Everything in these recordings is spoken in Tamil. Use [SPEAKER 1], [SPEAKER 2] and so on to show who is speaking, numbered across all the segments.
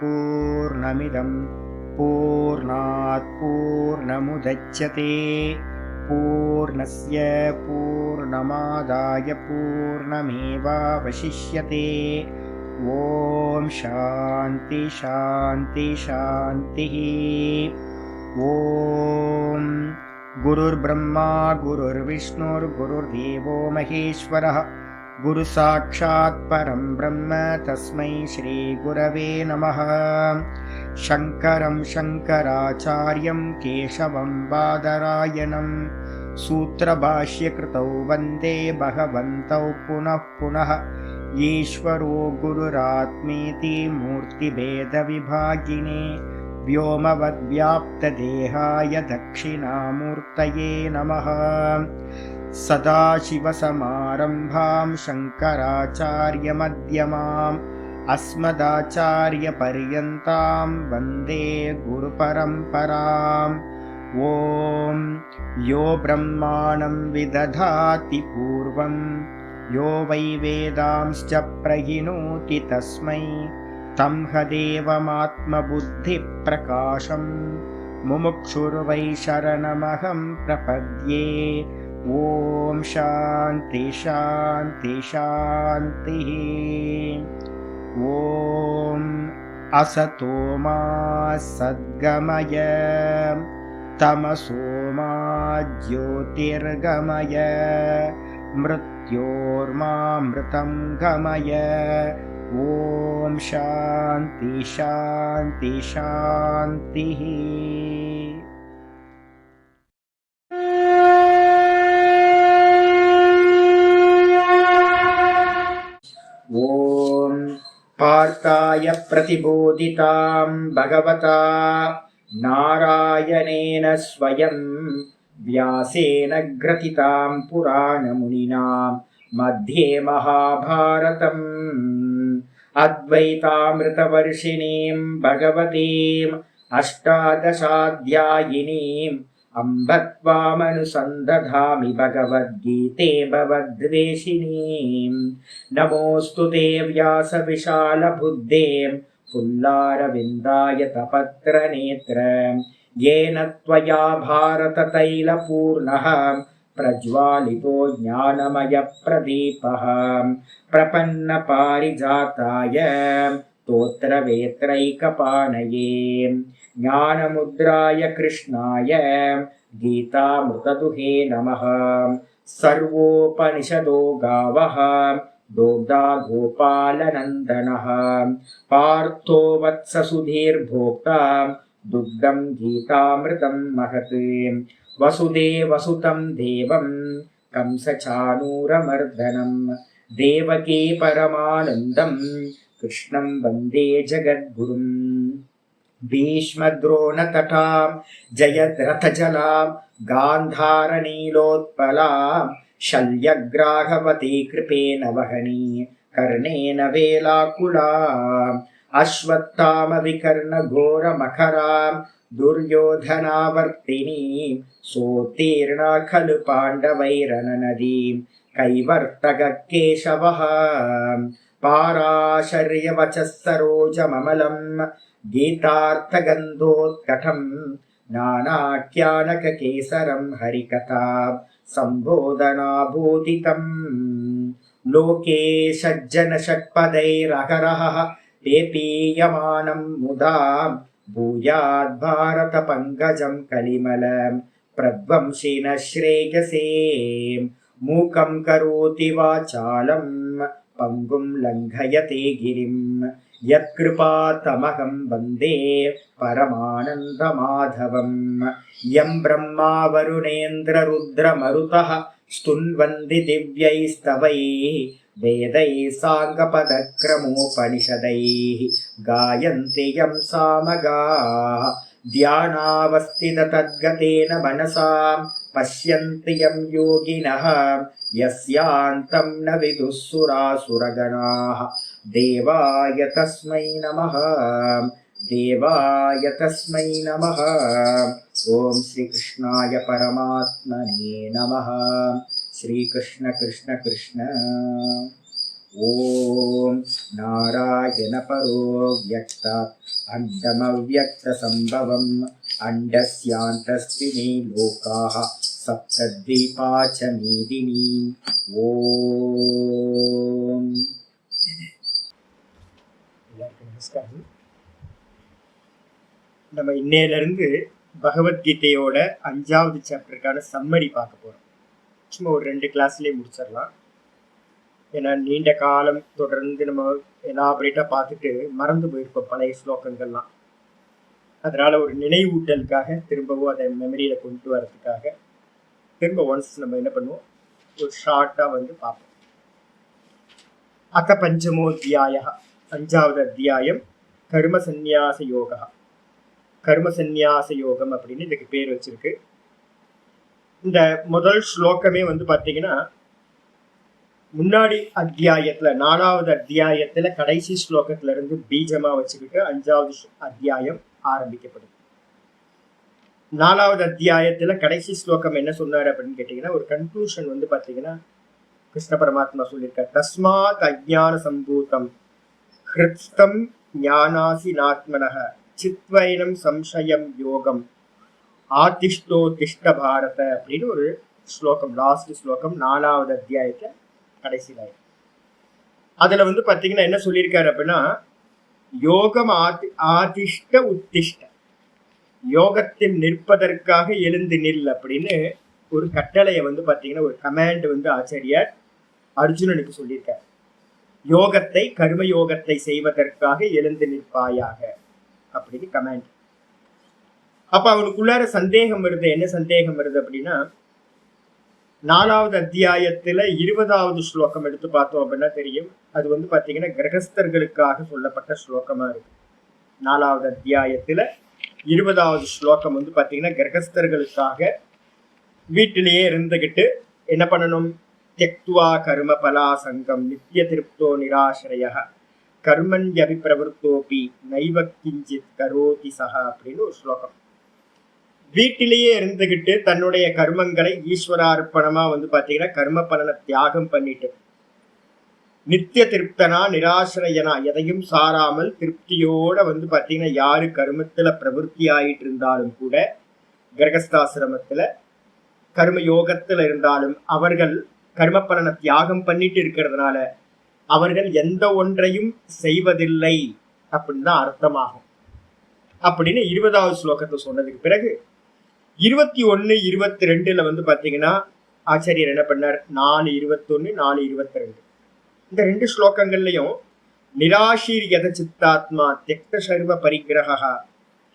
[SPEAKER 1] पूर्णमिदं पूर्णात् पूर्णमुदच्यते पूर्णस्य पूर्णमादाय पूर्णमेवावशिष्यते। ॐ शान्ति शान्ति शान्तिः। ॐ गुरुर्ब्रह्मा गुरुर्विष्णुर्गुरुर्देवो महेश्वरः गुरुसाक्षात् परं ब्रह्म तस्मै श्रीगुरवे नमः। शङ्करं शङ्कराचार्यं केशवं बादरायणं सूत्रभाष्यकृतौ वन्दे भगवन्तौ पुनः पुनः। ईश्वरो गुरुरात्मेति मूर्तिभेदविभागिने व्योमवद्व्याप्तदेहाय दक्षिणामूर्तये नमः। सदाशिवसमारम्भां शङ्कराचार्यमध्यमाम् अस्मदाचार्यपर्यन्तां वन्दे गुरुपरम्पराम्। ॐ यो ब्रह्माणं विदधाति पूर्वं यो वै वेदांश्च प्रहिणोति तस्मै तं हदेवमात्मबुद्धिप्रकाशं मुमुक्षुर्वै शरणमहं प्रपद्ये। ॐ शान्ति शान्ति शान्तिः। ॐ असतो मा सद्गमय तमसो मा ज्योतिर्गमय मृत्योर्मामृतं गमय। ॐ शान्ति शान्ति शान्तिः। ॐ पार्थाय प्रतिबोधितां भगवता नारायणेन स्वयं व्यासेन ग्रथितां पुराणमुनिना मध्ये महाभारतम् अद्वैतामृतवर्षिणीं भगवतीम् अष्टादशाध्यायिनीम् अम्ब त्वामनुसन्दधामि भगवद्गीते भवद्वेषिणीम्। नमोऽस्तु ते व्यासविशालबुद्धे पुल्लारविन्दाय तपत्रनेत्र येन त्वया भारततैलपूर्णः प्रज्वालितो ज्ञानमयप्रदीपः प्रपन्नपारिजाताय स्तोत्रवेत्रैकपाणये ज्ञानमुद्राय कृष्णाय गीतामृतदुहे नमः। सर्वोपनिषदो गावः दोग्धा गोपालनन्दनः पार्थो वत्ससुधीर्भोक्ता दुग्धं गीतामृतं महत्। वसुदेवसुतं देवं कंसचाणूरमर्दनं देवकी परमानन्दं कृष्णं वन्दे जगद्गुरुम्। भीष्मद्रोणतटां जयद्रथजलां गान्धारनीलोत्पलां शल्यग्राहवती कृपेण वहनी कर्णेन वेलाकुलाम् अश्वत्थामविकर्णघोरमखरां दुर्योधनावर्तिनीं सोत्तीर्णा खलु पाण्डवैरननदीं कैवर्तककेशवः पाराशर्यवचः सरोजममलं गीतार्थगन्धोत्कटं नानाख्यानककेसरं हरिकथा सम्बोधनाभूतितम्। लोके सज्जनषट्पदैरहरः पेपीयमानं मुदा भूयाद्भारतपङ्कजं कलिमलं प्रध्वंसिनः श्रेयसे। मूकं करोति वाचालं पङ्गुं लङ्घयते गिरिं यत्कृपातमहं वन्दे परमानन्दमाधवम्। यं ब्रह्मा वरुणेन्द्ररुद्रमरुतः स्तुन्वन्ति दिव्यैस्तवैः वेदैः साङ्गपदक्रमोपनिषदैः गायन्ति यं सामगाः ध्यानावस्थिततद्गतेन मनसा पश्यन्ति यं योगिनः यस्यान्तं न विदुः सुरासुरगणाः। देवाय तस्मै नमः देवाय तस्मै नमः। ॐ श्रीकृष्णाय परमात्मने नमः। श्रीकृष्ण कृष्ण कृष्ण। ஓம் நாராயண பரோ வியக்தாத் அண்டமவ்யக்த சம்பவம் அண்டஸ்யாந்தஸ்தினி லோகாஹ சப்தத்வீபாச்ச மீதினி. ஓம். எல்லாருக்கும் நமஸ்காரம். நம்ம இன்னையிலிருந்து பகவத்கீதையோட 5வது சாப்டருக்கான சம்மரி பார்க்க போறோம். சும்மா ஒரு 2 கிளாஸ்லயே முடிச்சிடலாம். ஏன்னா நீண்ட காலம் தொடர்ந்து நம்ம எலாபரேட்டா பார்த்துட்டு மறந்து போயிருப்போம் பழைய ஸ்லோகங்கள்லாம். அதனால ஒரு நினைவூட்டலுக்காக திரும்பவும் அதை மெமரியில கொண்டு வரதுக்காக திரும்ப ஒன்ஸ் நம்ம என்ன பண்ணுவோம், ஒரு ஷார்ட்டா பார்ப்போம். அத பஞ்சமோத்தியாய 5வது அத்தியாயம் கர்ம சந்நியாச யோகா. கர்ம சந்நியாச யோகம் அப்படின்னு இதுக்கு பேர் வச்சிருக்கு. இந்த முதல் ஸ்லோகமே பார்த்தீங்கன்னா முன்னாடி அத்தியாயத்துல 4வது அத்தியாயத்துல கடைசி ஸ்லோகத்துல இருந்து பீஜமா வச்சுக்கிட்டு 5வது அத்தியாயம் ஆரம்பிக்கப்படுது. 4வது அத்தியாயத்துல கடைசி ஸ்லோகம் என்ன சொன்னாரு அப்படின்னு கேட்டீங்கன்னா, ஒரு கன்க்ளூஷன் பாத்தீங்கன்னா கிருஷ்ண பரமாத்மா சொல்லியிருக்கார். தஸ்மாத் அஜ்ஞான சம்பூதம் ஹிருத்ஸ்தம் ஞானாசி நாத்மனஹ சித்வைனம் சம்சயம் யோகம் ஆதிஷ்டோ திஷ்ட பாரத அப்படின்னு ஒரு ஸ்லோகம், லாஸ்ட் ஸ்லோகம் 4வது அத்தியாயத்துல கடைசியில. அதுல பாத்தீங்கன்னா என்ன சொல்லியிருக்காரு அப்படின்னா, யோகம் ஆதிஷ்ட உத்திஷ்ட, யோகத்தில் நிற்பதற்காக எழுந்து நில் அப்படின்னு ஒரு கட்டளையை பாத்தீங்கன்னா ஒரு கமாண்ட் ஆச்சாரியார் அர்ஜுனனுக்கு சொல்லியிருக்காரு. யோகத்தை கர்ம யோகத்தை செய்வதற்காக எழுந்து நிற்பாயாக அப்படின்னு கமாண்ட். அப்ப அவனுக்குள்ளார சந்தேகம் வருது. என்ன சந்தேகம் வருது அப்படின்னா, 4வது அத்தியாயத்துல 20வது ஸ்லோகம் எடுத்து பார்த்தோம் அப்படின்னா தெரியும். அது பாத்தீங்கன்னா கிரகஸ்தர்களுக்காக சொல்லப்பட்ட ஸ்லோகமா இருக்கு. 4வது அத்தியாயத்துல 20வது ஸ்லோகம் பாத்தீங்கன்னா கிரகஸ்தர்களுக்காக வீட்டிலேயே இருந்துகிட்டு என்ன பண்ணணும், தியக்த்வா கர்ம பலாசங்கம் நித்திய திருப்தோ நிராசிரய கர்மண்யபி பிரவருத்தோபி நைவ கிஞ்சித் கரோதி சஹா அப்படின்னு ஒரு ஸ்லோகம். வீட்டிலேயே இருந்துகிட்டு தன்னுடைய கர்மங்களை ஈஸ்வரார்ப்பணமா பாத்தீங்கன்னா கர்ம பலனை தியாகம் பண்ணிட்டு நித்திய திருப்தனா நிராசிரயனா எதையும் சாராமல் திருப்தியோட பாத்தீங்கன்னா யாரு கர்மத்துல பிரவருத்தி ஆயிட்டு இருந்தாலும் கூட, கிரகஸ்தாசிரமத்துல கர்ம யோகத்துல இருந்தாலும் அவர்கள் கர்ம பலனை தியாகம் பண்ணிட்டு இருக்கிறதுனால அவர்கள் எந்த ஒன்றையும் செய்வதில்லை அப்படின்னு தான் அர்த்தமாகும் அப்படின்னு 20வது ஸ்லோகத்தை சொன்னதுக்கு பிறகு 21, 22 பாத்தீங்கன்னா ஆச்சாரியர் என்ன பண்ணார், 4:21, 4:22 இந்த 2 ஸ்லோகங்கள்லயும் நிராஷீர் யத சித்தாத்மா தியக்த சர்வ பரிகிரஹா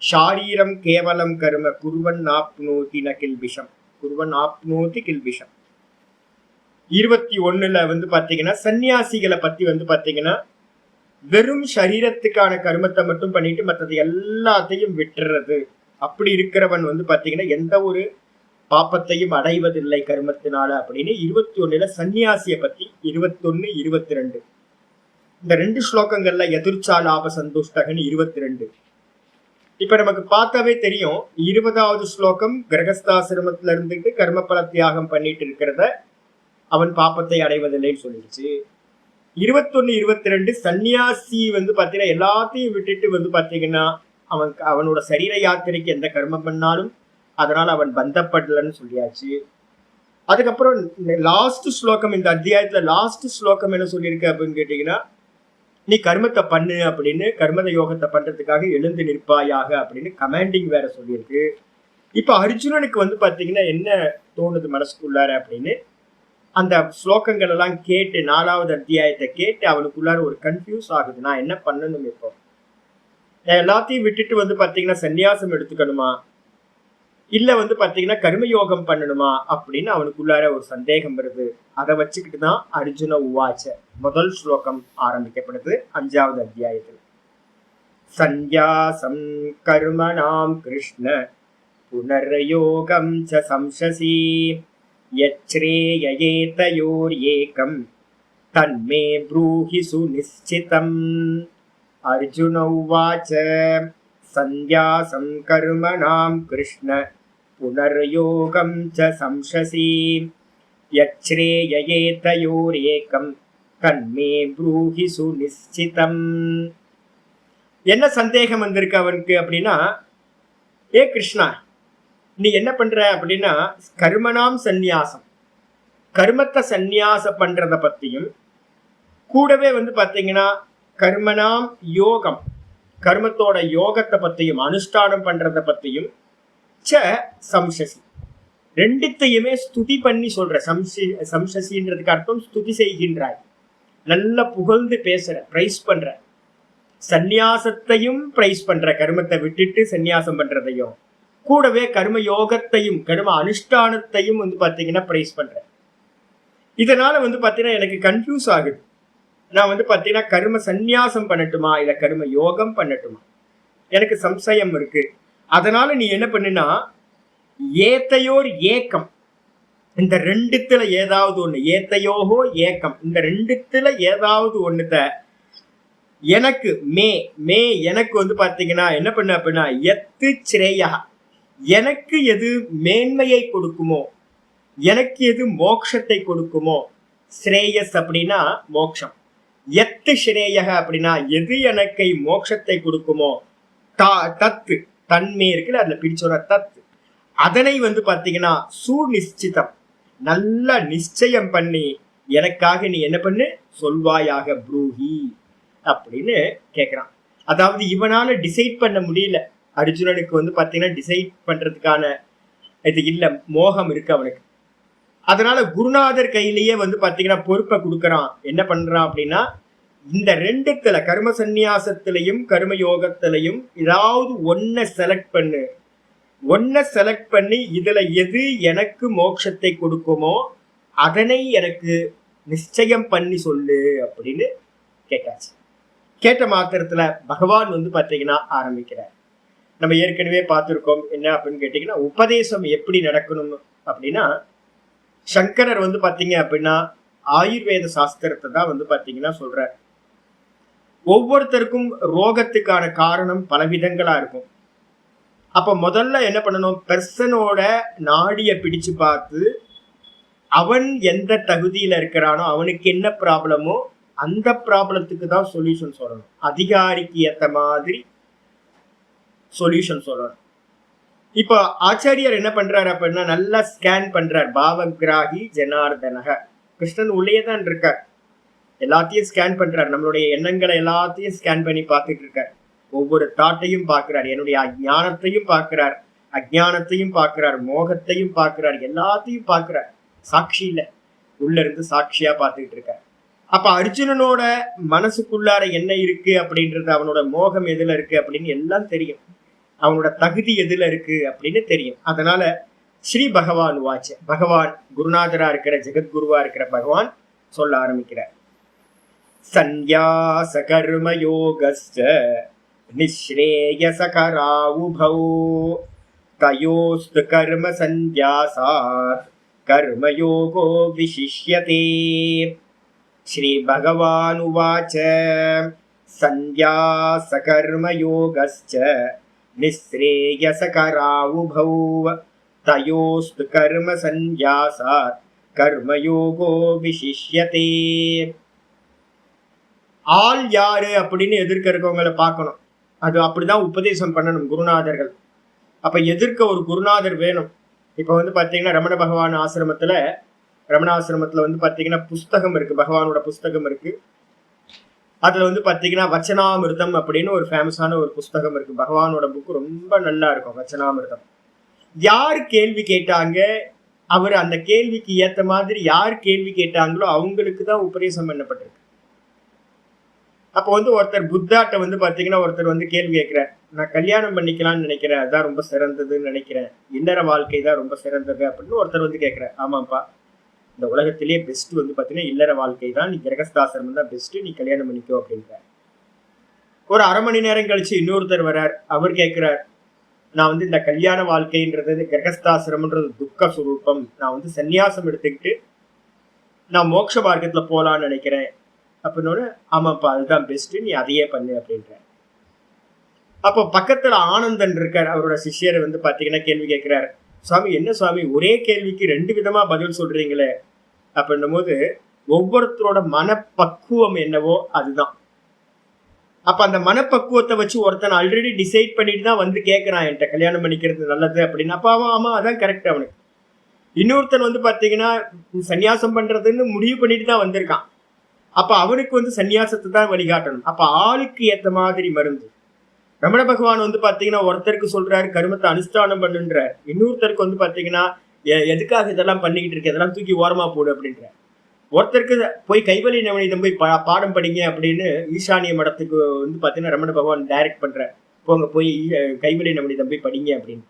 [SPEAKER 1] ஷாரீரம் கேவலம் கர்ம குர்வன் ஆப்னோதி ந கில்பிஷம் குர்வன் ஆப்னோதி கில்பிஷம். 21 பாத்தீங்கன்னா சன்னியாசிகளை பத்தி பாத்தீங்கன்னா வெறும் சரீரத்துக்கான கர்மத்தை மட்டும் பண்ணிட்டு மற்றது எல்லாத்தையும் விட்டுறது. அப்படி இருக்கிறவன் பாத்தீங்கன்னா எந்த ஒரு பாப்பத்தையும் அடைவதில்லை கர்மத்தினால அப்படின்னு 21 சன்னியாசிய பத்தி 21, 22 இந்த 2 ஸ்லோகங்கள்ல எதிர்ச்சா லாப சந்துஷ்டகன் 22. இப்ப நமக்கு பார்த்தாவே தெரியும் 20வது ஸ்லோகம் கிரகஸ்தாசிரமத்துல இருந்துட்டு கர்ம பல தியாகம் பண்ணிட்டு இருக்கிறத அவன் பாப்பத்தை அடைவதில்லைன்னு சொல்லிடுச்சு. 21, 22 சன்னியாசி பாத்தீங்கன்னா எல்லாத்தையும் விட்டுட்டு பாத்தீங்கன்னா அவனோட சரீர யாத்திரைக்கு எந்த கர்மம் பண்ணாலும் அதனால அவன் பந்தப்படலன்னு சொல்லியாச்சு. அதுக்கப்புறம் லாஸ்ட் ஸ்லோகம், இந்த அத்தியாயத்துல லாஸ்ட் ஸ்லோகம் என்ன சொல்லியிருக்கு அப்படின்னு கேட்டீங்கன்னா, நீ கர்மத்தை பண்ணு அப்படின்னு கர்மத யோகத்தை பண்றதுக்காக எழுந்து நிற்பாயாக அப்படின்னு கமாண்டிங் வேற சொல்லியிருக்கு. இப்ப அர்ஜுனனுக்கு பாத்தீங்கன்னா என்ன தோணுது மனசுக்குள்ளார அப்படின்னு அந்த ஸ்லோகங்கள் எல்லாம் கேட்டு 4வது அத்தியாயத்தை கேட்டு அவனுக்குள்ளார ஒரு கன்ஃபியூஸ் ஆகுது. நான் என்ன பண்ணணும், இப்போ நான் எல்லாத்தையும் விட்டுட்டு பாத்தீங்கன்னா சன்னியாசம் எடுத்துக்கணுமா இல்ல பாத்தீங்கன்னா கர்மயோகம் பண்ணணுமா அப்படின்னு அவனுக்குள்ளார ஒரு சந்தேகம் வருது. அதை வச்சுக்கிட்டு தான் அர்ஜுன உவாச்ச முதல் ஸ்லோகம் ஆரம்பிக்கப்படுது 5வது அத்தியாயத்தில். சந்நியாசம் கர்மணாம் கிருஷ்ண புனர்யோகம் ச சம்சசி யச்ரேயேதயோர் ஏகம் தன்மே ப்ரூஹி சுநிச்சிதம். அர்ஜுன உவாச்ச சந்நியாசம் கர்மணாம் கிருஷ்ண புனர்யோகம் ச சம்சசி யச்ரேயேதயோர் ஏகம் தன்மே ப்ரூஹி சுநிச்சிதம். என்ன சந்தேகம் வந்திருக்கு அவனுக்கு அப்படின்னா, ஏ கிருஷ்ணா, நீ என்ன பண்ற அப்படின்னா கர்மனாம் சந்நியாசம், கர்மத்தை சந்நியாசம் பண்றத பத்தியும், கூடவே பாத்தீங்கன்னா கர்மனாம் யோகம், கர்மத்தோட யோகத்தை பத்தியும் அனுஷ்டானம் பண்றத பத்தியும் ச சம்சசி, ரெண்டுத்தையுமே ஸ்துதி பண்ணி சொல்ற. சம்சசின்றதுக்கு அர்த்தம் ஸ்துதி செய்கின்றாய், நல்ல புகழ்ந்து பேசுற, பிரைஸ் பண்ற. சந்நியாசத்தையும் பிரைஸ் பண்ற, கர்மத்தை விட்டுட்டு சந்நியாசம் பண்றதையும், கூடவே கர்ம யோகத்தையும் கர்ம அனுஷ்டானத்தையும் பாத்தீங்கன்னா பிரைஸ் பண்ற. இதனால பாத்தீங்கன்னா எனக்கு கன்ஃபியூஸ் ஆகுது. நான் பாத்தீங்கன்னா கர்ம சந்நியாசம் பண்ணட்டுமா இல்ல கர்ம யோகம் பண்ணட்டுமா, எனக்கு சம்சயம் இருக்கு. அதனால நீ என்ன பண்ணுனா, ஏத்தையோர் ஏக்கம், இந்த ரெண்டுத்துல ஏதாவது ஒண்ணு, ஏத்தையோகோ ஏக்கம், இந்த ரெண்டுத்துல ஏதாவது ஒண்ணுத எனக்கு மே எனக்கு பாத்தீங்கன்னா என்ன பண்ண அப்படின்னா, எத்து ஸ்ரேயா, எனக்கு எது மேன்மையை கொடுக்குமோ, எனக்கு எது மோட்சத்தை கொடுக்குமோ, ஸ்ரேயஸ் அப்படின்னா மோட்சம், எத்து ஸ்ரேயக அப்படின்னா எது எனக்கு மோட்சத்தை கொடுக்குமோ, தத்து தன்மை இருக்குல்ல, அதுல பிரிச்சோட தத்து, அதனை பாத்தீங்கன்னா சுநிச்சிதம், நல்ல நிச்சயம் பண்ணி எனக்காக நீ என்ன பண்ணு சொல்வாயாக ப்ரூஹி அப்படின்னு கேக்குறான். அதாவது இவனால டிசைட் பண்ண முடியல, அர்ஜுனனுக்கு பாத்தீங்கன்னா டிசைட் பண்றதுக்கான இது இல்ல, மோகம் இருக்கு அவனுக்கு. அதனால குருநாதர் கையிலேயே பாத்தீங்கன்னா பொறுப்பை கொடுக்கறான். என்ன பண்றான் அப்படின்னா, இந்த ரெண்டுத்துல கர்ம சந்நியாசத்திலையும் கர்ம யோகத்திலையும் ஏதாவது ஒன்ன செலக்ட் பண்ணி இதுல எது எனக்கு மோட்சத்தை கொடுக்குமோ அதனை எனக்கு நிச்சயம் பண்ணி சொல்லு அப்படின்னு கேட்டாச்சு. கேட்ட மாத்திரத்துல பகவான் பாத்தீங்கன்னா ஆரம்பிக்கிறார். நம்ம ஏற்கனவே பார்த்திருக்கோம். என்ன அப்படின்னு கேட்டீங்கன்னா, உபதேசம் எப்படி நடக்கணும் அப்படின்னா, சங்கரர் பாத்தீங்க அப்படின்னா ஆயுர்வேத சாஸ்திரத்தை தான் பாத்தீங்கன்னா சொல்றார். ஒவ்வொருத்தருக்கும் ரோகத்துக்கான காரணம் பல விதங்களா இருக்கும். அப்ப முதல்ல என்ன பண்ணணும், பெர்சனோட நாடிய பிடிச்சு பார்த்து அவன் எந்த தகுதியில இருக்கிறானோ, அவனுக்கு என்ன ப்ராப்ளமோ அந்த ப்ராப்ளத்துக்கு தான் சொல்யூஷன் சொல்லணும். அதிகாரிக்கு ஏத்த மாதிரி சொல்யூஷன் சொல்லணும். இப்போ ஆச்சாரியர் என்ன பண்றாரு அப்படின்னா, நல்லா ஸ்கேன் பண்றார். பாவகிராகி ஜனார்தனக, கிருஷ்ணன் உள்ளே தான் இருக்கார், எல்லாத்தையும் ஸ்கேன் பண்றார். நம்மளுடைய எண்ணங்களை எல்லாத்தையும் ஸ்கேன் பண்ணி பார்த்துட்டு இருக்கார். ஒவ்வொரு தாட்டையும் பார்க்கிறார், என்னுடைய அஜ்ஞானத்தையும் பார்க்கிறார், அஜ்ஞானத்தையும் பார்க்கிறார், மோகத்தையும் பார்க்கிறார், எல்லாத்தையும் பார்க்கிறார். சாட்சி இல்ல, உள்ள இருந்து சாட்சியா பார்த்துக்கிட்டு இருக்கார். அப்ப அர்ஜுனனோட மனசுக்குள்ளார என்ன இருக்கு அப்படின்றது, அவனோட மோகம் எதுல இருக்கு அப்படின்னு எல்லாம் தெரியும், அவனோட தகுதி எதுல இருக்கு அப்படின்னு தெரியும். அதனால ஸ்ரீ பகவான் வாச்ச, பகவான் குருநாதரா இருக்கிற ஜெகத்குருவா இருக்கிற பகவான் சொல்ல ஆரம்பிக்கிறார். சந்நியாச கர்ம யோகஸ்ச நிஸ்ரேயசகராவுபௌ தயோஸ்து கர்ம சந்நியாசாத் கர்மயோகோ விசிஷ்யதே. ஸ்ரீ பகவான் உவாச்ச சந்நியாச கர்ம யோகஸ்ச நிஸ்ரேயசகராவுபௌ தயோஸ்து கர்ம சந்நியாசாத் கர்மயோகோ விசிஷ்யதே. ஆள் யாரு அப்படின்னு எதிர்க்க இருக்கவங்களை பார்க்கணும். அது அப்படிதான் உபதேசம் பண்ணணும் குருநாதர்கள். அப்ப எதிர்க்க ஒரு குருநாதர் வேணும். இப்ப பாத்தீங்கன்னா ரமண பகவான் ஆசிரமத்துல, ரமணாசிரமத்துல பாத்தீங்கன்னா புஸ்தகம் இருக்கு, பகவானோட புஸ்தகம் இருக்கு. அதுல பாத்தீங்கன்னா வச்சனாமிர்தம் அப்படின்னு ஒரு ஃபேமஸான ஒரு புஸ்தகம் இருக்கு. பகவானோட புக்கு ரொம்ப நல்லா இருக்கும், வச்சனாமிர்தம். யார் கேள்வி கேட்டாங்க, அவர் அந்த கேள்விக்கு ஏத்த மாதிரி யார் கேள்வி கேட்டாங்களோ அவங்களுக்கு தான் உபதேசம் பண்ணப்பட்டிருக்கு. அப்போ ஒருத்தர் புத்தாட்ட பாத்தீங்கன்னா ஒருத்தர் கேள்வி கேட்கிறார், நான் கல்யாணம் பண்ணிக்கலாம்னு நினைக்கிறேன், அதான் ரொம்ப சிறந்ததுன்னு நினைக்கிறேன், இல்லற வாழ்க்கை தான் ரொம்ப சிறந்தது அப்படின்னு ஒருத்தர் கேட்கிறார். ஆமாப்பா, இந்த உலகத்திலேயே பெஸ்ட் பாத்தீங்கன்னா இல்லற வாழ்க்கை தான், நீ கிரகஸ்தாசிரமம் தான் பெஸ்ட், நீ கல்யாணம் பண்ணிக்கோ அப்படின்ற. ஒரு அரை மணி நேரம் கழிச்சு இன்னொருத்தர் வர்றார். அவர் கேட்கிறார், நான் இந்த கல்யாண வாழ்க்கைன்றது கிரகஸ்தாசிரமன்றது துக்க சுரூபம், நான் சன்னியாசம் எடுத்துக்கிட்டு நான் மோட்ச மார்க்கத்துல போலான்னு நினைக்கிறேன் அப்படின்னு. ஆமாப்பா, அதுதான் பெஸ்ட், நீ அதையே பண்ணு அப்படின்ற. அப்போ பக்கத்துல ஆனந்தன் இருக்கார், அவரோட சிஷ்யரை பாத்தீங்கன்னா கேள்வி கேட்கிறார். சுவாமி, என்ன சுவாமி ஒரே கேள்விக்கு ரெண்டு விதமா பதில் சொல்றீங்களே அப்படின்னும் போது, ஒவ்வொருத்தரோட மனப்பக்குவம் என்னவோ அதுதான். அப்ப அந்த மனப்பக்குவத்தை வச்சு ஒருத்தன் ஆல்ரெடி டிசைட் பண்ணிட்டு தான் வந்து கேட்கறான் என்கிட்ட கல்யாணம் பண்ணிக்கிறது நல்லது அப்படின்னு. அப்ப அவன் ஆமா அதான் கரெக்ட் அவனுக்கு. இன்னொருத்தன் வந்து பாத்தீங்கன்னா சன்னியாசம் பண்றதுன்னு முடிவு பண்ணிட்டு தான் வந்திருக்கான். அப்ப அவனுக்கு வந்து சன்னியாசத்தை தான் வழிகாட்டணும். அப்ப ஆளுக்கு ஏத்த மாதிரி மருந்து. ரமண பகவான் வந்து பாத்தீங்கன்னா ஒருத்தருக்கு சொல்றாரு கருமத்தை அனுஷ்டானம் பண்ணுன்றார், இன்னொருத்தருக்கு வந்து பாத்தீங்கன்னா எதுக்காக இதெல்லாம் பண்ணிக்கிட்டு இருக்கு, இதெல்லாம் தூக்கி ஓரமா போடு அப்படின்ற. ஒருத்தருக்கு போய் கைவலி நவநீதம் போய் பாடம் படிங்க அப்படின்னு ஈசானிய மடத்துக்கு வந்து பாத்தீங்கன்னா ரமண பகவான் டைரக்ட் பண்ற, போங்க போய் கைவலி நவநீதம் போய் படிங்க அப்படின்னு.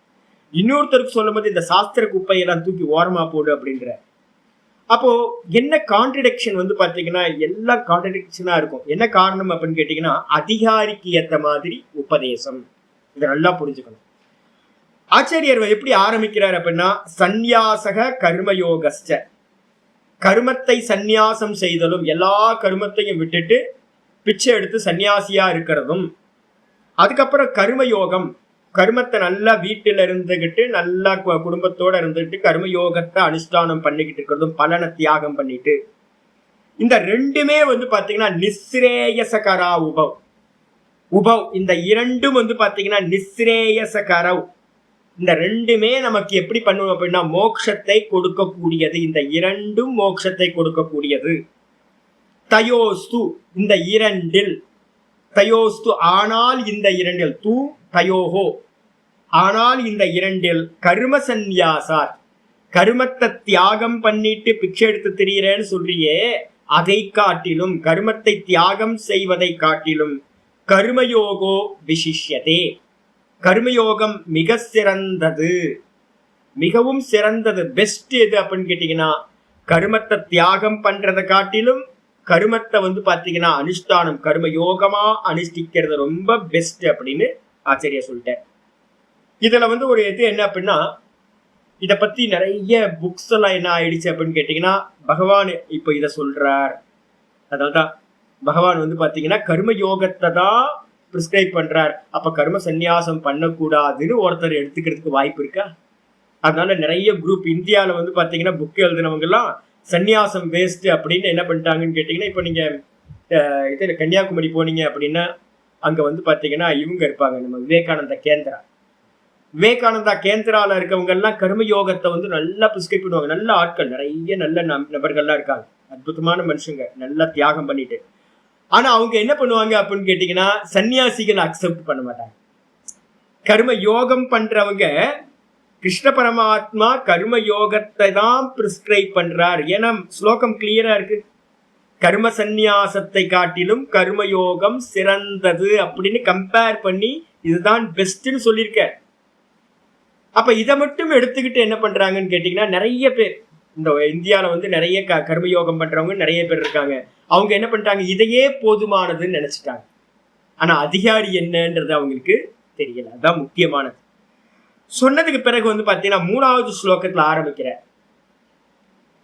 [SPEAKER 1] இன்னொருத்தருக்கு சொல்லும் போது இந்த சாஸ்திர குப்பையெல்லாம் தூக்கி ஓரமா போடு அப்படின்ற. அப்போ என்ன கான்ட்ரடிக்ஷன் வந்து பாத்தீங்கன்னா எல்லாம் கான்ட்ரடிக்ஷனா இருக்கும். என்ன காரணம் அப்படின்னு கேட்டீங்கன்னா அதிகாரிக்கு ஏத்த மாதிரி உபதேசம். இதை நல்லா புரிஞ்சுக்கணும். ஆச்சாரியர் எப்படி ஆரம்பிக்கிறார் அப்படின்னா சந்நியாசக கர்மயோகஸ்ச, கர்மத்தை சந்நியாசம் செய்தலும், எல்லா கர்மத்தையும் விட்டுட்டு பிச்சை எடுத்து சன்னியாசியா இருக்கிறதும், அதுக்கப்புறம் கர்மயோகம், கர்மத்தை நல்லா வீட்டில இருந்துகிட்டு நல்லா குடும்பத்தோட இருந்துகிட்டு கர்மயோகத்தை அனுஷ்டானம் பண்ணிக்கிட்டு இருக்கிறதும், பலனை தியாகம் பண்ணிட்டு, இந்த ரெண்டுமே வந்து பாத்தீங்கன்னா நிஸ்ரேயசகரா உபவ். இந்த இரண்டும் வந்து பாத்தீங்கன்னா நிஸ்ரேயசகரவ். இந்த ரெண்டுமே நமக்கு எப்படி பண்ணுவோம் அப்படின்னா மோட்சத்தை கொடுக்கக்கூடியது. இந்த இரண்டும் மோட்சத்தை கொடுக்கக்கூடியது. தயோஸ்து, இந்த இரண்டில், தயோஸ்து ஆனால் இந்த இரண்டில், தூ தயோஹோ ஆனால் இந்த இரண்டில், கர்ம சந்நியாசார், கர்மத்தை தியாகம் பண்ணிட்டு பிச்சை எடுத்து திரியறேன்னு சொல்றியே, அதை காட்டிலும், கர்மத்தை தியாகம் செய்வதை காட்டிலும் கர்மயோகோ விசிஷ்யதே, கர்மயோகம் மிக சிறந்தது, மிகவும் சிறந்தது. பெஸ்ட் எது அப்படின்னு கேட்டீங்கன்னா கர்மத்தை தியாகம் பண்றதை காட்டிலும் கர்மத்தை வந்து பாத்தீங்கன்னா அனுஷ்டானம் கர்மயோகமா அனுஷ்டிக்கிறது ரொம்ப பெஸ்ட் அப்படின்னு ஆச்சரிய சொல்லிட்டேன். இதுல வந்து ஒரு இது என்ன அப்படின்னா இதை பத்தி நிறைய புக்ஸ் எல்லாம் என்ன ஆயிடுச்சு அப்படின்னு கேட்டீங்கன்னா பகவான் இப்ப இதை சொல்றார். அதனால்தான் பகவான் வந்து பாத்தீங்கன்னா கர்மயோகத்தை தான் பிரிஸ்கிரைப் பண்றார். அப்ப கர்ம சந்நியாசம் பண்ணக்கூடாதுன்னு ஒருத்தர் எடுத்துக்கிறதுக்கு வாய்ப்பு இருக்கா? அதனால நிறைய குரூப் இந்தியாவில வந்து பாத்தீங்கன்னா புக் எழுதினவங்க எல்லாம் சந்நியாசம் வேஸ்ட் அப்படின்னு என்ன பண்ணிட்டாங்கன்னு கேட்டீங்கன்னா, இப்ப நீங்க இதுல கன்னியாகுமரி போனீங்க அப்படின்னா அங்க வந்து பாத்தீங்கன்னா இவங்க இருப்பாங்க, நம்ம விவேகானந்தா கேந்திரால இருக்கவங்க எல்லாம் கர்மயோகத்தை வந்து நல்லா பிரிஸ்கிரைப் பண்ணுவாங்க. நல்ல ஆட்கள், நிறைய நல்ல நபர்கள்லாம் இருக்காங்க, அற்புதமான மனுஷங்க, நல்லா தியாகம் பண்ணிட்டு. ஆனா அவங்க என்ன பண்ணுவாங்க அப்படின்னு கேட்டீங்கன்னா சன்னியாசிகள் அக்செப்ட் பண்ண மாட்டாங்க. கர்ம யோகம் பண்றவங்க கிருஷ்ண பரமாத்மா கர்ம யோகத்தை தான் பிரிஸ்கிரைப் பண்றார். ஏன்னா ஸ்லோகம் கிளியரா இருக்கு, கர்ம சந்நியாசத்தை காட்டிலும் கர்மயோகம் சிறந்தது அப்படின்னு கம்பேர் பண்ணி இதுதான் பெஸ்ட்னு சொல்லியிருக்க. அப்ப இதை மட்டும் எடுத்துக்கிட்டு என்ன பண்றாங்கன்னு கேட்டீங்கன்னா நிறைய பேர் இந்த இந்தியாவில வந்து நிறைய கர்மயோகம் பண்றவங்க நிறைய பேர் இருக்காங்க. அவங்க என்ன பண்ணிட்டாங்க, இதையே போதுமானதுன்னு நினைச்சிட்டாங்க. ஆனா அதிகாரி என்னன்றது அவங்களுக்கு தெரியல. அதான் முக்கியமானது. சொன்னதுக்கு பிறகு வந்து பாத்தீங்கன்னா 3வது ஸ்லோகத்துல ஆரம்பிக்கிற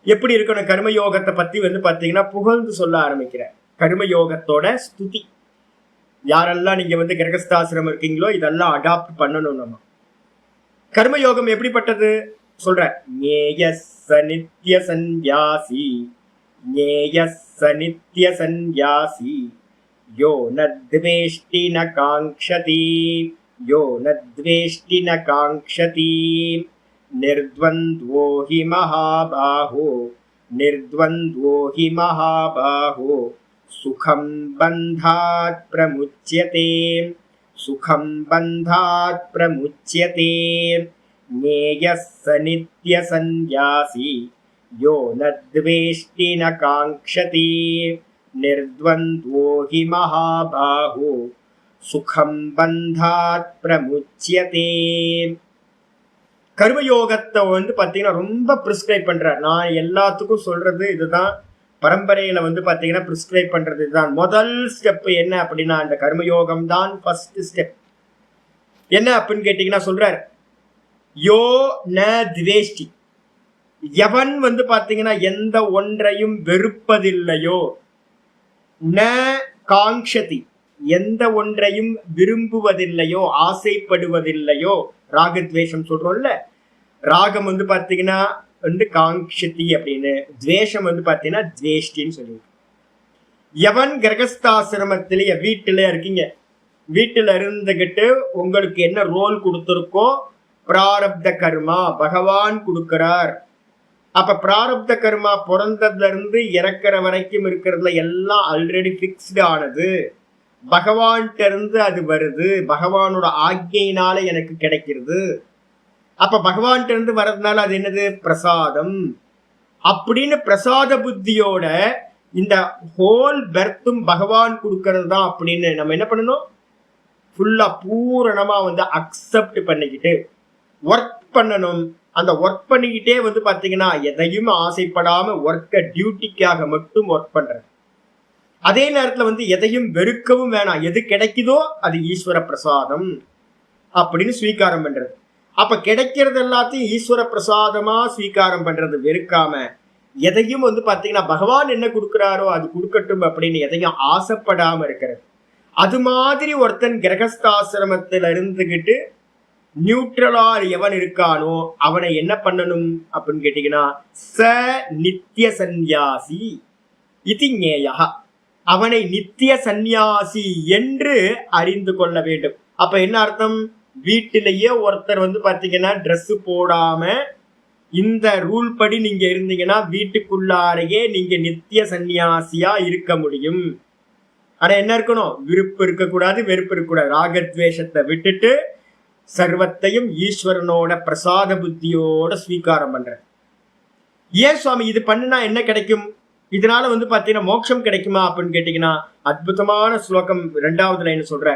[SPEAKER 1] எப்படி இருக்கணும் கர்மயோகத்தை பத்தி வந்து பாத்தீங்கன்னா புகழ்ந்து சொல்ல ஆரம்பிக்கிற. கர்மயோகத்தோட ஸ்துதி. யாரெல்லாம் நீங்க வந்து கிரகஸ்தாசிரமம் இருக்கீங்களோ இதெல்லாம் அடாப்ட் பண்ணணும். நம்ம கர்மயோகம் எப்படிப்பட்டது சொல்ற, நித்ய சந்நியாசி, நித்ய சந்நியாசி யோ நத்வேஷ்டி ந காங்க்ஷதி, யோ நத்வேஷ்டி ந காங்க்ஷதி, நிர்த்வந்த்வோ ஹி மகாபாஹோ, நிர்த்வந்த்வோ ஹி மகாபாஹோ, சுகம் பந்தாத் பிரமுச்யதே, சுகம் பந்தாத் பிரமுச்யதே, நேயஸ்ஸ நித்ய சந்நியாசி யோ நத்வேஷ்டி ந காங்க்ஷதி, நிர்த்வந்த்வோ ஹி மகாபாஹோ, சுகம் பந்தாத் பிரமுச்யதே. கர்மயோகத்தை வந்து பாத்தீங்கன்னா ரொம்ப பிரிஸ்கிரைப் பண்றார். நான் எல்லாத்துக்கும் சொல்றது இதுதான், பரம்பரையில வந்து பாத்தீங்கன்னா பிரிஸ்கிரைப் பண்றது இதுதான். முதல் ஸ்டெப் என்ன அப்படின்னா அந்த கர்மயோகம் தான் ஃபர்ஸ்ட் ஸ்டெப். என்ன அப்படின்னு கேட்டீங்கன்னா சொல்றார், யோ ந துவேஷ்டி, எவன் வந்து பாத்தீங்கன்னா எந்த ஒன்றையும் வெறுப்பதில்லையோ, ந காங்க்ஷதி, எந்த ஒன்றையும் விரும்புவதில்லையோ, ஆசைப்படுவதில்லையோ. ராகத்வேஷம் சொல்றோம்ல, ராகம் வந்து பாத்தீங்கன்னா வந்து காங்ஷதி அப்படின்னு, துவேஷம் வந்து பாத்தீங்கன்னா துவேஷ்டின்னு சொல்லுவாங்க. எவன் கிரகஸ்தாசிரமத்திலேயே வீட்டுல இருக்கீங்க, வீட்டுல இருந்துகிட்டு உங்களுக்கு என்ன ரோல் கொடுத்துருக்கோ பிராரப்த கர்மா பகவான் கொடுக்கிறார். அப்ப பிராரப்த கர்மா பிறந்ததுல இருந்து இறக்குற வரைக்கும் இருக்கிறதுல எல்லாம் ஆல்ரெடி பிக்ஸ்டு ஆனது. பகவான்கிட்ட இருந்து அது வருது, பகவானோட ஆக்ஞையினால எனக்கு கிடைக்கிறது. அப்ப பகவான்கிட்ட இருந்து வர்றதுனால அது என்னது? பிரசாதம். அப்படின்னு பிரசாத புத்தியோட இந்த ஹோல் பெர்த்தும் பகவான் கொடுக்கறது தான் அப்படின்னு நம்ம என்ன பண்ணணும்? ஃபுல்லா பூரணமா வந்து அக்செப்ட் பண்ணிக்கிட்டு ஒர்க் பண்ணணும். அந்த ஒர்க் பண்ணிக்கிட்டே வந்து பாத்தீங்கன்னா எதையும் ஆசைப்படாம ஒர்க்க டியூட்டிக்காக மட்டும் ஒர்க் பண்றது. அதே நேரத்துல வந்து எதையும் வெறுக்கவும் வேணாம். எது கிடைக்குதோ அது ஈஸ்வர பிரசாதம் அப்படின்னு ஸ்வீகாரம் பண்றது. அப்ப கிடைக்கிறது எல்லாத்தையும் ஈஸ்வர பிரசாதமா ஸ்வீகாரம் பண்றது, வெறுக்காம. எதையும் வந்து பாத்தீங்கன்னா பகவான் என்ன கொடுக்கிறாரோ அது கொடுக்கட்டும் அப்படின்னு எதையும் ஆசைப்படாம இருக்கிறது. அது மாதிரி ஒருத்தன் கிரகஸ்தாசிரமத்துல இருந்துகிட்டு நியூட்ரலா எவன் இருக்கானோ அவனை என்ன பண்ணணும் அப்படின்னு கேட்டீங்கன்னா ச நித்திய சந்நியாசி இது ஞேயா. அவனை நித்திய சந்நியாசி என்று அறிந்து கொள்ள வேண்டும். அப்ப என்ன அர்த்தம்? வீட்டிலேயே ஒருத்தர் வந்து பாத்தீங்கன்னா ட்ரெஸ் போடாம இந்த ரூல் படி நீங்க இருந்தீங்கன்னா வீட்டுக்குள்ளாரையே நீங்க நித்திய சந்நியாசியா இருக்க முடியும். ஆனா என்ன இருக்கணும்? விருப்பு இருக்கக்கூடாது, வெறுப்பு இருக்கக்கூடாது. ராகத்வேஷத்தை விட்டுட்டு சர்வத்தையும் ஈஸ்வரனோட பிரசாத புத்தியோட ஸ்வீகாரம் பண்ற. ஏன் சுவாமி இது பண்ணுனா என்ன கிடைக்கும்? இதனால வந்து பாத்தீங்கன்னா மோட்சம் கிடைக்குமா அப்படின்னு கேட்டீங்கன்னா அற்புதமான ஸ்லோகம் 2வது லைன் சொல்ற.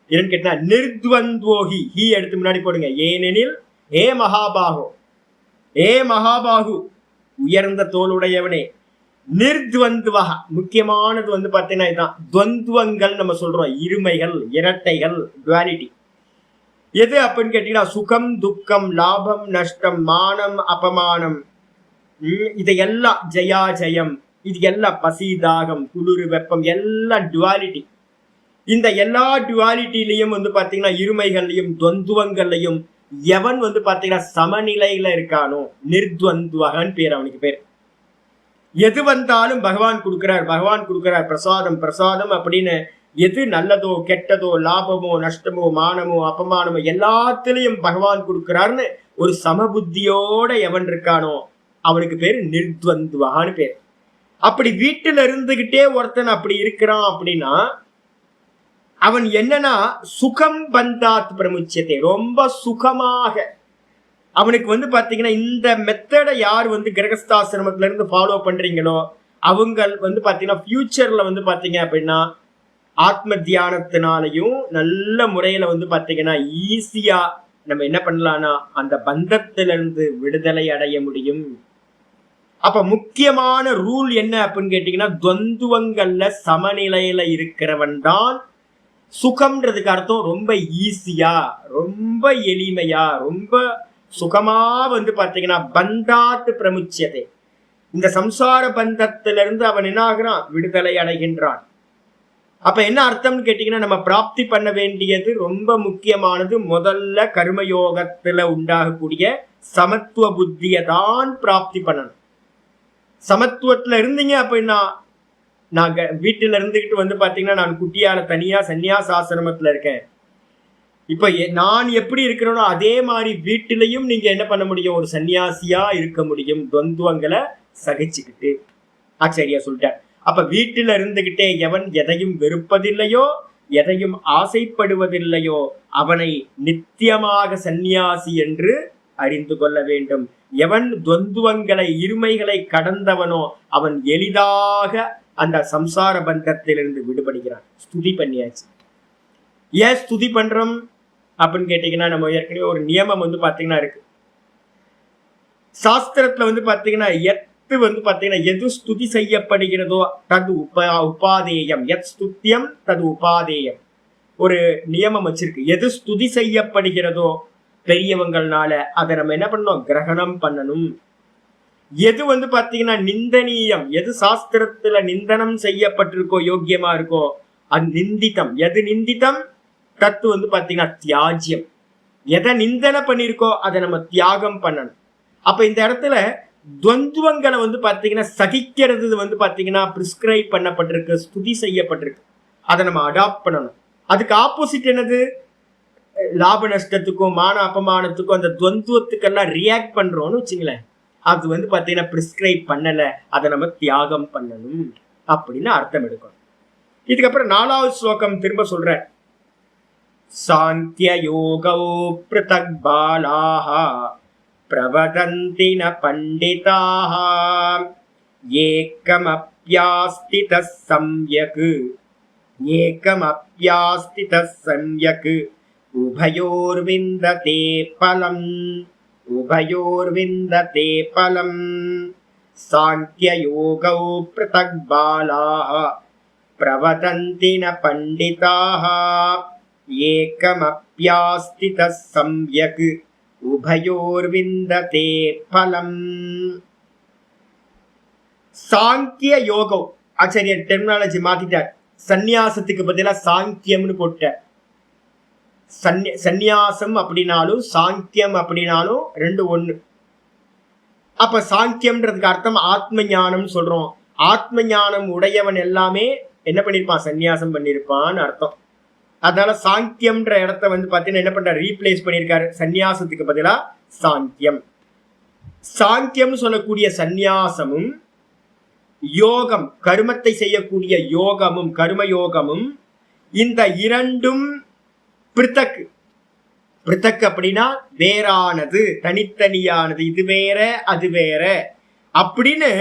[SPEAKER 1] என்னன்னு கேட்டா நிர்த்வந்த்வோஹி, ஹி எடுத்து முன்னாடி போடுங்க. ஏனெனில் ஏ மகாபாகு, ஏ மகாபாகு உயர்ந்த தோளுடையவனே, நிர்த்வந்த்வஹ முக்கியமானது வந்து பாத்தீங்கன்னா இதுதான். துவந்துவங்கள் நம்ம சொல்றோம், இருமைகள், இரட்டைகள், டுவாலிட்டி. எது அப்படின்னு கேட்டீங்கன்னா சுகம் துக்கம், லாபம் நஷ்டம், மானம் அபமானம், இதையெல்லாம் ஜெயா ஜெயம், இது எல்லாம் பசி தாகம், குளிர் வெப்பம், எல்லாம் டுவாலிட்டி. இந்த எல்லா டுவாலிட்டிலையும் வந்து பாத்தீங்கன்னா இருமைகள்லையும் துவந்துவங்கள்லையும் எவன் வந்து பாத்தீங்கன்னா சமநிலையில இருக்கானோ நிர்த்வந்துவகன் பேர், அவனுக்கு பேர். எது வந்தாலும் பகவான் கொடுக்கிறார், பகவான் கொடுக்கிறார், பிரசாதம் பிரசாதம் அப்படின்னு. எது நல்லதோ கெட்டதோ லாபமோ நஷ்டமோ மானமோ அபமானமோ எல்லாத்திலையும் பகவான் கொடுக்கிறார்னு ஒரு சமபுத்தியோட எவன் இருக்கானோ அவனுக்கு பேரு நிர்த்வந்துவகான்னு பேர். அப்படி வீட்டுல இருந்துகிட்டே ஒருத்தன் அப்படி இருக்கிறான் அப்படின்னா அவன் என்னன்னா சுகம் பந்தாத் பிரமுச்சத்தை, ரொம்ப சுகமாக அவனுக்கு வந்து பாத்தீங்கன்னா இந்த மெத்தடை யார் வந்து கிரகஸ்தாசிரமத்துல இருந்து ஃபாலோ பண்றீங்களோ அவங்க வந்து பாத்தீங்கன்னா ஃபியூச்சர்ல வந்து பாத்தீங்க அப்படின்னா ஆத்ம தியானத்தினாலையும் நல்ல முறையில வந்து பாத்தீங்கன்னா ஈஸியா நம்ம என்ன பண்ணலாம்னா அந்த பந்தத்திலிருந்து விடுதலை அடைய முடியும். அப்ப முக்கியமான ரூல் என்ன அப்படின்னு கேட்டீங்கன்னா துவந்துவங்கள்ல சமநிலையில இருக்கிறவன் தான் சுகம்ன்றதுக்கு அர்த்தம் ரொம்ப ஈஸியா, ரொம்ப எளிமையா, ரொம்ப சுகமா வந்து பாத்தீங்கன்னா பந்தாத்து பிரமுச்சதை, இந்த சம்சார பந்தத்திலிருந்து அவன் என்ன ஆகிறான்? விடுதலை அடைகின்றான். அப்ப என்ன அர்த்தம்னு கேட்டீங்கன்னா நம்ம பிராப்தி பண்ண வேண்டியது ரொம்ப முக்கியமானது. முதல்ல கர்மயோகத்துல உண்டாகக்கூடிய சமத்துவ புத்தியை தான் பிராப்தி பண்ணணும். சமத்துவத்துல இருந்தீங்க அப்படின்னா, நான் வீட்டுல இருந்துகிட்டு வந்து பாத்தீங்கன்னா நான் குட்டியால தனியா சன்னியாச ஆசிரமத்துல இருக்கேன். இப்ப நான் எப்படி இருக்கிறேனோ அதே மாதிரி வீட்டிலையும் நீங்க என்ன பண்ண முடியும்? ஒரு சன்னியாசியா இருக்க முடியும், துவந்துவங்களை சகிச்சுக்கிட்டு. ஆச்சரியா சொல்லிட்டேன். அப்ப வீட்டில இருந்துகிட்டே எவன் எதையும் வெறுப்பதில்லையோ எதையும் ஆசைப்படுவதில்லையோ அவனை நித்தியமாக சந்நியாசி என்று அறிந்து கொள்ள வேண்டும். எவன் துவந்துவங்களை இருமைகளை கடந்தவனோ அவன் எளிதாக அந்த சம்சார பந்தத்திலிருந்து விடுபடுகிறான். ஸ்துதி பண்ணியாச்சு. ஏன் ஸ்துதி பண்றோம் அப்படின்னு கேட்டீங்கன்னா நம்ம ஏற்கனவே ஒரு நியமம் வந்து பாத்தீங்கன்னா இருக்கு. சாஸ்திரத்துல வந்து பாத்தீங்கன்னா வந்து பாத்தீங்கன்னா எது ஸ்துதி செய்யப்படுகிறதோ தது உபாதேயம், எத் ஸ்துத்தியம் தது உபாதேயம் ஒரு நியமம் வச்சிருக்கு. எது ஸ்துதி செய்யப்படுகிறதோ பெரியவங்கள்னால அதை நம்ம என்ன பண்ணணும்? கிரகணம் பண்ணணும். எது வந்து பாத்தீங்கன்னா நிந்தனீயம், எது சாஸ்திரத்துல நிந்தனம் செய்யப்பட்டிருக்கோ யோக்கியமா இருக்கோ அது நிந்தித்தம். எது நிந்தித்தம் தத்து வந்து பாத்தீங்கன்னா தியாஜ்யம். எதை நிந்தனை பண்ணிருக்கோ அதை நம்ம தியாகம் பண்ணணும். அப்ப இந்த இடத்துல துவந்துவங்களை வந்து பாத்தீங்கன்னா சகிக்கிறது வந்து பாத்தீங்கன்னா பிரிஸ்கிரைப் பண்ணப்பட்டிருக்கு, ஸ்துதி செய்யப்பட்டிருக்கு. அதை நம்ம அடாப்ட் பண்ணணும். அதுக்கு ஆப்போசிட் என்னது? லாப நஷ்டத்துக்கும் மான அபமானத்துக்கும் அந்த துவந்துவத்துக்கெல்லாம் ரியாக்ட் பண்றோம்னு வச்சுங்களேன், அது வந்து பாத்தீங்கன்னா பிரிஸ்கிரைப் பண்ணல, அதை நம்ம தியாகம் பண்ணணும் அப்படின்னு அர்த்தம் எடுக்கணும். இதுக்கப்புறம் 4வது ஸ்லோகம் திரும்ப சொல்ற. சாங்கிய யோகோ ப்ருதக் பாலாஹ பிரவதந்தி ந பண்டிதாஹ ஏகமப்யாஸ்திதஸ் சம்யக் ஏகமப்யாஸ்திதஸ் சம்யக் உபயோர்விந்ததே பலம் உபயோர்விந்ததே பலம். சாங்கிய யோகோ ப்ருதக் பாலாஹ பிரவதந்தி ந பண்டிதாஹ ஏகமப்யாஸ்திதஸ் சம்யக் உபயோர்விந்ததே பலம். சாங்கிய யோகம் ஆச்சாரியர் டெர்மினாலஜி மாத்திட்டார். சந்நியாசத்துக்கு பதிலா சாங்கியம்னு போட்ட. சந்நியாசம் அப்படின்னாலும் சாங்கியம் அப்படின்னாலும் ரெண்டு ஒண்ணு. அப்ப சாங்கியம்ன்றதுக்கு அர்த்தம் ஆத்ம ஞானம் சொல்றோம். ஆத்ம ஞானம் உடையவன் எல்லாமே என்ன பண்ணிருப்பான்? சந்நியாசம் பண்ணிருப்பான்னு அர்த்தம். அதனால சாங்கியம்ன்ற இடத்த வந்து பாத்தீங்கன்னா என்ன பண்ற, ரீப்ளேஸ் பண்ணிருக்காரு. சந்நியாசத்துக்கு பதிலா சாங்கியம். சாங்கியம் சொல்லக்கூடிய சந்நியாசமும் யோகம் கர்மத்தை செய்யக்கூடிய யோகமும் கர்மயோகமும் இந்த இரண்டும் பிருத்தக். பிருத்தக் அப்படின்னா வேறானது, தனித்தனியானது, இது வேற அது வேற அப்படின்னு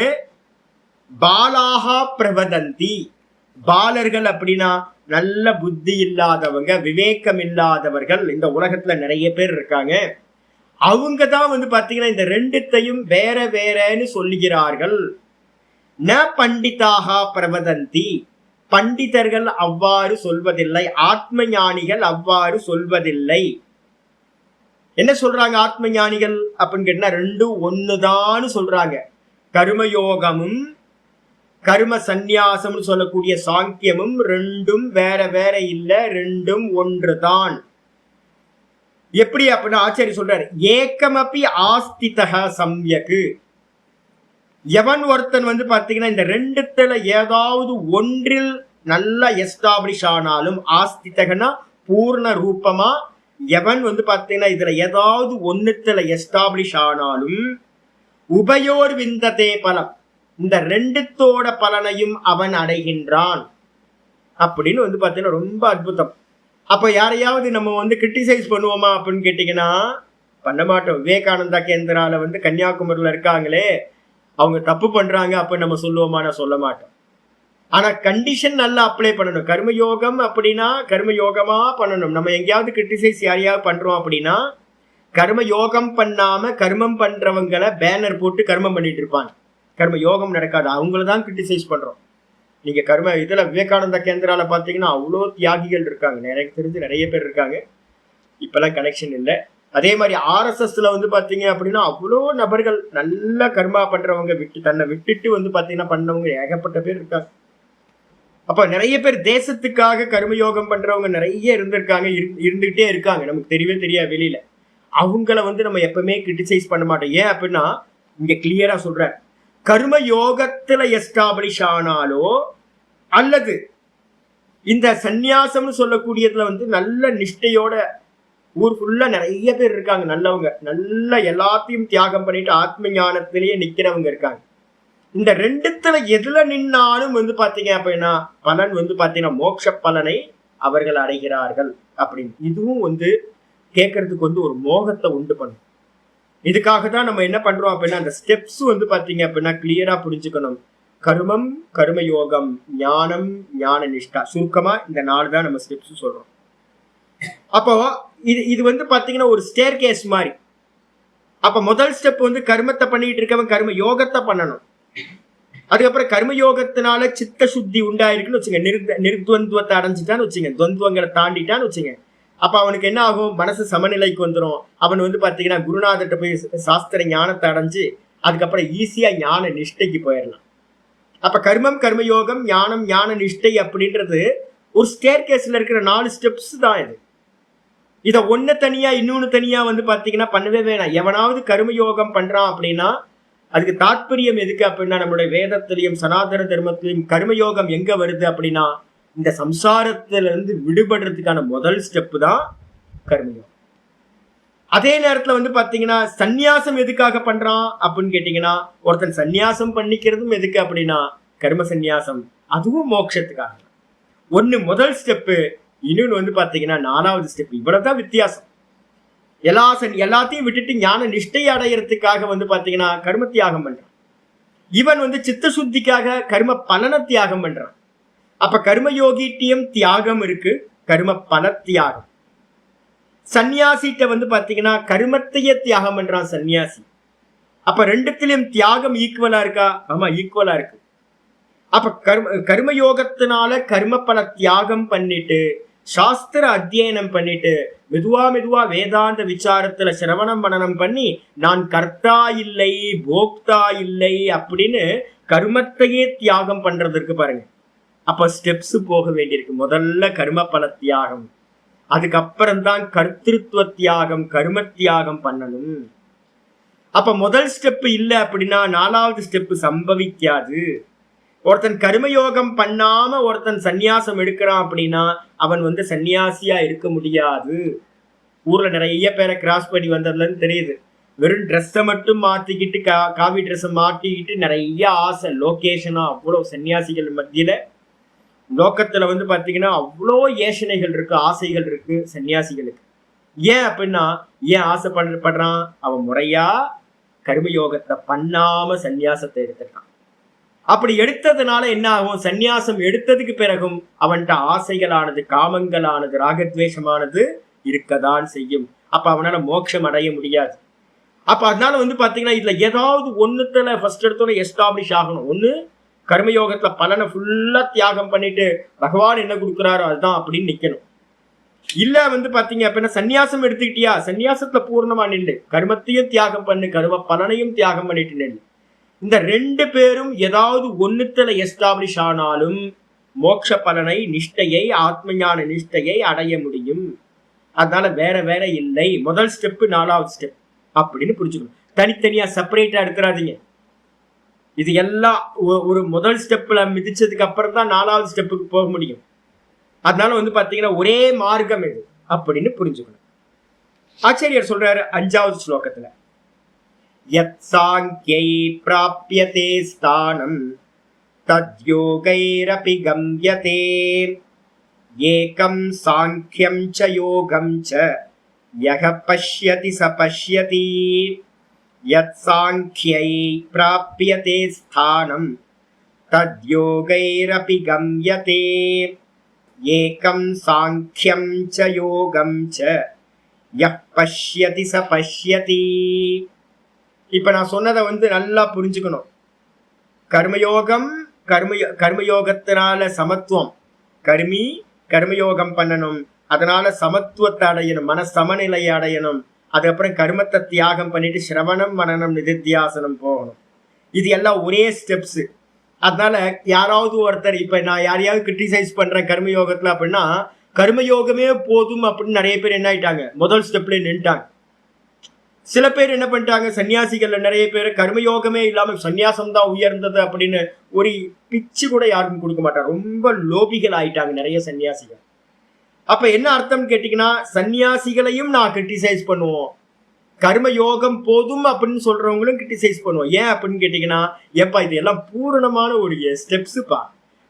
[SPEAKER 1] பாலாகா பிரவதந்தி. பாலர்கள் அப்படின்னா நல்ல புத்தி இல்லாதவங்க, விவேகம் இல்லாதவர்கள் இந்த உலகத்துல நிறைய பேர் இருக்காங்க. அவங்க தான் வந்து பாத்தீங்கன்னா இந்த ரெண்டுத்தையும் வேற வேறன்னு சொல்லுகிறார்கள். ந பண்டிதாக பிரவதந்தி, பண்டிதர்கள் அவ்வாறு சொல்வதில்லை, ஆத்ம ஞானிகள் அவ்வாறு சொல்வதில்லை. என்ன சொல்றாங்க ஆத்ம ஞானிகள் அப்படின்னு கேட்டா ரெண்டும் ஒண்ணுதான் சொல்றாங்க. கர்மயோகமும் கர்ம சந்நியாசம்னு சொல்லக்கூடிய சாங்கியமும் ரெண்டும் வேற வேற இல்ல, ரெண்டும் ஒன்றுதான். எப்படி அப்படின்னு ஆச்சாரி சொல்றாரு. ஏகமபி ஆஸ்திதக சம்யக்கு. எவன் ஒருத்தன் வந்து பாத்தீங்கன்னா இந்த ரெண்டுத்துல ஏதாவது ஒன்றில் நல்லா எஸ்டாப்ளிஷ் ஆனாலும், ஆஸ்திதகனா பூர்ண ரூபமா எவன் வந்து பாத்தீங்கன்னா இதுல ஏதாவது ஒன்னுத்துல எஸ்டாப்ளிஷ் ஆனாலும், உபயோர் விந்ததே பலம், இந்த ரெண்டுத்தோட பலனையும் அவன் அடைகின்றான் அப்படின்னு வந்து பாத்தீங்கன்னா ரொம்ப அற்புதம். அப்ப யாரையாவது நம்ம வந்து கிரிட்டிசைஸ் பண்ணுவோமா அப்படின்னு கேட்டீங்கன்னா பண்ண மாட்டோம். விவேகானந்தா கேந்திரால வந்து கன்னியாகுமரியில இருக்காங்களே, அவங்க தப்பு பண்றாங்க அப்ப நம்ம சொல்லுவோமா? நான் சொல்ல மாட்டோம். ஆனா கண்டிஷன் நல்லா அப்ளை பண்ணணும். கர்மயோகம் அப்படின்னா கர்மயோகமா பண்ணணும். நம்ம எங்கேயாவது கிரிட்டிசைஸ் யாரையாவது பண்றோம் அப்படின்னா கர்ம யோகம் பண்ணாம கர்மம் பண்றவங்களை பேனர் போட்டு கர்மம் பண்ணிட்டு இருப்பாங்க. கர்ம யோகம் நடக்காது, அவங்கள தான் கிரிட்டிசைஸ் பண்றோம். நீங்க கர்ம இதுல விவேகானந்தா கேந்திரால பாத்தீங்கன்னா அவ்வளோ தியாகிகள் இருக்காங்க. எனக்கு தெரிஞ்சு நிறைய பேர் இருக்காங்க. இப்பெல்லாம் கனெக்ஷன் இல்லை. அதே மாதிரி RSSல வந்து பாத்தீங்க அப்படின்னா அவ்வளோ நபர்கள் நல்ல கர்மா பண்றவங்க, தன்னை விட்டுட்டு வந்து பாத்தீங்கன்னா பண்ணவங்க ஏகப்பட்ட பேர் இருக்காங்க. அப்ப நிறைய பேர் தேசத்துக்காக கர்மயோகம் பண்றவங்க நிறைய இருந்திருக்காங்க, இருந்துகிட்டே இருக்காங்க. நமக்கு தெரியவே தெரியாது வெளியில. அவங்கள வந்து நம்ம எப்பவுமே கிரிட்டிசைஸ் பண்ண மாட்டோம். ஏன் அப்படின்னா இங்க கிளியரா சொல்ற, கர்ம யோகத்துல எஸ்டாப்ளிஷ் ஆனாலோ அல்லது இந்த சந்நியாசம்னு சொல்லக்கூடியதுல வந்து நல்ல நிஷ்டையோட ஊர் ஃபுல்லா நிறைய பேர் இருக்காங்க நல்லவங்க, நல்ல எல்லாத்தையும் தியாகம் பண்ணிட்டு ஆத்ம ஞானத்திலேயே நிக்கிறவங்க இருக்காங்க. இந்த ரெண்டுத்துல எதுல நின்னாலும் வந்து பாத்தீங்க அப்படின்னா பலன் வந்து பாத்தீங்கன்னா மோட்ச பலனை அவர்கள் அடைகிறார்கள் அப்படின்னு. இதுவும் வந்து கேட்கறதுக்கு வந்து ஒரு மோகத்தை உண்டு பண்ணும். இதுக்காக தான் நம்ம என்ன பண்றோம் அப்படின்னா அந்த ஸ்டெப்ஸ் வந்து பாத்தீங்க அப்படின்னா கிளியரா புரிஞ்சுக்கணும். கர்மம், கர்மயோகம், ஞானம், ஞான நிஷ்டா, சுருக்கமா இந்த 4 தான் நம்ம ஸ்டெப்ஸ் சொல்றோம். அப்போ இது வந்து பாத்தீங்கன்னா ஒரு ஸ்டேர் கேஸ் மாதிரி. அப்ப முதல் ஸ்டெப் வந்து கர்மத்தை பண்ணிட்டு இருக்கவன் கர்ம யோகத்தை பண்ணணும். அதுக்கப்புறம் கர்மயோகத்தினால சித்த சுத்தி உண்டாயிருக்குன்னு வச்சுங்க, நிர்துவந்துவத்தை அடைஞ்சிட்டான்னு வச்சுங்க, துவந்துவங்களை தாண்டிட்டான்னு வச்சுங்க. அப்ப அவனுக்கு என்ன ஆகும்? மனசு சமநிலைக்கு வந்துடும். அவன் வந்து பாத்தீங்கன்னா குருநாதர்கிட்ட போய் சாஸ்திர ஞானத்தை அடைஞ்சு அதுக்கப்புறம் ஈஸியா ஞான நிஷ்டைக்கு போயிடலாம். அப்ப கர்மம், கர்மயோகம், ஞானம், ஞான நிஷ்டை அப்படின்றது ஒரு ஸ்டேர் கேஸ்ல இருக்கிற 4 ஸ்டெப்ஸ் தான் இது. இத ஒன்னு தனியா இன்னொன்னு தனியா வந்து பாத்தீங்கன்னா பண்ணவே வேணாம். எவனாவது கர்மயோகம் பண்றான் அப்படின்னா அதுக்கு தாற்பயம் எதுக்கு அப்படின்னா, நம்மளுடைய வேதத்திலையும் சனாதன தர்மத்திலையும் கர்மயோகம் எங்க வருது அப்படின்னா, இந்த சம்சாரத்துல இருந்து விடுபடுறதுக்கான முதல் ஸ்டெப் தான் கர்மயோகம். அதே நேரத்துல வந்து பாத்தீங்கன்னா சந்நியாசம் எதுக்காக பண்றான் அப்படின்னு கேட்டீங்கன்னா, ஒருத்தன் சந்நியாசம் பண்ணிக்கிறதும் எதுக்கு அப்படின்னா கர்ம சந்நியாசம், அதுவும் மோட்சத்துக்காக. ஒண்ணு முதல் ஸ்டெப்பு, இன்னொன்னு வந்து பாத்தீங்கன்னா 4வது ஸ்டெப். இவ்வளவுதான் வித்தியாசம். எல்லாத்தையும் விட்டுட்டு ஞான நிஷ்டை அடையறதுக்காக வந்து பாத்தீங்கன்னா கர்ம தியாகம் பண்றான். இவன் வந்து சித்த சுத்திக்காக கர்ம பலன தியாகம் பண்றான். அப்ப கர்மயோகிட்டியம் தியாகம் இருக்கு, கர்ம பல தியாகம். சன்னியாசிட்ட வந்து பாத்தீங்கன்னா கர்மத்தையே தியாகம் பண்றான் சன்னியாசி. அப்ப ரெண்டுத்திலும் தியாகம் ஈக்குவலா இருக்கா? ஆமா, ஈக்குவலா இருக்கு. அப்ப கர்மயோகத்தினால கர்ம பல தியாகம் பண்ணிட்டு சாஸ்திர அத்தியனம் பண்ணிட்டு மெதுவா வேதாந்த விசாரத்துல சிரவணம் மனனம் பண்ணி நான் கர்த்தா இல்லை போக்தா இல்லை அப்படின்னு கர்மத்தையே தியாகம் பண்றதுக்கு பாருங்க. அப்ப ஸ்டெப்ஸ் போக வேண்டியிருக்கு. முதல்ல கர்ம பல தியாகம், அதுக்கப்புறம் தான் கர்த்திருவ தியாகம், கர்ம தியாகம் பண்ணணும். அப்ப முதல் ஸ்டெப் இல்லை அப்படின்னா 4வது ஸ்டெப் சம்பவிக்காது. ஒருத்தன் கர்மயோகம் பண்ணாம ஒருத்தன் சந்நியாசம் எடுக்கிறான் அப்படின்னா அவன் வந்து சன்னியாசியா இருக்க முடியாது. ஊர்ல நிறைய பேரை கிராஸ் பண்ணி வந்ததுலன்னு தெரியுது. வெறும் ட்ரெஸ்ஸை மட்டும் மாத்திக்கிட்டு காவி ட்ரெஸ்ஸை மாட்டிக்கிட்டு நிறைய ஆசை, லொகேஷனா அவ்வளவு சன்னியாசிகள் மத்தியில லோக்கத்துல வந்து பாத்தீங்கன்னா அவ்வளோ ஏசனைகள் இருக்கு, ஆசைகள் இருக்கு சன்னியாசிகளுக்கு. ஏன் அப்படின்னா, ஏன் ஆசைப்படுறான்? அவன் முறையா கர்மயோகத்தை பண்ணாம சன்னியாசத்தை எடுத்திருக்கான். அப்படி எடுத்ததுனால என்ன ஆகும்? சந்நியாசம் எடுத்ததுக்கு பிறகும் அவன்கிட்ட ஆசைகளானது, காமங்களானது, ராகத்வேஷமானது இருக்கதான் செய்யும். அப்ப அவனால மோட்சம் அடைய முடியாது. அப்ப அதனால வந்து பாத்தீங்கன்னா இதுல ஏதாவது ஒண்ணுத்துல ஃபர்ஸ்ட் எடுத்தோட எஸ்டாப்ளிஷ் ஆகணும். ஒண்ணு கர்மயோகத்துல பலனை ஃபுல்லா தியாகம் பண்ணிட்டு பகவான் என்ன கொடுக்குறாரோ அதுதான் அப்படின்னு நிக்கணும். இல்ல வந்து பாத்தீங்க அப்படின்னா சன்னியாசம் எடுத்துக்கிட்டியா, சன்னியாசத்துல பூர்ணமா நில்லு, கர்மத்தையும் தியாகம் பண்ணு, கர்ம பலனையும் தியாகம் பண்ணிட்டு நில்லு. இந்த 2 பேரும் ஏதாவது ஒண்ணுத்துல எஸ்டாப்ளிஷ் ஆனாலும் மோட்ச பலனை, நிஷ்டையை, ஆத்ம ஞான நிஷ்டையை அடைய முடியும். அதனால வேற இல்லை. முதல் ஸ்டெப் 4வது ஸ்டெப் அப்படின்னு புரிஞ்சுக்கணும். தனித்தனியா செப்பரேட்டா எடுத்துறாதீங்க. இது எல்லாம் ஒரு முதல் ஸ்டெப்ல மிதிச்சதுக்கு அப்புறம் தான் 4வது ஸ்டெப்புக்கு போக முடியும். அதனால வந்து பாத்தீங்கன்னா ஒரே மார்க்கம் இது அப்படின்னு புரிஞ்சுக்கணும். ஆச்சாரியர் சொல்றாரு 5வது ஸ்லோகத்துல, யத் சாங்க்யை ப்ராப்யதே ஸ்தானம் தத்யோகைரபி கம்யதே ஏகம் சாங்க்யம் ச யோகம் ச யஹ பஷ்யதி ச பஷ்யதி. யத் சாங்க்யை ப்ராப்யதே ஸ்தானம் தத்யோகைரபி கம்யதே ஏகம் சாங்க்யம் ச யோகம் ச யஹ பஷ்யதி ச பஷ்யதி. இப்ப நான் சொன்னதை வந்து நல்லா புரிஞ்சுக்கணும். கர்மயோகம், கர்மயோகத்தினால சமத்துவம், கர்மயோகம் பண்ணணும், அதனால சமத்துவத்தை அடையணும், மன சமநிலையை அடையணும். அதுக்கப்புறம் கர்மத்தை தியாகம் பண்ணிட்டு சிரவணம் மனனம் நிதித்தியாசனம் போகணும். இது எல்லாம் ஒரே ஸ்டெப்ஸ். அதனால யாராவது ஒருத்தர், இப்ப நான் யாரையாவது கிரிட்டிசைஸ் பண்றேன் கர்மயோகத்துல அப்படின்னா, கர்மயோகமே போதும் அப்படின்னு நிறைய பேர் என்ன ஆயிட்டாங்க, முதல் ஸ்டெப்ல நின்ட்டாங்க. சில பேர் என்ன பண்ணிட்டாங்க, சன்னியாசிகள்ல நிறைய பேர் கர்மயோகமே இல்லாம சன்னியாசம் தான் உயர்ந்தது அப்படின்னு ஒரு பிச்சு கூட யாருக்கும் கொடுக்க மாட்டாங்க. ரொம்ப லோபிகள் ஆயிட்டாங்க நிறைய சன்னியாசிகள். அப்ப என்ன அர்த்தம் கேட்டீங்கன்னா, சன்னியாசிகளையும் நான் கிரிட்டிசைஸ் பண்ணுவோம், கர்மயோகம் போதும் அப்படின்னு சொல்றவங்களும் கிரிட்டிசைஸ் பண்ணுவோம். ஏன் அப்படின்னு கேட்டீங்கன்னா, ஏப்பா இது எல்லாம் பூரணமான ஒரு ஸ்டெப்ஸுப்பா.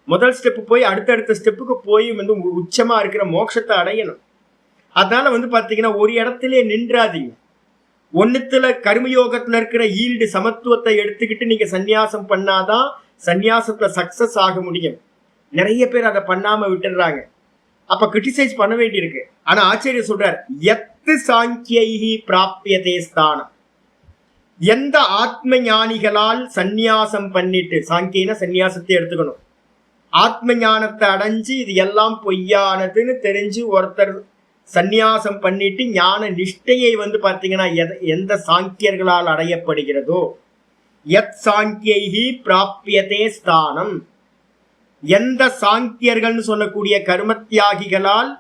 [SPEAKER 1] முதல் ஸ்டெப் போய் அடுத்தடுத்த ஸ்டெப்புக்கு போய் வந்து உச்சமா இருக்கிற மோட்சத்தை அடையணும். அதனால வந்து பாத்தீங்கன்னா ஒரு இடத்துல நின்றாதீங்க. ஒன்னுத்துல கர்மயோகத்துல இருக்கிற ஈல்டு சமத்துவத்தை எடுத்துக்கிட்டு நீங்க சந்நியாசம் பண்ணாதான் சந்நியாசத்துல சக்சஸ் ஆக முடியும். நிறைய பேர் அதை பண்ணாம விட்டுடுறாங்க. அப்ப கிரிட்டிசைஸ் பண்ண வேண்டியிருக்கு. ஆனா ஆச்சாரியர் சொல்றார், எத்து சாங்கியை பிராப்யதே ஸ்தானம், எந்த ஆத்ம ஞானிகளால் சந்நியாசம் பண்ணிட்டு, சாங்கியன சந்நியாசத்தை எடுத்துக்கணும், ஆத்ம ஞானத்தை அடைஞ்சு இது எல்லாம் பொய்யானதுன்னு தெரிஞ்சு ஒருத்தர் சந்நியாசம் பண்ணிட்டு ஞான நிஷ்டையை வந்து பாத்தீங்கன்னா எந்த சாங்கியர்களால் அடையப்படுகிறதோ, யத் சாங்கியை பிராப்யதே ஸ்தானம், எந்த சாங்கியர்கள்னு சொல்லக்கூடிய கர்ம தியாகிகளால்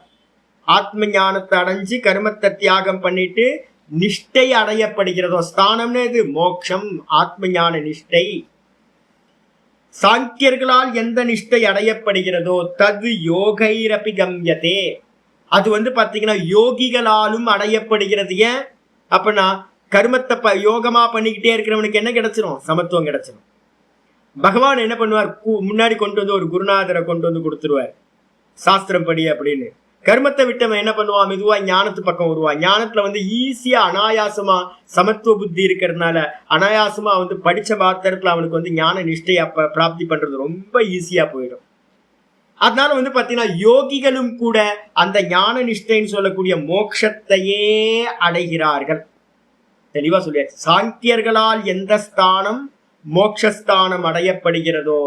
[SPEAKER 1] ஆத்ம ஞானத்தை அடைஞ்சு கர்மத்தை தியாகம் பண்ணிட்டு நிஷ்டை அடையப்படுகிறதோ, ஸ்தானம்னு இது மோட்சம், ஆத்ம ஞான நிஷ்டை. சாங்கியர்களால் எந்த நிஷ்டை அடையப்படுகிறதோ தது யோகைரபி கம்யதே, அது வந்து பாத்தீங்கன்னா யோகிகளாலும் அடையப்படுகிறது. ஏன் அப்படின்னா கர்மத்தை யோகமா பண்ணிக்கிட்டே இருக்கிறவனுக்கு என்ன கிடைச்சிரும்? சமத்துவம் கிடைச்சிரும். பகவான் என்ன பண்ணுவார்? முன்னாடி கொண்டு வந்து ஒரு குருநாதரை கொண்டு வந்து கொடுத்துருவார், சாஸ்திரம் படி அப்படின்னு. கர்மத்தை விட்டவன் என்ன பண்ணுவான்? மெதுவா ஞானத்து பக்கம் வருவான். ஞானத்துல வந்து ஈஸியா அனாயாசமா சமத்துவ புத்தி இருக்கிறதுனால அனாயாசமா வந்து படிச்ச மாத்திரத்துல அவனுக்கு வந்து ஞான நிஷ்டையை பிராப்தி பண்றது ரொம்ப ஈஸியா போயிடும். அதனால வந்து பாத்தீங்கன்னா யோகிகளும் கூட அந்த ஞான நிஷ்டைன்னு சொல்லக்கூடிய மோட்சத்தையே அடைகிறார்கள். தெளிவா சொல்லியாச்சு. சாங்கியர்களால் எந்த ஸ்தானம் மோட்சஸ்தானம் அடையப்படுகிறதோ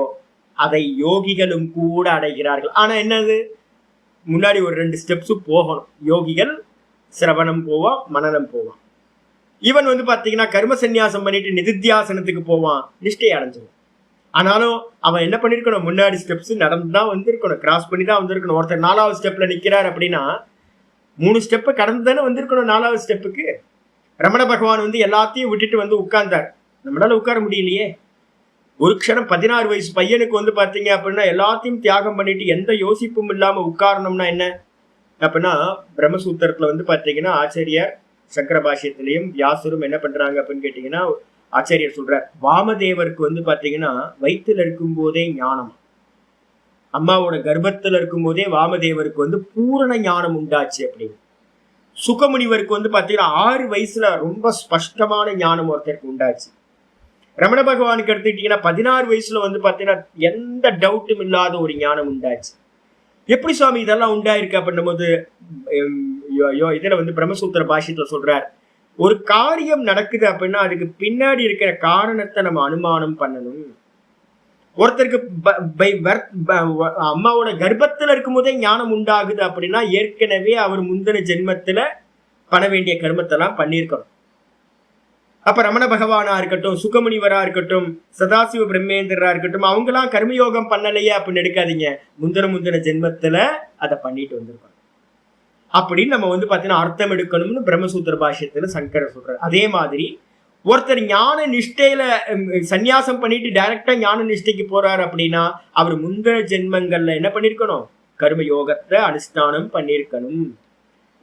[SPEAKER 1] அதை யோகிகளும் கூட அடைகிறார்கள். ஆனா என்னது, முன்னாடி ஒரு 2 ஸ்டெப்ஸ் போகணும். யோகிகள் சிரவணம் போவான், மனனம் போவான். இவன் வந்து பாத்தீங்கன்னா கர்ம சந்நியாசம் பண்ணிட்டு நிதித்தியாசனத்துக்கு போவான், நிஷ்டை அடைஞ்சிடும். ஆனாலும் அவன் என்ன பண்ணிருக்கணும்? முன்னாடி ஸ்டெப்ஸ் நடந்துதான் வந்திருக்கணும், கிராஸ் பண்ணி தான் வந்திருக்கணும். ஒருத்தர் 4வது ஸ்டெப்ல நிக்கிறார் அப்படின்னா 3 ஸ்டெப்பை கடந்து தானே வந்திருக்கணும் 4வது ஸ்டெப்புக்கு. ரமண பகவான் வந்து எல்லாத்தையும் விட்டுட்டு வந்து உட்கார்ந்தார். நம்மளால உட்கார முடியலையே. ஒரு க்ஷணம் 16 வயசு பையனுக்கு வந்து பாத்தீங்க அப்படின்னா எல்லாத்தையும் தியாகம் பண்ணிட்டு எந்த யோசிப்பும் இல்லாம உட்காரணும்னா என்ன அப்படின்னா, பிரம்மசூத்திரத்துல வந்து பாத்தீங்கன்னா ஆச்சாரியார் சங்கர பாஷ்யத்திலையும் வியாசரும் என்ன பண்றாங்க அப்படின்னு கேட்டீங்கன்னா, ஆச்சாரியர் சொல்றார், வாமதேவருக்கு வந்து பாத்தீங்கன்னா வயிற்றுல இருக்கும் போதே ஞானம், அம்மாவோட கர்ப்பத்துல இருக்கும் போதே வாமதேவருக்கு வந்து பூரண ஞானம் உண்டாச்சு அப்படின்னு. சுகமுனிவருக்கு வந்து பாத்தீங்கன்னா 6 வயசுல ரொம்ப ஸ்பஷ்டமான ஞானம் ஒருத்தருக்கு உண்டாச்சு. ரமண பகவானுக்கு எடுத்துக்கிட்டீங்கன்னா 16 வயசுல வந்து பாத்தீங்கன்னா எந்த டவுட்டும் இல்லாத ஒரு ஞானம் உண்டாச்சு. எப்படி சுவாமி இதெல்லாம் உண்டாயிருக்கு அப்படின்னும் போது இதுல வந்து பிரம்மசூத்திர பாஷ்யத்துல சொல்றார், ஒரு காரியம் நடக்குது அப்படின்னா அதுக்கு பின்னாடி இருக்கிற காரணத்தை நம்ம அனுமானம் பண்ணணும். ஒருத்தருக்கு அம்மாவோட கர்ப்பத்துல இருக்கும் போதே ஞானம் உண்டாகுது அப்படின்னா ஏற்கனவே அவர் முந்தின ஜென்மத்துல பண்ண வேண்டிய கர்மத்தை எல்லாம் பண்ணியிருக்கணும். அப்ப ரமண பகவானா இருக்கட்டும், சுகமுனிவரா இருக்கட்டும், சதாசிவ பிரம்மேந்திரா இருக்கட்டும், அவங்கெல்லாம் கர்மயோகம் பண்ணலையே அப்படின்னு எடுக்காதீங்க, முந்தின ஜென்மத்துல அதை பண்ணிட்டு வந்திருக்கணும் அப்படின்னு நம்ம வந்து பாத்தீங்கன்னா அர்த்தம் எடுக்கணும்னு பிரம்மசூத்திர பாஷ்யத்துல சங்கரர் சொல்றாரு. அதே மாதிரி ஒருத்தர் ஞான நிஷ்டையில சந்நியாசம் பண்ணிட்டு டைரக்டா ஞான நிஷ்டைக்கு போறாரு அப்படின்னா அவர் முந்தின ஜென்மங்கள்ல என்ன பண்ணிருக்கணும்? கர்மயோகத்தை அனுஷ்டானம் பண்ணிருக்கணும்.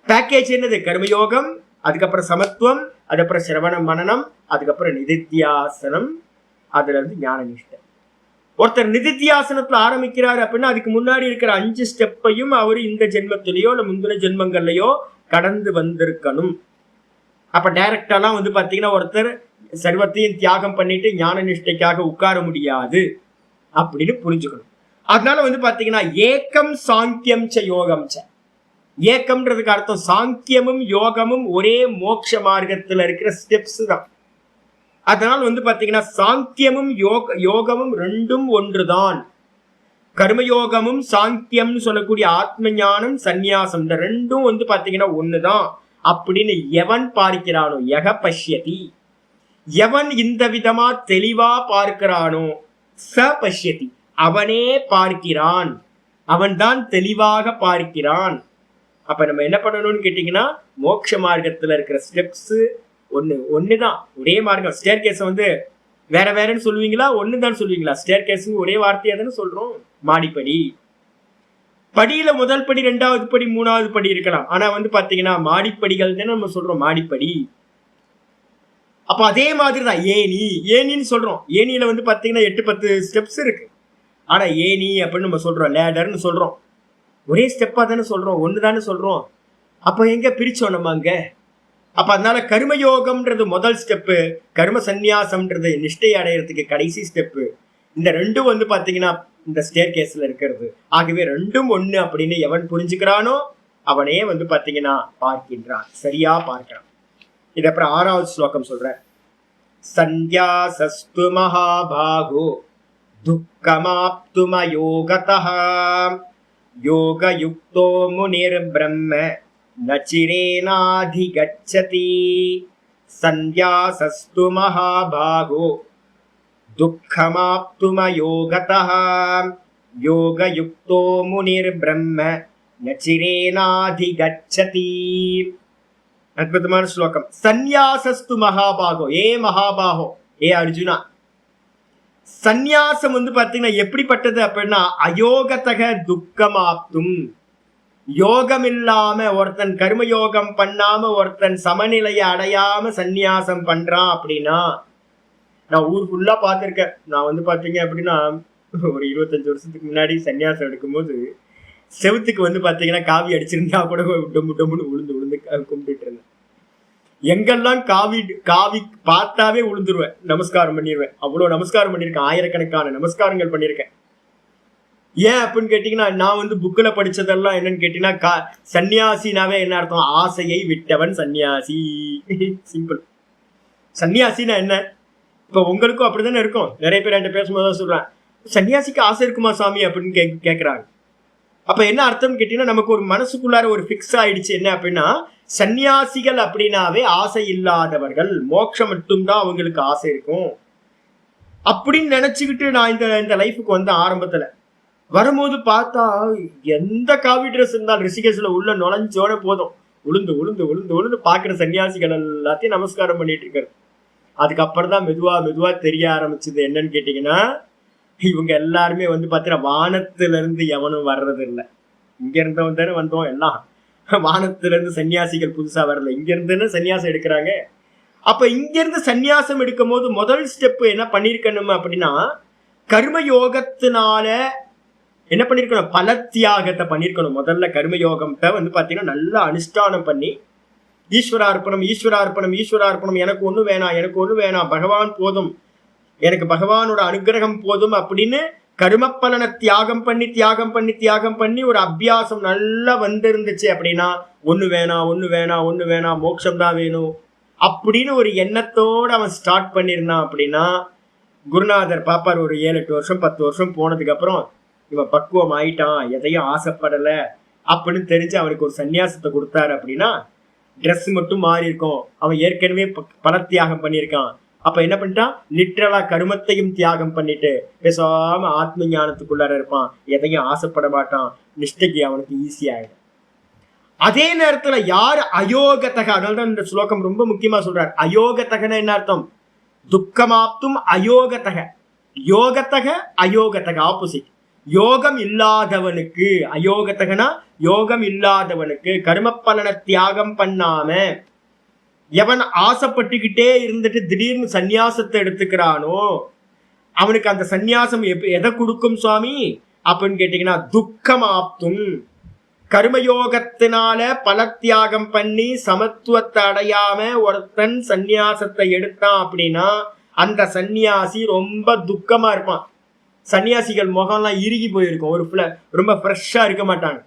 [SPEAKER 1] பேக்கேஜ் என்னது? கர்மயோகம், அதுக்கப்புறம் சமத்துவம், அதுக்கப்புறம் சிரவண மனனம், அதுக்கப்புறம் நிதித்தியாசனம், அதுல இருந்து ஞான நிஷ்டை. ஒருத்தர் நிதித்தியாசனத்துல ஆரம்பிக்கிறாரு அப்படின்னா அதுக்கு முன்னாடி இருக்கிற 5 ஸ்டெப்பையும் அவர் இந்த ஜென்மத்திலேயோ இல்ல முந்தின ஜென்மங்கள்லயோ கடந்து வந்திருக்கணும். அப்ப டைரக்டாலாம் வந்து பாத்தீங்கன்னா ஒருத்தர் சர்வத்தையும் தியாகம் பண்ணிட்டு ஞான நிஷ்டைக்காக உட்கார முடியாது அப்படின்னு புரிஞ்சுக்கணும். அதனால வந்து பாத்தீங்கன்னா ஏக்கம் சாங்கியம் ச யோகம் ச, ஏக்கம்ன்றதுக்கு அர்த்தம் சாங்கியமும் யோகமும் ஒரே மோட்ச மார்க்கத்துல இருக்கிற ஸ்டெப்ஸ் தான். அதனால வந்து பாத்தீங்கன்னா சாங்கியமும் யோகமும் ரெண்டும் ஒன்றுதான். கர்மயோகமும் சாங்கியம்னு சொல்லக்கூடிய ஆத்ம ஞானம் சந்நியாசம் இந்த ரெண்டும் வந்து பாத்தீங்கன்னா ஒண்ணுதான் அப்படின்னு எவன் பார்க்கிறானோ, யக பஷ்யதி, எவன் இந்த விதமா தெளிவா பார்க்கிறானோ ச பஷ்யதி, அவனே பார்க்கிறான், அவன் தான் தெளிவாக பார்க்கிறான். அப்ப நம்ம என்ன பண்ணணும்னு கேட்டீங்கன்னா மோட்ச மார்க்கத்துல இருக்கிற ஸ்டெப்ஸ் ஒண்ணுதான், ஒரே மார்க்கம். ஸ்டேர் கேஸ் வந்து வேற வேறன்னு சொல்லுவீங்களா, ஒண்ணுதான் சொல்லுவீங்களா? ஸ்டேர் கேஸ் ஒரே வார்த்தையா தானே சொல்றோம். மாடிப்படி, படியில முதல் படி, 2வது படி, 3வது படி இருக்கலாம். ஆனா வந்து பாத்தீங்கன்னா மாடிப்படிகள் தானே நம்ம சொல்றோம், மாடிப்படி. அப்ப அதே மாதிரிதான் ஏணின்னு சொல்றோம். ஏணியில வந்து பாத்தீங்கன்னா 8-10 ஸ்டெப்ஸ் இருக்கு. ஆனா ஏணி அப்படின்னு நம்ம சொல்றோம், லேடர்னு சொல்றோம். ஒரே ஸ்டெப்பா தானே சொல்றோம், ஒண்ணுதானே சொல்றோம். அப்ப எங்க பிரிச்சோம் நம்ம அங்க? அப்ப அதனால கர்மயோகம்ன்றது முதல் ஸ்டெப்பு, கர்ம சந்நியாசம்ன்றது நிஷ்டை அடையிறதுக்கு கடைசி ஸ்டெப்பு. இந்த ரெண்டும் வந்து பாத்தீங்கன்னா இந்த ஸ்டேர் கேஸ்ல இருக்கிறது. ஆகவே ரெண்டும் ஒண்ணு அப்படின்னு எவன் புரிஞ்சுக்கிறானோ அவனே வந்து பாத்தீங்கன்னா பார்க்கின்றான், சரியா பார்க்கிறான். இது அப்புறம் 6வது ஸ்லோகம் சொல்ற, சந்நியாசஸ்து மகாபாகோ துக்கமாப்தும யோகதஹ யோகயுக்தோ முனிர் பிரம்ம நச்சிரேனாதிகச்சதி. சந்நியாசஸ்து மகாபாகோ துக்கமாப்தும யோகதஹ யோகயுக்தோ முனிர் பிரம்ம நச்சிரேனாதிகச்சதி. அற்புதமான ஸ்லோகம். சந்நியாசஸ்து மகாபாகோ, ஏ மகாபாகோ, ஏ அர்ஜுனா, சந்நியாசம் வந்து பாத்தீங்கன்னா எப்படிப்பட்டது அப்படின்னா, அயோகத்தக துக்கமாப்தும், யோகம் இல்லாம ஒருத்தன் கர்மயோகம் பண்ணாம ஒருத்தன் சமநிலையை அடையாம சந்நியாசம் பண்றான் அப்படின்னா, நான் ஊர் ஃபுல்லா பார்த்திருக்கேன். நான் வந்து பாத்தீங்க அப்படின்னா ஒரு 25 வருஷத்துக்கு முன்னாடி சன்னியாசம் எடுக்கும்போது செவுத்துக்கு வந்து பாத்தீங்கன்னா காவி அடிச்சிருந்தா கூட டொம்பு டொம்புன்னு உளுந்து உளுந்து கும்பிட்டு இருந்தேன். எங்கெல்லாம் காவி பார்த்தாவே உளுந்துருவேன், நமஸ்காரம் பண்ணிடுவேன். அவ்வளவு நமஸ்காரம் பண்ணியிருக்கேன், ஆயிரக்கணக்கான நமஸ்காரங்கள் பண்ணியிருக்கேன். ஏன் அப்படின்னு கேட்டீங்கன்னா, நான் வந்து புக்கில் படிச்சதெல்லாம் என்னன்னு கேட்டீங்கன்னா, சன்னியாசினாவே என்ன அர்த்தம்? ஆசையை விட்டவன் சன்னியாசி. சிம்பிள். சன்னியாசினா என்ன? இப்போ உங்களுக்கும் அப்படித்தானே இருக்கும். நிறைய பேர் என்கிட்ட பேசும்போது சொல்றேன், சன்னியாசிக்கு ஆசை இருக்குமா சாமி அப்படின்னு கேட்குறாங்க. அப்ப என்ன அர்த்தம் கேட்டீங்கன்னா, நமக்கு ஒரு மனசுக்குள்ளார ஒரு ஃபிக்ஸ் ஆயிடுச்சு. என்ன அப்படின்னா, சன்னியாசிகள் அப்படின்னாவே ஆசை இல்லாதவர்கள், மோட்சம் மட்டும்தான் அவங்களுக்கு ஆசை இருக்கும் அப்படின்னு நினைச்சுக்கிட்டு நான் இந்த லைஃபுக்கு வந்த ஆரம்பத்துல வரும்போது பார்த்தா, எந்த காவி ட்ரெஸ் இருந்தாலும் ரிஷிகேஷ்ல உள்ள நுழைஞ்சோட போதும் உளுந்து உளுந்து உளுந்து உளுந்து பாக்குற சன்னியாசிகள் எல்லாத்தையும் நமஸ்காரம் பண்ணிட்டு இருக்காரு. அதுக்கப்புறம் தான் மெதுவா தெரிய ஆரம்பிச்சது என்னன்னு கேட்டீங்கன்னா, இவங்க எல்லாருமே வந்து பாத்தீங்கன்னா வானத்துல இருந்து எவனும் வர்றது இல்லை. இங்க இருந்தவன் தானே வந்தோம், எல்லாம் வானத்துல இருந்து சன்னியாசிகள் புதுசா வரல, இங்க இருந்து சன்னியாசம் எடுக்கிறாங்க. அப்ப இங்க இருந்து சன்னியாசம் எடுக்கும் போது முதல் ஸ்டெப் என்ன பண்ணிருக்கணும் அப்படின்னா, கர்மயோகத்தினால என்ன பண்ணிருக்கணும்? பல தியாகத்தை பண்ணிருக்கணும். முதல்ல கர்மயோகத்தை வந்து பாத்தீங்கன்னா நல்லா அனுஷ்டானம் பண்ணி, ஈஸ்வரார்ப்பணம் ஈஸ்வரார்ப்பணம் ஈஸ்வரார்ப்பணம், எனக்கு ஒண்ணு வேணாம், பகவான் போதும், எனக்கு பகவானோட அனுகிரகம் போதும் அப்படின்னு கர்மப்பலனை தியாகம் பண்ணி ஒரு அபியாசம் நல்லா வந்திருந்துச்சு அப்படின்னா, ஒண்ணு வேணாம் மோட்சம் தான் வேணும் அப்படின்னு ஒரு எண்ணத்தோட அவன் ஸ்டார்ட் பண்ணிருந்தான் அப்படின்னா, குருநாதர் பாப்பார் ஒரு 7-8 வருஷம் 10 வருஷம் போனதுக்கு அப்புறம் இவன் பக்குவம் ஆயிட்டான், எதையும் ஆசைப்படல அப்படின்னு தெரிஞ்சு அவனுக்கு ஒரு சன்னியாசத்தை கொடுத்தாரு அப்படின்னா, ட்ரெஸ் மட்டும் மாறி இருக்கும், அவன் ஏற்கனவே பல தியாகம் பண்ணியிருக்கான். அப்ப என்ன பண்ணிட்டான்? லிட்டரலா கருமத்தையும் தியாகம் பண்ணிட்டு பேசாம ஆத்ம ஞானத்துக்குள்ளார இருப்பான், எதையும் ஆசைப்பட மாட்டான், நிஷ்டைக்கு அவனுக்கு ஈஸி ஆயிடும். அதே நேரத்துல யாரு அயோகத்தக, அதனால்தான் இந்த ஸ்லோகம் ரொம்ப முக்கியமா சொல்றாரு. அயோகத்தகன என்ன அர்த்தம்? துக்கமாப்தும் அயோகத்தக, யோகத்தக அயோகத்தக ஆப்போசிட். யோகம் இல்லாதவனுக்கு, அயோகத்தகனா யோகம் இல்லாதவனுக்கு, கர்ம பலனை தியாகம் பண்ணாம எவன் ஆசைப்பட்டுக்கிட்டே இருந்துட்டு திடீர்னு சந்நியாசத்தை எடுத்துக்கிறானோ அவனுக்கு அந்த சந்நியாசம் எதை கொடுக்கும் சுவாமி அப்படின்னு கேட்டீங்கன்னா, துக்கம் ஆப்தும். கர்மயோகத்தினால பல தியாகம் பண்ணி சமத்துவத்தை அடையாம ஒருத்தன் சந்நியாசத்தை எடுத்தான் அப்படின்னா அந்த சந்நியாசி ரொம்ப துக்கமா இருப்பான். சன்னியாசிகள் முகம்லாம் இறுகி போயிருக்கும், ரொம்ப ஃப்ரெஷ்ஷா இருக்க மாட்டாங்க.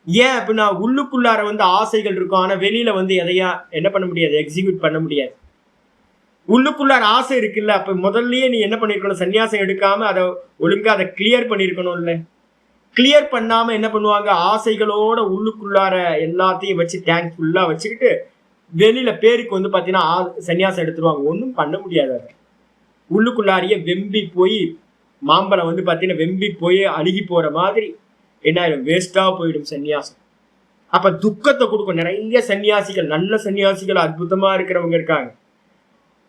[SPEAKER 1] ஏன் அப்படின்னா உள்ளுக்குள்ளார வந்து ஆசைகள் இருக்கும், ஆனா வெளியில வந்து எதையா என்ன பண்ண முடியாது, எக்ஸிக்யூட் பண்ண முடியாது. உள்ளுக்குள்ளார ஆசை இருக்குல்ல, அப்ப முதல்லயே நீ என்ன பண்ணிருக்கணும்? சன்னியாசம் எடுக்காம அதை ஒழுங்கா அதை கிளியர் பண்ணிருக்கணும். இல்ல கிளியர் பண்ணாம என்ன பண்ணுவாங்க? ஆசைகளோட உள்ளுக்குள்ளார எல்லாத்தையும் வச்சு டேங்க் ஃபுல்லா வச்சுக்கிட்டு வெளியில பேருக்கு வந்து பாத்தீங்கன்னா சன்னியாசம் எடுத்துருவாங்க. ஒன்றும் பண்ண முடியாது. அதை உள்ளுக்குள்ளாரிய வெம்பி போய் மாம்பழம் வந்து பாத்தீங்கன்னா வெம்பி போய் அழுகி போற மாதிரி என்ன ஆயிடும்? வேஸ்டா போயிடும் சன்னியாசம். அப்ப துக்கத்தை கொடுக்கும். நிறைய சன்னியாசிகள், நல்ல சன்னியாசிகள், அற்புதமா இருக்கிறவங்க இருக்காங்க,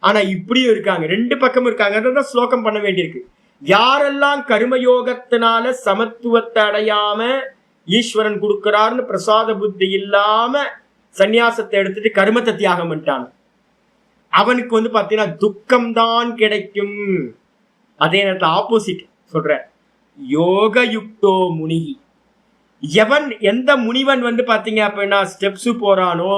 [SPEAKER 1] ஆனா இப்படியும் இருக்காங்க, ரெண்டு பக்கம் இருக்காங்க. அதான் ஸ்லோகம் பண்ண வேண்டியிருக்கு. யாரெல்லாம் கர்மயோகத்தினால சமத்துவத்தை அடையாம ஈஸ்வரன் கொடுக்கிறார்னு பிரசாத புத்தி இல்லாம சன்னியாசத்தை எடுத்துட்டு கர்மத்தை தியாகம் பண்ணிட்டான், அவனுக்கு வந்து பாத்தீங்கன்னா துக்கம்தான் கிடைக்கும். அதே நேரத்தில் ஆப்போசிட் சொல்ற, யோக யுக்தோ முனி, எந்த முனிவன் வந்து பாத்தீங்க அப்படின்னா ஸ்டெப்ஸ் போறானோ,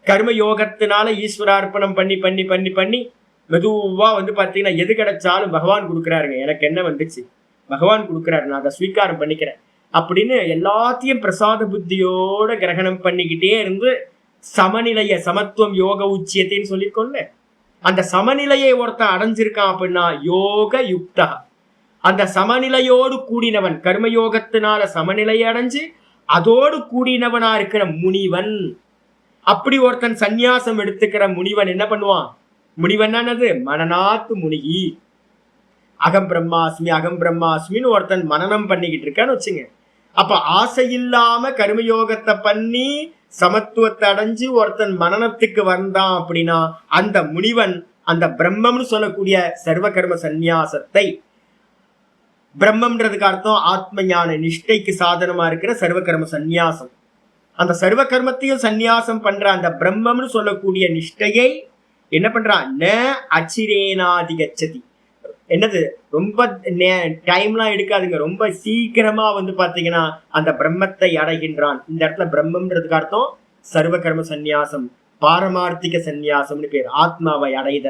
[SPEAKER 1] கர்ம யோகத்தினால ஈஸ்வரார்ப்பணம் பண்ணி பண்ணி பண்ணி பண்ணி மெதுவா வந்து பாத்தீங்கன்னா எது கிடைச்சாலும் பகவான் கொடுக்குறாருங்க, எனக்கு என்ன வந்துச்சு பகவான் கொடுக்குறாரு, நான் அதை ஸ்வீகாரம் பண்ணிக்கிறேன் அப்படின்னு எல்லாத்தையும் பிரசாத புத்தியோட கிரகணம் பண்ணிக்கிட்டே இருந்து சமநிலைய, சமத்துவம் யோக உச்சியத்தைன்னு சொல்லிக்கொள்ள, அந்த சமநிலையை ஒருத்தன் அடைஞ்சிருக்கான் அப்படின்னா யோக யுக்தா, அந்த சமநிலையோடு கூடினவன், கர்மயோகத்தினால சமநிலையை அடைஞ்சு அதோடு கூடினவனா இருக்கிற முனிவன். அப்படி ஒருத்தன் சந்நியாசம் எடுத்துக்கிற முனிவன் என்ன பண்ணுவான்? முனிவனானது மனநாத்து முனிகி, அகம் பிரம்மாஸ்மி அகம் பிரம்மாஸ்மின்னு ஒருத்தன் மனனம் பண்ணிக்கிட்டு இருக்கான்னு வச்சுங்க. அப்ப ஆசை இல்லாம கர்மயோகத்தை பண்ணி சமத்துவத்தை அடைஞ்சு ஒருத்தன் மனனத்துக்கு வந்தான் அப்படின்னா அந்த முனிவன் அந்த பிரம்மம்னு சொல்லக்கூடிய சர்வ கர்ம சந்நியாசத்தை, பிரம்மம்ன்றதுக்கு அர்த்தம் ஆத்ம ஞான நிஷ்டைக்கு சாதனமா இருக்கிற சர்வ கர்ம சந்நியாசம். அந்த சர்வ கர்மத்தையும் சந்நியாசம் பண்ற அந்த பிரம்மம்னு சொல்லக்கூடிய நிஷ்டையை என்ன பண்றான்? ந அச்சிரேனாதிகச்சதி. என்னது, ரொம்ப டைம்லாம் எடுக்காதுங்க, ரொம்ப சீக்கிரமா வந்து பாத்தீங்கன்னா அந்த பிரம்மத்தை அடைகின்றான். இந்த இடத்துல பிரம்மம்ன்றதுக்கு அர்த்தம் சர்வ கர்ம சந்நியாசம், பாரமார்த்திக சந்நியாசம்னு பேர், ஆத்மாவை அடைத.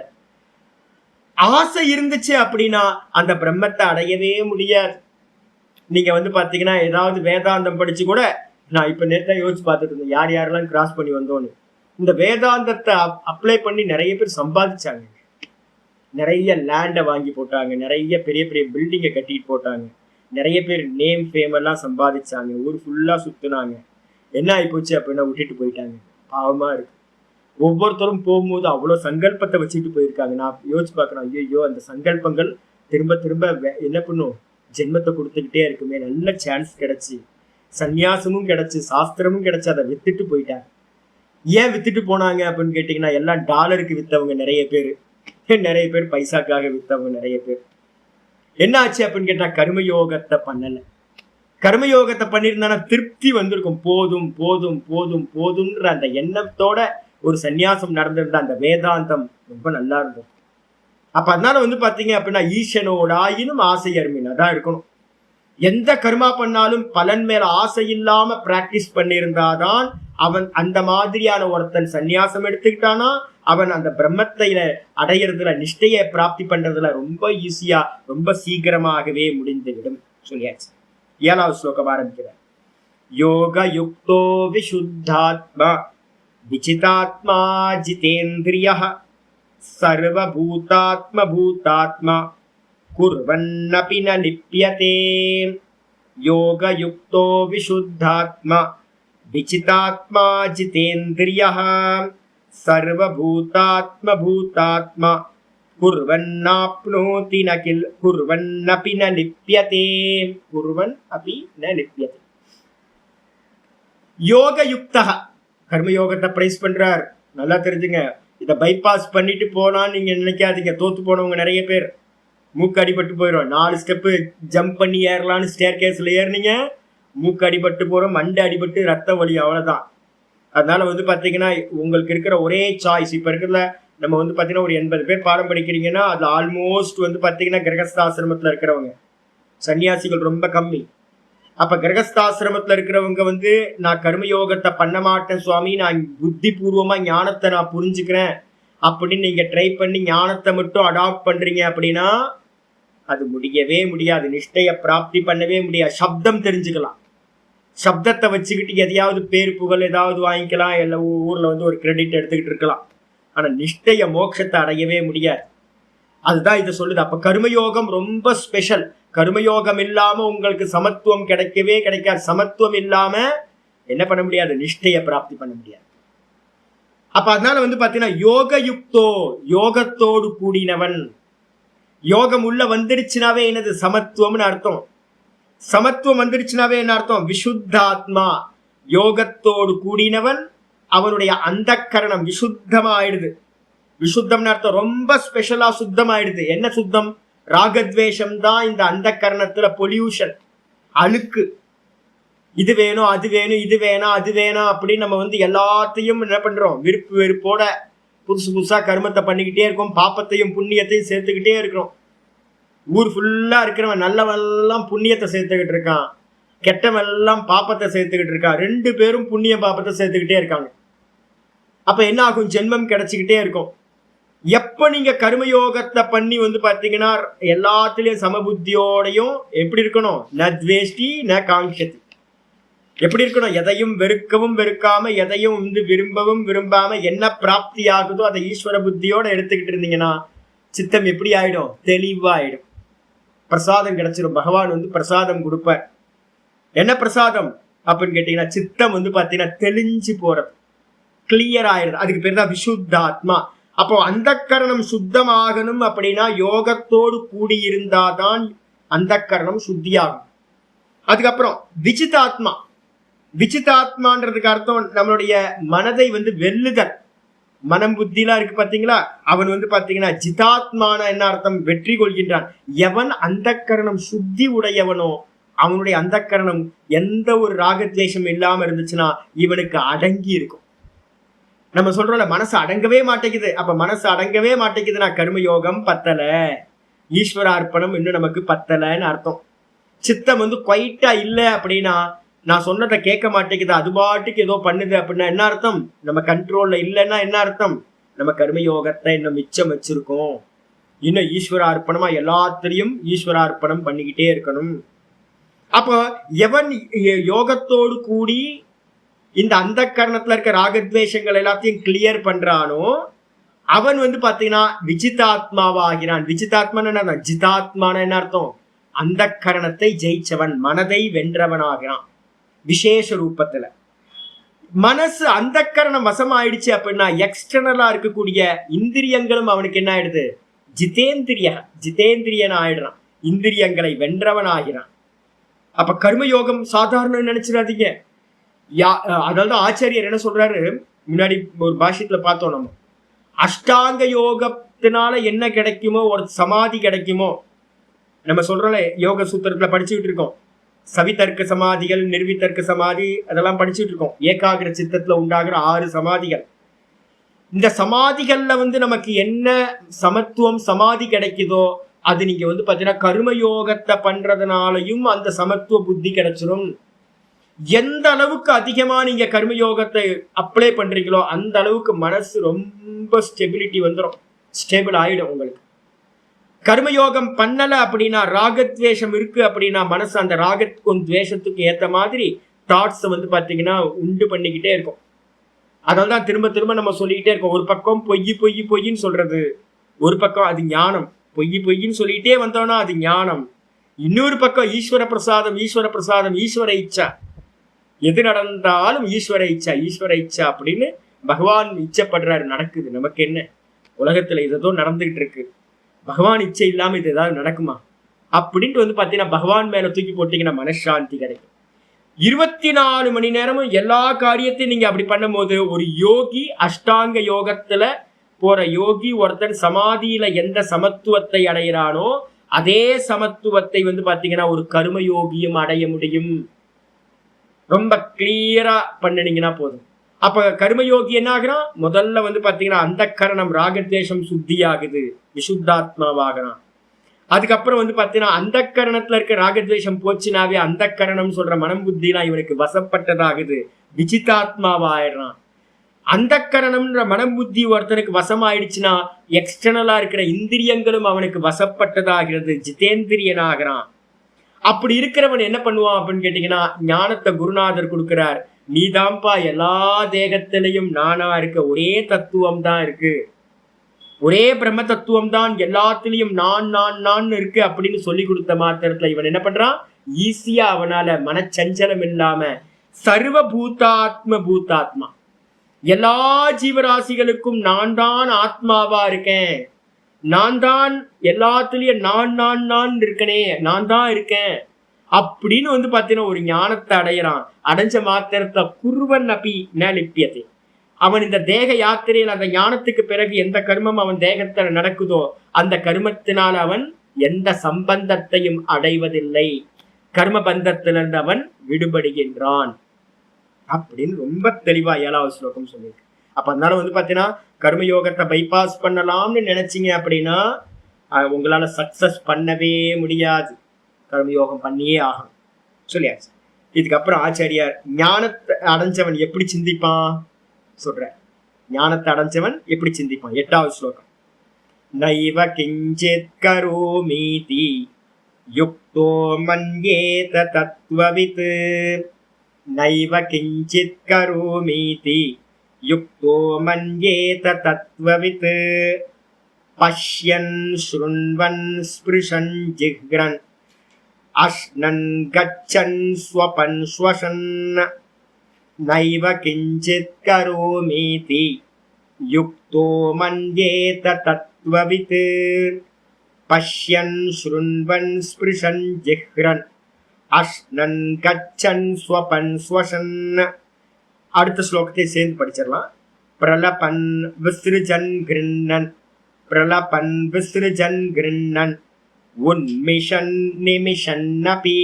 [SPEAKER 1] ஆசை இருந்துச்சு அப்படின்னா அந்த பிரம்மத்தை அடையவே முடியாது. நீங்க வந்து பாத்தீங்கன்னா ஏதாவது வேதாந்தம் படிச்சு கூட, நான் இப்ப நேரத்தை யோசிச்சு பார்த்துட்டு இருந்தேன் யார் யாரெல்லாம் கிராஸ் பண்ணி வந்தோன்னு. இந்த வேதாந்தத்தை அப்ளை பண்ணி நிறைய பேர் சம்பாதிச்சாங்க, நிறைய லேண்டை வாங்கி போட்டாங்க, நிறைய பெரிய பெரிய பில்டிங்கை கட்டிட்டு போட்டாங்க, நிறைய பேர் நேம் ஃபேம் எல்லாம் சம்பாதிச்சாங்க, ஊர் ஃபுல்லா சுத்துனாங்க. என்ன ஆகி போச்சு அப்படின்னா விட்டுட்டு போயிட்டாங்க. பாவமா இருக்கு. ஒவ்வொருத்தரும் போகும்போது அவ்வளோ சங்கல்பத்தை வச்சுட்டு போயிருக்காங்க. நான் யோசிச்சு பார்க்குறேன், ஐயோ அந்த சங்கல்பங்கள் திரும்ப திரும்ப என்ன பண்ணும், ஜென்மத்தை கொடுத்துக்கிட்டே இருக்குமே. நல்ல சான்ஸ் கிடைச்சி, சந்நியாசமும் கிடைச்சு, சாஸ்திரமும் கிடைச்சு, அதை வித்துட்டு போயிட்டாங்க. ஏன் வித்துட்டு போனாங்க அப்படின்னு கேட்டிங்கன்னா, எல்லாம் டாலருக்கு வித்தவங்க நிறைய பேர், நிறைய பேர் பைசாக்காக வித்தவங்க நிறைய பேர். என்ன ஆச்சு அப்படின்னு கேட்டா, கர்மயோகத்தை பண்ணல. கர்மயோகத்தை பண்ணியிருந்தானா திருப்தி வந்திருக்கும். போதும் போதும் போதும் போதும்ன்ற அந்த எண்ணத்தோட ஒரு சந்நியாசம் நடந்திருந்த அந்த வேதாந்தம் ரொம்ப நல்லா இருந்தது. அப்ப அதனால வந்து பாத்தீங்க அப்படின்னா, ஈசனோட ஆயினும் ஆசை அருமினா தான் இருக்கணும். எந்த கர்மா பண்ணாலும் பலன் மேல ஆசை இல்லாம பிராக்டிஸ் பண்ணியிருந்தாதான் அவன் அந்த மாதிரியான ஒருத்தன் சந்நியாசம் எடுத்துக்கிட்டானா அவன் அந்த பிரம்மத்தை அடையிறதுல, நிஷ்டையை பிராப்தி பண்றதுல ரொம்ப ஈஸியா, ரொம்ப சீக்கிரமாகவே முடிந்துவிடும் சொல்லியாச்சு. 7வது ஸ்லோகம் ஆரம்பிக்கிறார். யோக யுக்தோ விசுத்தாத்மா விசிதாத்மா ஜிதேந்திரியः சர்வபூதாத்ம பூதாத்மா குர்வன்னபி ந லிப்யதே. யோக யுக்தோ விசுத்தாத்மா விசிதாத்மா ஜிதேந்திரியः சர்வபூதாத்ம பூதாத்மா குர்வன்னாப்னோதி ந கில் குர்வன்னபி ந லிப்யதே. குர்வன் அபி ந லிப்யதே. யோக யுக்தः கர்மயோகத்தை பிரைஸ் பண்றார். நல்லா தெரிஞ்சுங்க. இதை பைபாஸ் பண்ணிட்டு போனான்னு நீங்க நினைக்காதீங்க. தோத்து போனவங்க நிறைய பேர், மூக்கு அடிபட்டு போயிடும். 4 ஸ்டெப்பு ஜம்ப் பண்ணி ஏறலான்னு ஸ்டேர் கேஸ்ல ஏறினீங்க, மூக்கு அடிபட்டு போறோம், மண்டை அடிபட்டு ரத்த வலி, அவ்வளவுதான். அதனால வந்து பாத்தீங்கன்னா உங்களுக்கு இருக்கிற ஒரே சாய்ஸ் இப்ப இருக்கிறதுல, நம்ம வந்து பாத்தீங்கன்னா ஒரு 80 பேர் பாடம் படிக்கிறீங்கன்னா அது ஆல்மோஸ்ட் வந்து பாத்தீங்கன்னா கிரகஸ்தாசிரமத்துல இருக்கிறவங்க, சன்னியாசிகள் ரொம்ப கம்மி. அப்ப கிரகஸ்தாசிரமத்துல இருக்கிறவங்க வந்து, நான் கர்மயோகத்தை பண்ண மாட்டேன் சுவாமி, நான் புத்தி பூர்வமா ஞானத்தை நான் புரிஞ்சுக்கிறேன் அப்படின்னு நீங்க ட்ரை பண்ணி ஞானத்தை மட்டும் அடாப்ட் பண்றீங்க அப்படின்னா அது முடியவே முடியாது. நிஷ்டைய பிராப்தி பண்ணவே முடியாது. சப்தம் தெரிஞ்சுக்கலாம், சப்தத்தை வச்சுக்கிட்டு எதையாவது பேர் புகழ் ஏதாவது வாங்கிக்கலாம், எல்லா ஊர்ல வந்து ஒரு கிரெடிட் எடுத்துக்கிட்டு இருக்கலாம். ஆனா நிஷ்டைய மோட்சத்தை அடையவே முடியாது. அதுதான் இதை சொல்லுது. அப்ப கர்மயோகம் ரொம்ப ஸ்பெஷல். கர்மயோகம் இல்லாம உங்களுக்கு சமத்துவம் கிடைக்கவே கிடைக்காது. சமத்துவம் இல்லாம என்ன பண்ண முடியாது, நிஷ்டைய பிராப்தி பண்ண முடியாது. அப்ப அதனால வந்து பாத்தீங்கன்னா யோக யுக்தோ, யோகத்தோடு கூடினவன். யோகம் உள்ள வந்துருச்சுனாவே என்னது, சமத்துவம்னு அர்த்தம். சமத்துவம் வந்துருச்சுனாவே என்ன அர்த்தம், விசுத்தாத்மா. யோகத்தோடு கூடினவன், அவனுடைய அந்த கரணம் விசுத்தமாயிடுது. விசுத்தம்னு அர்த்தம் ரொம்ப ஸ்பெஷலா சுத்தமாயிடுது. என்ன சுத்தம், ராகத்வேஷம் தான் இந்த அந்த கரணத்துல பொல்யூஷன், அழுக்கு. இது வேணும் அது வேணும், இது வேணாம் அது வேணாம் அப்படின்னு நம்ம வந்து எல்லாத்தையும் என்ன பண்றோம், விருப்பு வெறுப்போட புதுசு புதுசா கர்மத்தை பண்ணிக்கிட்டே இருக்கோம். பாப்பத்தையும் புண்ணியத்தையும் சேர்த்துக்கிட்டே இருக்கிறோம். ஊர் ஃபுல்லா இருக்கிறவன் நல்லவெல்லாம் புண்ணியத்தை சேர்த்துக்கிட்டு இருக்கான், கெட்டவெல்லாம் பாப்பத்தை சேர்த்துக்கிட்டு இருக்கான். 2 பேரும் புண்ணிய பாப்பத்தை சேர்த்துக்கிட்டே இருக்காங்க. அப்ப என்ன ஆகும், ஜென்மம் கிடைச்சிக்கிட்டே இருக்கும். எப்ப நீங்க கர்மயோகத்தை பண்ணி வந்து பாத்தீங்கன்னா எல்லாத்திலயும் சமபுத்தியோடையும் எப்படி இருக்கணும், ந துவேஷ்டி ந காங்ஷதி. எப்படி இருக்கணும், எதையும் வெறுக்கவும் வெறுக்காம, எதையும் வந்து விரும்பவும் விரும்பாம, என்ன பிராப்தி ஆகுதோ அதை ஈஸ்வர புத்தியோட எடுத்துக்கிட்டு இருந்தீங்கன்னா சித்தம் எப்படி ஆயிடும், தெளிவாயிடும். பிரசாதம் கிடைச்சிடும். பகவான் வந்து பிரசாதம் கொடுப்பார். என்ன பிரசாதம் அப்படின்னு கேட்டீங்கன்னா, சித்தம் வந்து பாத்தீங்கன்னா தெளிஞ்சு போறது, கிளியர் ஆயிடுது. அதுக்கு பேர் தான் விசுத்தாத்மா. அப்போ அந்த கரணம் சுத்தமாகணும் அப்படின்னா யோகத்தோடு கூடியிருந்தாதான் அந்த கரணம் சுத்தியாகும். அதுக்கப்புறம் விசிதாத்மா. விசிதாத்மான்றதுக்கு அர்த்தம் நம்மளுடைய மனதை வந்து வெல்லுதல். மனம் புத்திலாம் இருக்கு பாத்தீங்களா, அவன் வந்து பாத்தீங்கன்னா ஜிதாத்மான என்ன அர்த்தம், வெற்றி கொள்கின்றான். எவன் அந்த கரணம் சுத்தி உடையவனோ அவனுடைய அந்த கரணம் எந்த ஒரு ராகத்வேஷம் இல்லாம இருந்துச்சுன்னா இவனுக்கு அடங்கி இருக்கும். நம்ம சொல்றோம்ல மனசு அடங்கவே மாட்டேங்குது. அப்ப மனசு அடங்கவே மாட்டேங்குதுன்னா கர்மயோகம் பத்தல, ஈஸ்வர அர்ப்பணம் இன்னும் நமக்கு பத்தலைன்னு அர்த்தம். சித்தம் வந்து குவைட்டா இல்ல அப்படின்னா, நான் சொன்னதை கேட்க மாட்டேங்குது, அது பாட்டுக்கு ஏதோ பண்ணுது அப்படின்னா என்ன அர்த்தம், நம்ம கண்ட்ரோல்ல இல்லைன்னா என்ன அர்த்தம், நம்ம கர்மயோகத்தை இன்னும் மிச்சம் வச்சிருக்கோம். இன்னும் ஈஸ்வர அர்ப்பணமா எல்லாத்திலையும் ஈஸ்வர அர்ப்பணம் பண்ணிக்கிட்டே இருக்கணும். அப்போ எவன் யோகத்தோடு கூடி இந்த அந்த கரணத்துல இருக்க ராகத்வேஷங்கள் எல்லாத்தையும் கிளியர் பண்றானோ அவன் வந்து பாத்தீங்கன்னா விஜிதாத்மாவாகிறான். விஜிதாத்மான என்ன, ஜிதாத்மான என்ன அர்த்தம், அந்த கரணத்தை ஜெயிச்சவன், மனதை வென்றவனாகிறான். விசேஷ ரூபத்துல மனசு அந்த கரணம் வசம் ஆயிடுச்சு அப்படின்னா எக்ஸ்டர்னலா இருக்கக்கூடிய இந்திரியங்களும் அவனுக்கு என்ன ஆயிடுது, ஜிதேந்திரியன் ஆயிடுறான், இந்திரியங்களை வென்றவன் ஆகிறான். அப்ப கர்மயோகம் சாதாரண நினைச்சிடாதீங்க. அதாவது ஆச்சாரியர் என்ன சொல்றாரு, முன்னாடி ஒரு பாஷ்யத்துல பார்த்தோம், நம்ம அஷ்டாங்க யோகத்தினால என்ன கிடைக்குமோ, ஒரு சமாதி கிடைக்குமோ. நம்ம சொல்றோம்ல யோக சூத்திரத்துல படிச்சுட்டு இருக்கோம், சவிதர்க்க சமாதிகள், நிர்விதர்க்க சமாதி, அதெல்லாம் படிச்சுட்டு இருக்கோம். ஏகாகிர சித்தத்துல உண்டாகிற 6 சமாதிகள். இந்த சமாதிகள்ல வந்து நமக்கு என்ன சமத்துவம் சமாதி கிடைக்குதோ அது நீங்க வந்து பாத்தீங்கன்னா கர்மயோகத்தை பண்றதுனாலையும் அந்த சமத்துவ புத்தி கிடைச்சிடும். எந்த அளவுக்கு அதிகமா நீங்க கர்மயோகத்தை அப்ளை பண்றீங்களோ அந்த அளவுக்கு மனசு ரொம்ப ஸ்டெபிலிட்டி வந்துடும், ஸ்டேபிள் ஆயிடும் உங்களுக்கு. கர்மயோகம் பண்ணல அப்படின்னா, ராகத்வேஷம் இருக்கு அப்படின்னா மனசு அந்த ராகத்துக்கும் துவேஷத்துக்கு ஏத்த மாதிரி தாட்ஸ் வந்து பாத்தீங்கன்னா உண்டு பண்ணிக்கிட்டே இருக்கும். அதனால்தான் திரும்ப திரும்ப நம்ம சொல்லிக்கிட்டே இருக்கோம், ஒரு பக்கம் பொய்ன்னு சொல்றது, ஒரு பக்கம் அது ஞானம். பொய்ன்னு சொல்லிட்டே வந்தோம்னா அது ஞானம். இன்னொரு பக்கம் ஈஸ்வர பிரசாதம், ஈஸ்வர பிரசாதம், ஈஸ்வர இச்சா. எது நடந்தாலும் ஈஸ்வர இச்சா அப்படின்னு பகவான் இச்சப்படுறாரு, நடக்குது. நமக்கு என்ன, உலகத்துல இதோ நடந்துகிட்டு இருக்கு, பகவான் இச்சை இல்லாம இது ஏதாவது நடக்குமா அப்படின்ட்டு வந்து பாத்தீங்கன்னா பகவான் மேல தூக்கி போட்டீங்கன்னா மனசாந்தி கிடைக்கும். 24 மணி நேரமும் எல்லா காரியத்தையும் நீங்க அப்படி பண்ணும் போது ஒரு யோகி, அஷ்டாங்க யோகத்துல போற யோகி ஒருத்தன் சமாதியில எந்த சமத்துவத்தை அடைகிறானோ அதே சமத்துவத்தை வந்து பாத்தீங்கன்னா ஒரு கர்ம யோகியும் அடைய முடியும். ரொம்ப கிளியரா பண்ணினீங்கன்னா போதும். அப்ப கர்மயோகி என்ன ஆகுறான், முதல்ல வந்து பாத்தீங்கன்னா அந்த கரணம் ராகத்வேஷம் சுத்தி ஆகுது, விசுத்தாத்மாவாகிறான். அதுக்கப்புறம் வந்து பாத்தீங்கன்னா அந்த கரணத்துல இருக்க ராகத்வேஷம் போச்சுனாவே அந்த கரணம் சொல்ற மனம் புத்திலாம் இவனுக்கு வசப்பட்டதாகுது, விசிதாத்மாவாயிடுறான். அந்த கரணம்ன்ற மனம் புத்தி ஒருத்தனுக்கு வசம் ஆயிடுச்சுன்னா எக்ஸ்டர்னலா இருக்கிற இந்திரியங்களும் அவனுக்கு வசப்பட்டதாகிறது, ஜிதேந்திரியனாகிறான். அப்படி இருக்கிறவன் என்ன பண்ணுவான் அப்படின்னு கேட்டீங்கன்னா, ஞானத்தை குருநாதர் கொடுக்கிறார். நீதான்பா எல்லா தேகத்திலையும் நானா இருக்க, ஒரே தத்துவம் தான் இருக்கு, ஒரே பிரம்ம தத்துவம் தான் எல்லாத்திலையும் நான் இருக்கு அப்படின்னு சொல்லி கொடுத்த மாத்திரத்துல இவன் என்ன பண்றான், ஈஸியா அவனால மனச்சஞ்சலம் இல்லாம சர்வ பூத்தாத்மா எல்லா ஜீவராசிகளுக்கும் நான் தான் ஆத்மாவா இருக்கேன், நான் தான் எல்லாத்துலயும் நான் இருக்கனே, நான் தான் இருக்கேன் அப்படின்னு வந்து பாத்தீங்கன்னா ஒரு ஞானத்தை அடையிறான். அடைஞ்ச மாத்திரத்தை குருவன் அப்பி ந லிப்பியத்தை, அவன் இந்த தேக யாத்திரையில் அந்த ஞானத்துக்கு பிறகு எந்த கர்மம் அவன் தேகத்துல நடக்குதோ அந்த கர்மத்தினால் அவன் எந்த சம்பந்தத்தையும் அடைவதில்லை, கர்ம பந்தத்திலிருந்து அவன் விடுபடுகின்றான் அப்படின்னு ரொம்ப தெளிவா 7வது ஸ்லோகம் சொல்லியிருக்கு. அப்ப அதனால வந்து பாத்தீங்கன்னா கர்மயோகத்தை பைபாஸ் பண்ணலாம்னு நினைச்சீங்க அப்படின்னா உங்களால சக்சஸ் பண்ணவே முடியாது, கர்மயோகம் பண்ணியே ஆகும் சொல்லியாச்சு. இதுக்கப்புறம் ஆச்சாரியார் ஞானத்தை அடைஞ்சவன் எப்படி சிந்திப்பான் சொல்ற, ஞானத்தை அடைஞ்சவன் எப்படி சிந்திப்பான். 8வது ஸ்லோகம், நைவ கிஞ்சித் கரோமீதி யுக்தோ மன்யேத தத்வவித், நைவ கிஞ்சித் கரோமீதி யுக்தோ மன்யேத தத்வவித், பஷ்யன் ஸ்ருண்வன் ஸ்பிருஷன் ஜிக்ரன் அஷ்ணன் கச்சன் ஸ்வபன் ஸ்வசன், நைவ கிஞ்சித் கரோமீதி யுக்தோ மன்யேத தத்வவித், பஷ்யன் ஸ்ருண்வன் ஸ்பிருஷன் ஜிஹ்ரன் அஷ்ணன் கச்சன் ஸ்வபன் ஸ்வசன். அடுத்த ஸ்லோகத்தை சேர்ந்து படிச்சிடலாம். பிரலபன் விஸ்ருஜன் கிருண்ணன், பிரலபன் விஸ்ருஜன் கிருண்ணன், உன்மிஷன் நிமிஷன் அபி.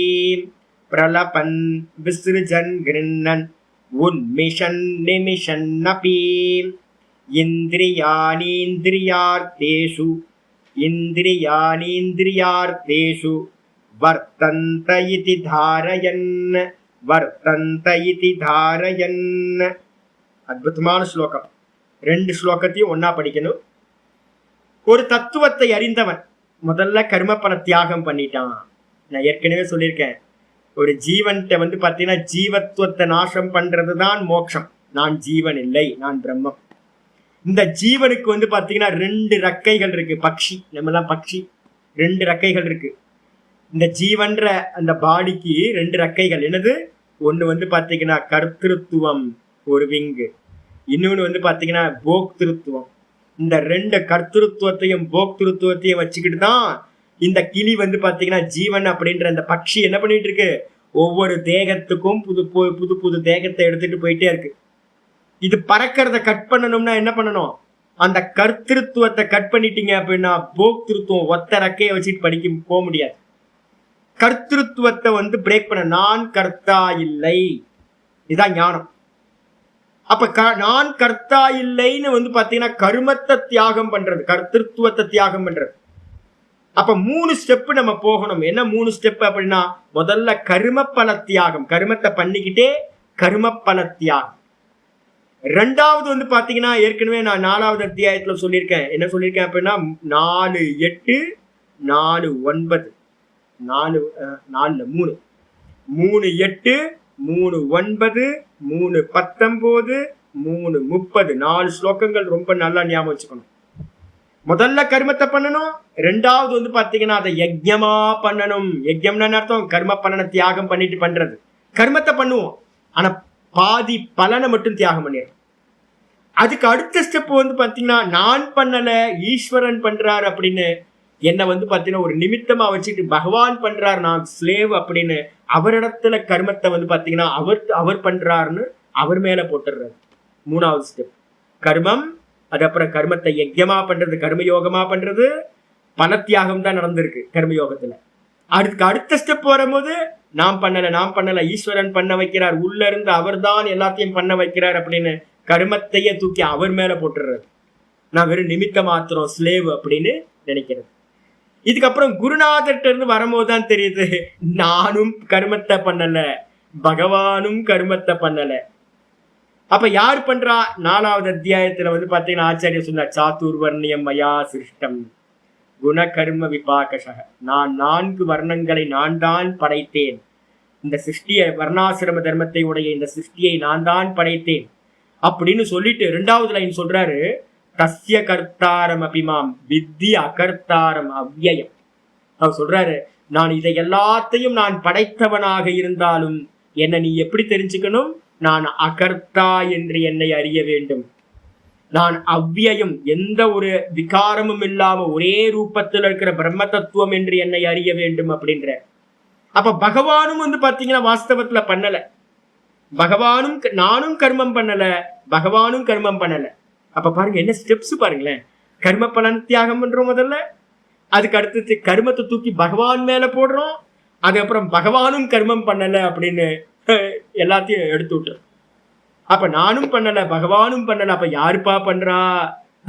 [SPEAKER 1] பிரலபன் விஸ்ருஜன் கிருண்ணன், உன்மிஷன் நிமிஷன் அபி. இந்திரியானீந்திரியார்த்தேஷு, இந்திரியானீந்திரியார்த்தேஷு வர்த்தந்த இதி தாரயன், வர்த்தந்த இதி தாரயன். அற்புதமான ஸ்லோகம். 2 ஸ்லோகத்தையும் ஒன்னா படிக்கணும். ஒரு தத்துவத்தை அறிந்தவன் முதல்ல கர்ம பல தியாகம் பண்ணிட்டான். நான் ஏற்கனவே சொல்லியிருக்கேன், ஒரு ஜீவன்கிட்ட வந்து பார்த்தீங்கன்னா ஜீவத்துவத்தை நாசம் பண்றதுதான் மோட்சம். நான் ஜீவன் இல்லை, நான் பிரம்மம். இந்த ஜீவனுக்கு வந்து பார்த்தீங்கன்னா 2 ரெக்கைகள் இருக்கு. பக்ஷி, நம்மலாம் பக்ஷி, 2 ரெக்கைகள் இருக்கு. இந்த ஜீவன்ற அந்த பாடிக்கு 2 ரெக்கைகள். என்னது? ஒன்று வந்து பார்த்தீங்கன்னா கர்த்திருத்துவம், ஒரு விங்கு. இன்னொன்று வந்து பார்த்தீங்கன்னா போக்திருத்துவம். இந்த 2 கர்த்திருத்துவத்தையும் போக்திருத்துவத்தையும் வச்சுக்கிட்டு தான் இந்த கிளி வந்து பார்த்தீங்கன்னா ஜீவன் அப்படின்ற அந்த பக்ஷி என்ன பண்ணிட்டு இருக்கு? ஒவ்வொரு தேகத்துக்கும் புது புது புது தேகத்தை எடுத்துட்டு போயிட்டே இருக்கு. இது பறக்கிறத கட் பண்ணணும்னா என்ன பண்ணணும்? அந்த கர்த்திருத்துவத்தை கட் பண்ணிட்டீங்க அப்படின்னா போக்திருத்துவம் ஒத்த ரெக்கையை வச்சுட்டு போக முடியாது. கர்த்திருத்துவத்தை வந்து பிரேக் பண்ண, நான் கர்த்தா இல்லை, இதான் ஞானம். அப்ப நான் கர்த்தா இல்லைன்னு வந்து பாத்தீங்கன்னா கர்மத்தை தியாகம் பண்றது, கர்த்திருத்துவத்தை தியாகம் பண்றது. அப்ப 3 ஸ்டெப் நம்ம போகணும். என்ன 3 ஸ்டெப் அப்படின்னா, முதல்ல கர்ம பல தியாகம், கர்மத்தை பண்ணிக்கிட்டே கர்ம பல தியாகம். 2வது வந்து பாத்தீங்கன்னா ஏற்கனவே நான் 4வது அத்தியாயத்துல சொல்லியிருக்கேன். என்ன சொல்லியிருக்கேன் அப்படின்னா 4:8 4:9 3:8 3:9 3:19 3:30 4 ஸ்லோகங்கள் ரொம்ப நல்லா ஞாபகம் வச்சுக்கணும். முதல்ல கர்மத்தை பண்ணணும். 2வது வந்து பாத்தீங்கன்னா அதை யஜ்யமா பண்ணணும். யஜ்யம்னு அர்த்தம் கர்ம பலனை தியாகம் பண்ணிட்டு பண்றது. கர்மத்தை பண்ணுவோம், ஆனா பாதி பலனை மட்டும் தியாகம் பண்ணிடுறோம். அதுக்கு அடுத்த ஸ்டெப் வந்து பாத்தீங்கன்னா நான் பண்ணல, ஈஸ்வரன் பண்றாரு அப்படின்னு என்னை வந்து பாத்தீங்கன்னா ஒரு நிமித்தமா வச்சுட்டு பகவான் பண்றாரு, நான் ஸ்லேவ் அப்படின்னு அவரிடத்துல கர்மத்தை வந்து பாத்தீங்கன்னா அவர் பண்றாருன்னு அவர் மேல போட்டுடுறாரு. 3வது ஸ்டெப் கர்மம். அது அப்புறம் கர்மத்தை யஜ்யமா பண்றது, கர்மயோகமா பண்றது. பல தியாகம் தான் நடந்திருக்கு கர்மயோகத்துல. அதுக்கு அடுத்த ஸ்டெப் வரும்போது நான் பண்ணல, ஈஸ்வரன் பண்ண வைக்கிறார், உள்ள இருந்து அவர் தான் எல்லாத்தையும் பண்ண வைக்கிறார் அப்படின்னு கர்மத்தையே தூக்கி அவர் மேல போட்டுடுறது. நான் வெறும் நிமித்த மாத்திரம், ஸ்லேவ் அப்படின்னு நினைக்கிறது. இதுக்கப்புறம் குருநாதர்கிட்ட இருந்து வரும்போது தான் தெரியுது, நானும் கர்மத்தை பண்ணல, பகவானும் கர்மத்தை பண்ணல. அப்ப யார் பண்றா? 4வது அத்தியாயத்துல வந்து பாத்தீங்கன்னா ஆச்சாரிய சொன்னார், சாதுர்வர்ணியம் மயா சிருஷ்டம் குணகர்ம விபாகசக. நான் 4 வர்ணங்களை நான் தான் படைத்தேன். இந்த சிருஷ்டியை, வர்ணாசிரம தர்மத்தை உடைய இந்த சிருஷ்டியை நான் தான் படைத்தேன் அப்படின்னு சொல்லிட்டு 2வது லைன் சொல்றாரு, தஸ்ய கர்த்தாரம் அபிமாம் வித்தி அகர்த்தாரம் அவ்யயம். அவர் சொல்றாரு, நான் இதை எல்லாத்தையும் நான் படைத்தவனாக இருந்தாலும் என்னை நீ எப்படி தெரிஞ்சுக்கணும்? நான் அகர்த்தா என்று என்னை அறிய வேண்டும். நான் அவ்யயம், எந்த ஒரு விகாரமும் இல்லாம ஒரே ரூபத்தில் இருக்கிற பிரம்ம தத்துவம் என்று என்னை அறிய வேண்டும் அப்படின்ற. அப்ப பகவானும் வந்து பாத்தீங்கன்னா வாஸ்தவத்துல பண்ணல. பகவானும், நானும் கர்மம் பண்ணல, பகவானும் கர்மம் பண்ணல. அப்ப பாருங்க என்ன ஸ்டெப்ஸ் பாருங்களேன். கர்ம பலன் தியாகம் பண்றோம் முதல்ல, அதுக்கு அடுத்து கர்மத்தை தூக்கி பகவான் மேல போடுறோம், அதுக்கப்புறம் பகவானும் கர்மம் பண்ணல அப்படின்னு எல்லாத்தையும் எடுத்து விட்டுறோம். அப்ப நானும் பண்ணல, பகவானும் பண்ணல, அப்ப யாருப்பா பண்றா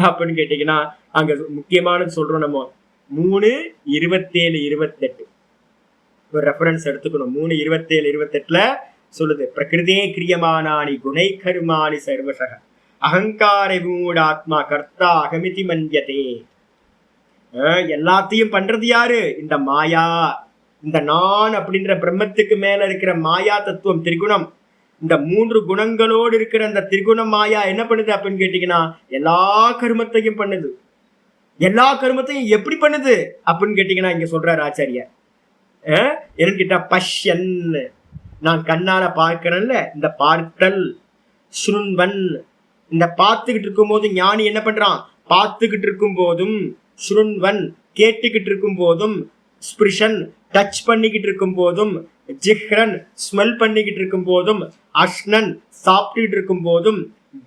[SPEAKER 1] அப்படின்னு கேட்டீங்கன்னா அங்க முக்கியமானது சொல்றோம். நம்ம 3:27-28 ஒரு ரெஃபரன்ஸ் எடுத்துக்கணும். 3:27-28 சொல்லுது, பிரகிருதே கிரியமானானி குணை கர்மாணி சர்வசக அகங்கார மூடாத்மா கர்த்தா அகமிதி மன்யதே. எல்லாத்தையும் பண்றது யாரு? இந்த மாயா, இந்த நான் அப்படின்ற பிரம்மத்துக்கு மேல இருக்கிற மாயா தத்துவம், திரிகுணம். இந்த 3 குணங்களோடு இருக்கிற அந்த திரிகுண மாயா என்ன பண்ணுது அப்படின்னு கேட்டீங்கன்னா எல்லா கர்மத்தையும் பண்ணுது. எல்லா கர்மத்தையும் எப்படி பண்ணுது அப்படின்னு கேட்டீங்கன்னா இங்க சொல்றாரு ஆச்சாரியா, என்னன்னு கேட்டா பஷ்யன், நான் கண்ணால பார்க்கிறேன்ல, இந்த பார்த்தல், ஸ்ருண்வன், இந்த பார்த்துக்கிட்டு இருக்கும் போது ஞானி என்ன பண்றான்? பார்த்துக்கிட்டு இருக்கும் போதும், ஸ்ருண்வன் கேட்டுக்கிட்டு இருக்கும் போதும், ஸ்பிரிஷன் டச் பண்ணிக்கிட்டு இருக்கும் போதும், ஜிஹ்ரன் ஸ்மெல் பண்ணிக்கிட்டு இருக்கும் போதும், அஷ்ணன் சாப்பிட்டுக்கிட்டு இருக்கும் போதும்,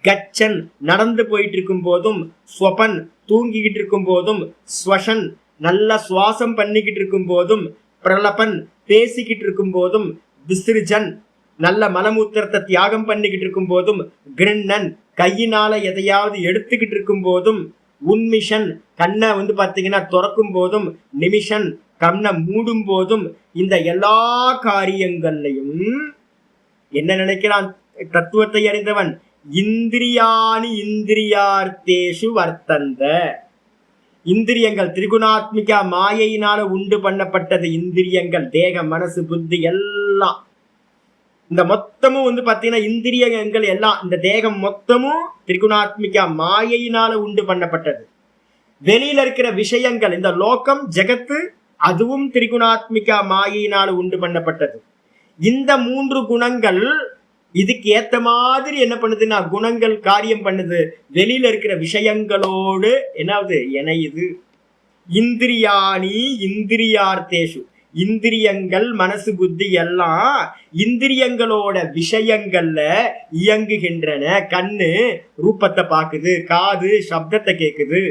[SPEAKER 1] கச்சன் நடந்து போயிட்டு இருக்கும் போதும், ஸ்வபன் தூங்கிக்கிட்டு இருக்கும் போதும், ஸ்வஷன் நல்ல சுவாசம் பண்ணிக்கிட்டு இருக்கும் போதும், பிரலபன் பேசிக்கிட்டு இருக்கும் போதும், விசிருஜன் நல்ல மலமூத்திரத்தை தியாகம் பண்ணிக்கிட்டு இருக்கும் போதும், கிருண்ணன் கையினால எதையாவது எடுத்துக்கிட்டு இருக்கும் போதும், உன்மிஷன் கண்ணை பாத்தீங்கன்னா துறக்கும் போதும், நிமிஷன் கண்ணை மூடும் போதும், இந்த எல்லா காரியங்கள்லையும் என்ன நினைக்கிறான் தத்துவத்தை அறிந்தவன்? இந்திரியாணி இந்திரியார்த்தேஷு வர்த்தந்த. இந்திரியங்கள் திரிகுணாத்மிகா மாயையினால உண்டு பண்ணப்பட்டது. இந்திரியங்கள் தேகம், மனசு, புத்தி எல்லாம் இந்த மொத்தமும் பாத்தீங்கன்னா இந்திரியங்கள் எல்லாம் இந்த தேகம் மொத்தமும் திரிகுணாத்மிகா மாயையினால உண்டு பண்ணப்பட்டது. வெளியில இருக்கிற விஷயங்கள் இந்த லோகம் ஜெகத்து அதுவும் திரிகுணாத்மிகா மாயையினால உண்டு பண்ணப்பட்டது. இந்த 3 குணங்கள் இதுக்கு ஏத்த மாதிரி என்ன பண்ணுதுன்னா குணங்கள் காரியம் பண்ணுது. வெளியில இருக்கிற விஷயங்களோடு என்னாவது இணையுது. இந்திரியாணி இந்திரியார்த்தேஷு, இந்திரியங்கள் மனசு புத்தி எல்லாம் இந்திரியங்களோட விஷயங்கள்ல இயங்குகின்றன. கண்ணு ரூபத்தை பாக்குது, காது சப்தத்தை கேக்குது.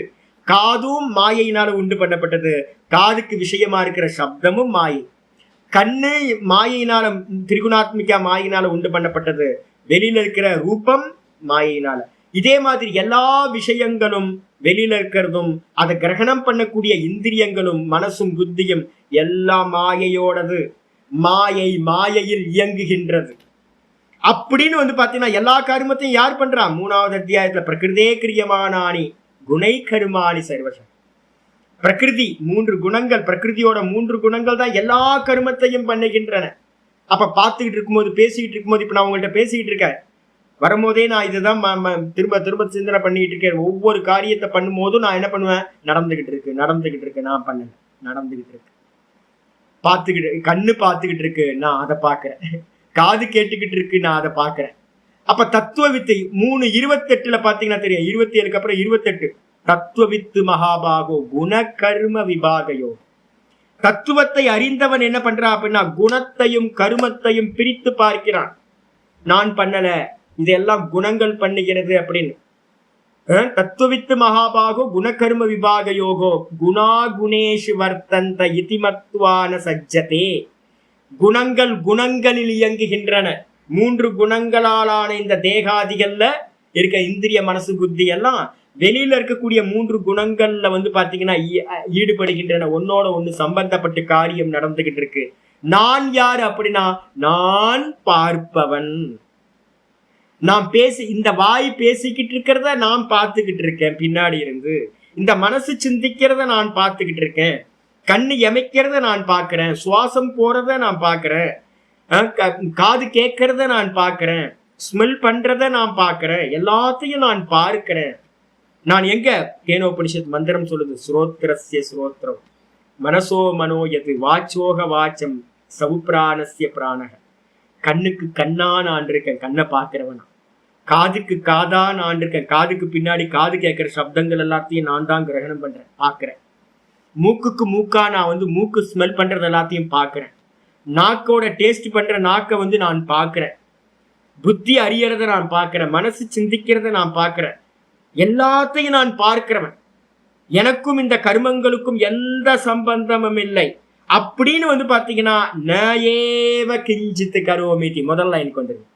[SPEAKER 1] காதும் மாயையினால உண்டு பண்ணப்பட்டது. காதுக்கு விஷயமா இருக்கிற சப்தமும் மாயை. கண்ணு மாயையினால திரிகுணாத்மிகா மாயினால உண்டு பண்ணப்பட்டது. வெளியில இருக்கிற ரூபம் மாயையினால. இதே மாதிரி எல்லா விஷயங்களும் வெளியில இருக்கிறதும் அதை கிரகணம் பண்ணக்கூடிய இந்திரியங்களும் மனசும் புத்தியும் எல்லாம் மாயையோடது. மாயை மாயையில் இயங்குகின்றது. அப்படின்னு பாத்தீங்கன்னா எல்லா கருமத்தையும் யார் பண்றா? 3வது அத்தியாயத்துல பிரகிருதே கிரியமானானி குணை கருமானி சர்வசம். பிரகிருதி 3 குணங்கள், பிரகிருதியோட 3 குணங்கள் தான் எல்லா கருமத்தையும் பண்ணுகின்றன. அப்ப பார்த்துக்கிட்டு இருக்கும்போது பேசிக்கிட்டு இருக்கும்போது இப்ப நான் உங்கள்கிட்ட பேசிக்கிட்டு இருக்கேன், வரும்போதே நான் இதுதான் திரும்ப திரும்ப சிந்தனை பண்ணிட்டு இருக்கேன். ஒவ்வொரு காரியத்தை பண்ணும் போதும் நான் என்ன பண்ணுவேன்? நடந்துகிட்டு இருக்கு நான் பண்ண நடந்துகிட்டு இருக்கு. பார்த்துக்கிட்டு கண்ணு பார்த்துக்கிட்டு இருக்கு, நான் அதை பார்க்கிறேன். காது கேட்டுக்கிட்டு இருக்கு, நான் அதை பார்க்கிறேன். அப்ப தத்துவ வித்தை 3:28 பாத்தீங்கன்னா தெரியும். 27க்கு அப்புறம் 28 தத்துவவித்து மகாபாகோ குண கர்ம விபாகையோ. தத்துவத்தை அறிந்தவன் என்ன பண்றான் அப்படின்னா குணத்தையும் கருமத்தையும் பிரித்து பார்க்கிறான். நான் பண்ணல, இதெல்லாம் குணங்கள் பண்ணுகிறது அப்படின்னு. தத்துவவித்து மகாபாகோ குணகர்ம விபாகயோகோ குணா குணேஷு வர்த்தந்த இதிமத்வான சஜ்ஜதே. குணங்கள் குணங்களில் இயங்குகின்றன. 3 குணங்களாலான இந்த தேகாதிகள்ல இருக்க இந்திரிய மனசு புத்தி எல்லாம் வெளியில இருக்கக்கூடிய 3 குணங்கள்ல பாத்தீங்கன்னா ஈடுபடுகின்றன. ஒன்னோட ஒண்ணு சம்பந்தப்பட்டு காரியம் நடந்துகிட்டு இருக்கு. நான் யாரு அப்படின்னா நான் பார்ப்பவன். நான் இந்த வாய் பேசிக்கிட்டு இருக்கிறத நான் பார்த்துக்கிட்டு இருக்கேன் பின்னாடி இருந்து. இந்த மனசு சிந்திக்கிறத நான் பார்த்துக்கிட்டு இருக்கேன். கண்ணு எமைக்கிறத நான் பார்க்கிறேன். சுவாசம் போறத நான் பார்க்கிறேன். காது கேட்கறத நான் பார்க்கிறேன். ஸ்மெல் பண்றத நான் பார்க்கிறேன். எல்லாத்தையும் நான் பார்க்கிறேன். நான் எங்க கேனோபனிஷத் மந்திரம் சொல்லுது, ஸ்ரோத்ரஸ்ய ஸ்ரோத்ரம் மனசோ மனோயது வாச்சோக வாச்சம் சவுப்ராணஸ்ய பிராணக. கண்ணுக்கு கண்ணா நான் இருக்கேன், கண்ணை பார்க்கிறவனா. காதுக்கு காதா நான் இருக்கேன், காதுக்கு பின்னாடி காது கேட்கிற சப்தங்கள் எல்லாத்தையும் நான் தான் கிரகணம் பண்றேன், பார்க்கிறேன். மூக்குக்கு மூக்கா நான் மூக்கு ஸ்மெல் பண்றது எல்லாத்தையும் பார்க்கிறேன். நாக்கோட டேஸ்ட் பண்ற நாக்கை நான் பார்க்கிறேன். புத்தி அறியறத நான் பார்க்கிறேன். மனசு சிந்திக்கிறத நான் பார்க்கிறேன். எல்லாத்தையும் நான் பார்க்கிறவன். எனக்கும் இந்த கர்மங்களுக்கும் எந்த சம்பந்தமும் இல்லை அப்படின்னு பாத்தீங்கன்னா நஏவ கிஞ்சித் கரோமிதி முதல் லைனுக்கு வந்துருக்கு.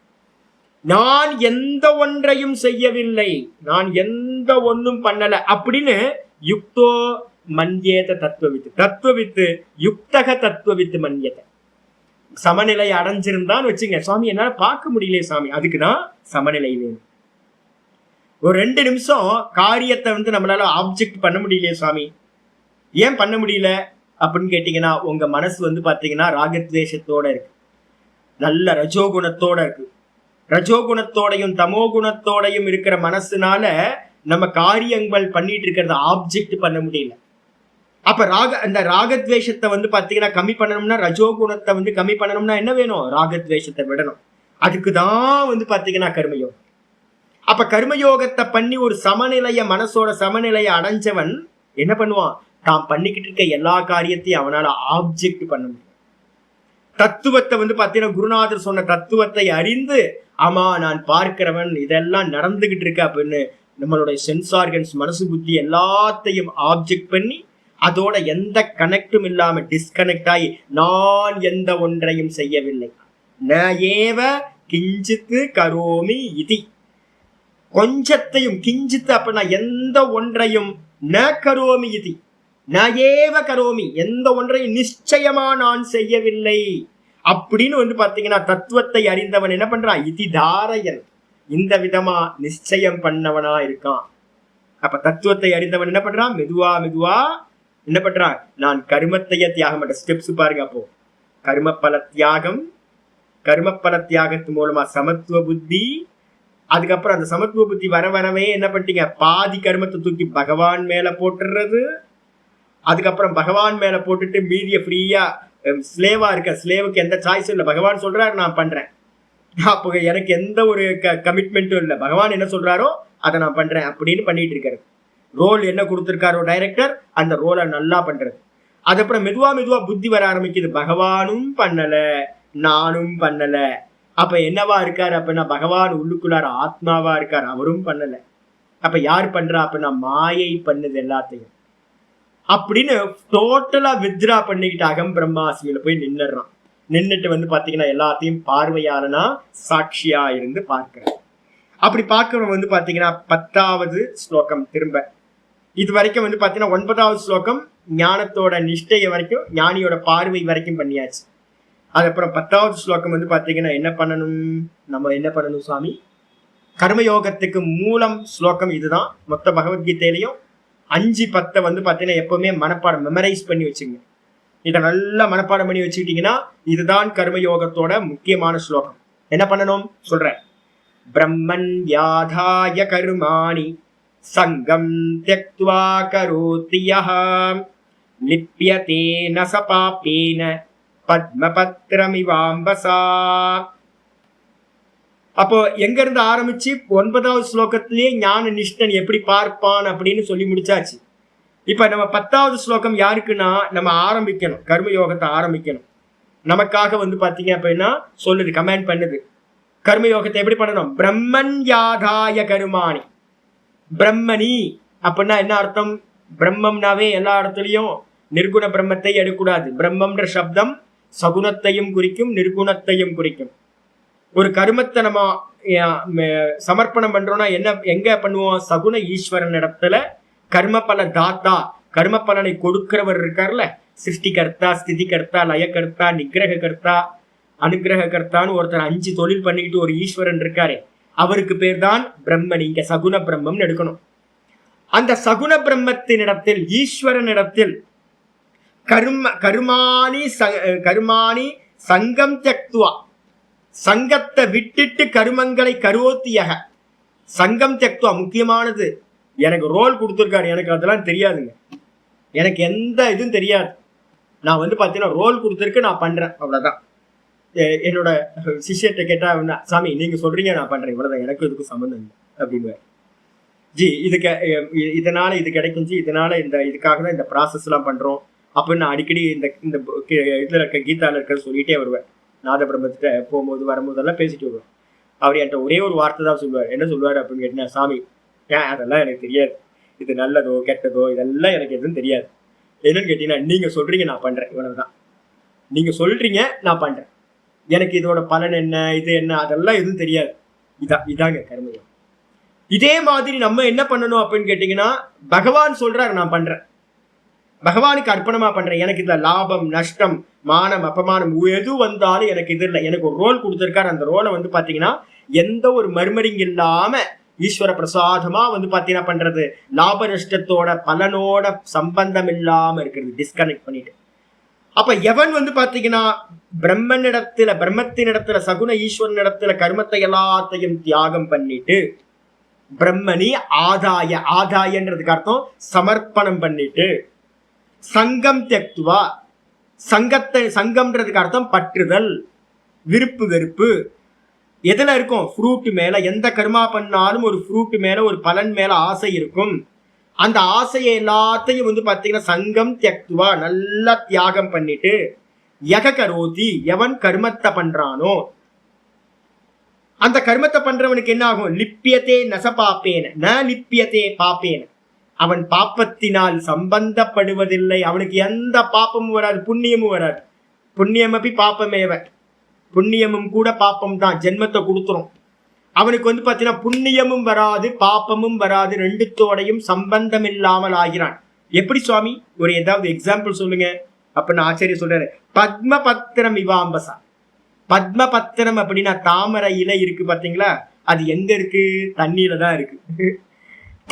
[SPEAKER 1] நான் எந்த ஒன்றையும் செய்யவில்லை, நான் எந்த ஒன்றும் பண்ணல அப்படின்னு யுக்தோ மன்யேத தத்துவவித்து. தத்துவவித்து யுக்தக தத்துவவித்து மன்யத. சமநிலை அடைஞ்சிருந்தான்னு வச்சுங்க, சுவாமி என்னால பார்க்க முடியலையே சாமி, அதுக்குதான் சமநிலை வேணும். ஒரு 2 நிமிஷம் காரியத்தை நம்மளால ஆப்ஜெக்ட் பண்ண முடியலையே சுவாமி, ஏன் பண்ண முடியல அப்படின்னு கேட்டீங்கன்னா உங்க மனசு பாத்தீங்கன்னா ராகத்வேஷத்தோட இருக்கு, நல்ல ரஜோகுணத்தோட இருக்கு. ரஜோகுணத்தோடையும் தமோ குணத்தோடையும் இருக்கிற மனசுனால நம்ம காரியங்கள் பண்ணிட்டு இருக்கிறத ஆப்ஜெக்ட் பண்ண முடியல. அப்ப அந்த ராகத்வேஷத்தை பாத்தீங்கன்னா கம்மி பண்ணணும்னா, ரஜோகுணத்தை கம்மி பண்ணணும்னா என்ன வேணும்? ராகத்வேஷத்தை விடணும். அதுக்குதான் பாத்தீங்கன்னா கர்மயோகம். அப்ப கர்மயோகத்தை பண்ணி ஒரு சமநிலைய மனசோட சமநிலையை அடைஞ்சவன் என்ன பண்ணுவான்? தான் பண்ணிக்கிட்டு இருக்க எல்லா காரியத்தையும் அவனால ஆப்ஜெக்ட் பண்ண முடியும். தத்துவத்தை வந்து பாத்தீங்கன்னா குருநாதர் சொன்ன தத்துவத்தை அறிந்து, ஆமா நான் பார்க்கிறவன், இதெல்லாம் நடந்துகிட்டு இருக்கு அப்படின்னு நம்மளுடைய சென்ஸ் ஆர்கன்ஸ், மனசு புத்தி எல்லாத்தையும் ஆப்ஜெக்ட் பண்ணி அதோட எந்த கனெக்டும் இல்லாம டிஸ்கனெக்ட் ஆகி நான் எந்த ஒன்றையும் செய்யவில்லை. ந ஏவ கிஞ்சித்து கரோமி இதி. கொஞ்சத்தையும், கிஞ்சித்து அப்படின்னா எந்த ஒன்றையும், ந கரோமி இதி ந ஏவ கரோமி எந்த ஒன்றையும் நிச்சயமா நான் செய்யவில்லை அப்படின்னு வந்து பாத்தீங்கன்னா தத்துவத்தை அறிந்தவன் என்ன பண்றான்? இதி தாரையன், இந்த விதமா நிச்சயம் பண்ணவனா இருக்கான். அப்ப தத்துவத்தை அறிந்தவன் என்ன பண்றான்? மெதுவா மெதுவா என்ன பண்றான்? நான் கர்மத்தைய தியாகம் பண்ற ஸ்டெப்ஸ் பாருங்க. அப்போ கர்மப்பல தியாகம், கர்மப்பல தியாகத்து மூலமா சமத்துவ புத்தி, அதுக்கப்புறம் அந்த சமத்துவ புத்தி வர வரவே என்ன பண்ணிட்டீங்க? பாதி கர்மத்தை தூக்கி பகவான் மேல போட்டுறது. அதுக்கப்புறம் பகவான் மேல போட்டுட்டு மீதிய ஃப்ரீயா ஸ்லேவா இருக்க, ஸ்லேவுக்கு எந்த சாய்ஸும் இல்லை. பகவான் சொல்றாரு நான் பண்றேன், அப்போ எனக்கு எந்த ஒரு கமிட்மெண்ட்டும் இல்லை. பகவான் என்ன சொல்றாரோ அதை நான் பண்றேன் அப்படின்னு பண்ணிட்டு இருக்காரு. ரோல் என்ன கொடுத்திருக்காரோ டைரக்டர், அந்த ரோலை நல்லா பண்றது. அதுக்கப்புறம் மெதுவா மெதுவா புத்தி வர ஆரம்பிக்குது, பகவானும் பண்ணல நானும் பண்ணல. அப்ப என்னவா இருக்காரு அப்படின்னா பகவான் உள்ளுக்குள்ளார ஆத்மாவா இருக்காரு, அவரும் பண்ணல. அப்ப யார் பண்றா அப்படின்னா மாயை பண்ணுது எல்லாத்தையும் அப்படின்னு டோட்டலா வித்ரா பண்ணிக்கிட்டு அகம் பிரம்மாஸ்மியில போய் நின்னுறான். நின்னுட்டு வந்து பாத்தீங்கன்னா எல்லாத்தையும் பார்வையாளனா சாட்சியா இருந்து பார்க்கிறேன். அப்படி பார்க்கிறவன் வந்து பாத்தீங்கன்னா 10வது ஸ்லோகம் திரும்ப இது வரைக்கும் வந்து பாத்தீங்கன்னா 9வது ஸ்லோகம் ஞானத்தோட நிஷ்டைய வரைக்கும், ஞானியோட பார்வை வரைக்கும் பண்ணியாச்சு. அதுக்கப்புறம் 10வது ஸ்லோகம் வந்து பாத்தீங்கன்னா என்ன பண்ணணும், நம்ம என்ன பண்ணணும் சுவாமி? கர்மயோகத்துக்கு மூலம் ஸ்லோகம் இதுதான். மொத்த பகவத்கீதையிலையும் 5, 10 வந்து பாத்தீங்கன்னா எப்பவுமே மனப்பாடம், மெமரைஸ் பண்ணி வச்சுங்க. இதை நல்லா மனப்பாடம் பண்ணி வச்சுக்கிட்டீங்கன்னா இதுதான் கர்மயோகத்தோட முக்கியமான ஸ்லோகம். என்ன பண்ணணும் சொல்றேன். பிரம்மன் யாதாய கர்மாணி சங்கம் த்யக்த்வா கரோதி யஹ லிப்யதே ந ச பாபேன பத்மபத்ரமிவாம்பசா. அப்போ எங்க இருந்து ஆரம்பிச்சு 9வது ஸ்லோகத்திலேயே ஞான நிஷ்டன் எப்படி பார்ப்பான் அப்படின்னு சொல்லி முடிச்சாச்சு. இப்ப நம்ம 10வது ஸ்லோகம் யாருக்குன்னா நம்ம ஆரம்பிக்கணும், கர்மயோகத்தை ஆரம்பிக்கணும். நமக்காக வந்து பாத்தீங்க அப்படின்னா சொல்லுது, கமெண்ட் பண்ணுது கர்மயோகத்தை எப்படி பண்ணணும். பிரம்மன் யாதாய கருமாணி. பிரம்மணி அப்படின்னா என்ன அர்த்தம்? பிரம்மம்னாவே எல்லா இடத்துலயும் நிர்குண பிரம்மத்தை எடுக்கூடாது. பிரம்மம்ன்ற சப்தம் சகுணத்தையும் குறிக்கும், நிர்குணத்தையும் குறிக்கும். ஒரு கர்மத்தை நம்ம சமர்ப்பணம் பண்றோம்னா என்ன, எங்க பண்ணுவோம்? சகுண ஈஸ்வரன் இடத்துல கர்மபல தாத்தா, கர்ம பலனை கொடுக்கிறவர் இருக்கார்ல, சிருஷ்டிகர்த்தா, ஸ்திதிகர்த்தா, லயகர்த்தா, நிகிரக கர்த்தா, அனுகிரக கர்த்தான்னு ஒருத்தர் 5 தொழில் பண்ணிக்கிட்டு ஒரு ஈஸ்வரன் இருக்காரு, அவருக்கு பேர் தான் பிரம்மன். இங்க சகுண பிரம்மம் எடுக்கணும். அந்த சகுண பிரம்மத்தின் இடத்தில், ஈஸ்வரன் இடத்தில் கருமாணி சங்கம் தியக்துவா, சங்கத்தை விட்டுட்டு கருமங்களை கரோத்தியக. சங்கம் தியக்துவா முக்கியமானது. எனக்கு ரோல் கொடுத்துருக்காரு, எனக்கு அதெல்லாம் தெரியாதுங்க, எனக்கு எந்த இதுவும் தெரியாது. நான் வந்து பார்த்தீங்கன்னா ரோல் கொடுத்துருக்கு, நான் பண்றேன், அவ்வளவுதான். என்னோட சிஷ்யத்தை கேட்டா சாமி நீங்க சொல்றீங்க நான் பண்றேன், இவ்வளவுதான், எனக்கு இதுக்கு சம்மந்தம் இல்லை அப்படின்னு. ஜி இதுக்கு இதனால இது கிடைக்கும் ஜி, இதனால இதுக்காக தான் இந்த ப்ராசஸ் எல்லாம் பண்றோம் அப்படின்னு நான் அடிக்கடி இந்த இதுல இருக்க கீதால இருக்க சொல்லிட்டே வருவேன். நாத பிரம்மத்திட்ட போகும்போது வரும்போதெல்லாம் பேசிட்டு வருவேன். அவர் என்கிட்ட ஒரே ஒரு வார்த்தை தான் சொல்லுவார். என்ன சொல்லுவார் அப்படின்னு கேட்டீங்கன்னா, சாமி ஏன் அதெல்லாம் எனக்கு தெரியாது, இது நல்லதோ கெட்டதோ இதெல்லாம் எனக்கு எதுவும் தெரியாது. என்னன்னு கேட்டீங்கன்னா, நீங்க சொல்றீங்க நான் பண்றேன், இவ்வளவுதான். நீங்க சொல்றீங்க நான் பண்றேன், எனக்கு இதோட பலன் என்ன, இது என்ன, அதெல்லாம் எதுவும் தெரியாது. இதாங்க கர்மயோகம். இதே மாதிரி நம்ம என்ன பண்ணணும் அப்படின்னு கேட்டீங்கன்னா, பகவான் சொல்றாரு நான் பண்றேன், பகவானுக்கு அர்ப்பணமா பண்றேன், எனக்கு இதுல லாபம் நஷ்டம் மானம் அபமானம் எது வந்தாலும் எனக்கு இது இல்லை. எனக்கு ஒரு ரோல் கொடுத்துருக்காரு, அந்த ரோலை வந்து பாத்தீங்கன்னா எந்த ஒரு மர்மரிங் இல்லாம ஈஸ்வர பிரசாதமா வந்து பாத்தீங்கன்னா பண்றது, லாப நஷ்டத்தோட பலனோட சம்பந்தம் இல்லாம இருக்கிறது, டிஸ்கனெக்ட் பண்ணிட்டு. அப்ப எவன் வந்து பாத்தீங்கன்னா பிரம்மத்தின் இடத்துல சகுன ஈஸ்வரன் இடத்துல கர்மத்தை எல்லாத்தையும் தியாகம் பண்ணிட்டு, பிரம்மணி ஆதாயன்றதுக்கு அர்த்தம் சமர்ப்பணம் பண்ணிட்டு, சங்கம் தியக்துவா, சங்கம்ன்றதுக்கு அர்த்தம் பற்றுதல், விருப்பு வெறுப்பு. எதுல இருக்கும்? ஃப்ரூட் மேல. எந்த கர்மா பண்ணாலும் ஒரு ஃப்ரூட் மேல, ஒரு பலன் மேல ஆசை இருக்கும். அந்த ஆசையை எல்லாத்தையும் வந்து பாத்தீங்கன்னா சங்கம் தியக்துவா நல்லா தியாகம் பண்ணிட்டு யக கரோதி எவன் கர்மத்தை பண்றானோ அந்த கர்மத்தை பண்றவனுக்கு என்ன ஆகும்? லிப்பியத்தே நசபாப்பேன ந லிப்பியத்தே பாப்பேன, அவன் பாப்பத்தினால் சம்பந்தப்படுவதில்லை. அவனுக்கு எந்த பாப்பமும் வராது, புண்ணியமும் வராது. புண்ணியமப்பி பாப்பமேவ, புண்ணியமும் கூட பாப்பம் தான், ஜென்மத்தை கொடுத்துரும். அவனுக்கு வந்து பாத்தீங்கன்னா புண்ணியமும் வராது பாப்பமும் வராது, ரெண்டுத்தோடையும் சம்பந்தம் இல்லாமல் ஆகிறான். எப்படி சுவாமி? ஒரு ஏதாவது எக்ஸாம்பிள் சொல்லுங்க அப்படின்னு ஆச்சரிய சொல்றாரு. பத்ம பத்திரம் இவாம்பசா. பத்ம பத்திரம் அப்படின்னா தாமரை இலை இருக்கு பாத்தீங்களா, அது எங்க இருக்கு? தண்ணீர்ல தான் இருக்கு.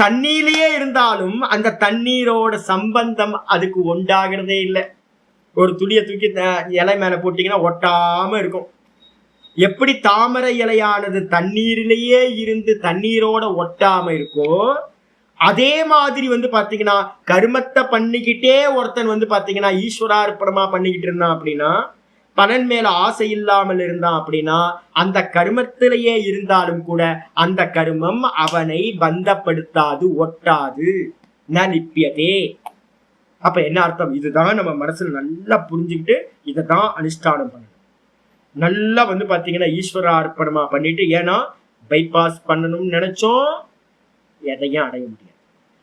[SPEAKER 1] தண்ணீர்லயே இருந்தாலும் அந்த தண்ணீரோட சம்பந்தம் அதுக்கு உண்டாகிறதே இல்லை. ஒரு துளியை தூக்கி இலை மேல போட்டீங்கன்னா ஒட்டாம இருக்கும். எப்படி தாமரை இலையானது தண்ணீரிலேயே இருந்து தண்ணீரோட ஒட்டாம இருக்கோ, அதே மாதிரி வந்து பாத்தீங்கன்னா கர்மத்தை பண்ணிக்கிட்டே ஒருத்தன் வந்து பாத்தீங்கன்னா ஈஸ்வரார்ப்பணமா பண்ணிக்கிட்டு இருந்தான் அப்படின்னா, பலன் மேல ஆசை இல்லாமல் இருந்தான் அப்படின்னா, அந்த கர்மத்திலேயே இருந்தாலும் கூட அந்த கர்மம் அவனை பந்தப்படுத்தாது, ஒட்டாது. ந லிப்பியதே. அப்ப என்ன அர்த்தம்? இதுதான் நம்ம மனசுல நல்லா புரிஞ்சுக்கிட்டு இதைதான் அனுஷ்டானம் பண்ணணும். நல்லா வந்து பாத்தீங்கன்னா ஈஸ்வர அர்ப்பணமா பண்ணிட்டு, ஏன்னா பைபாஸ் பண்ணணும்னு நினைச்சோம், எதையும் அடைய முடியாது.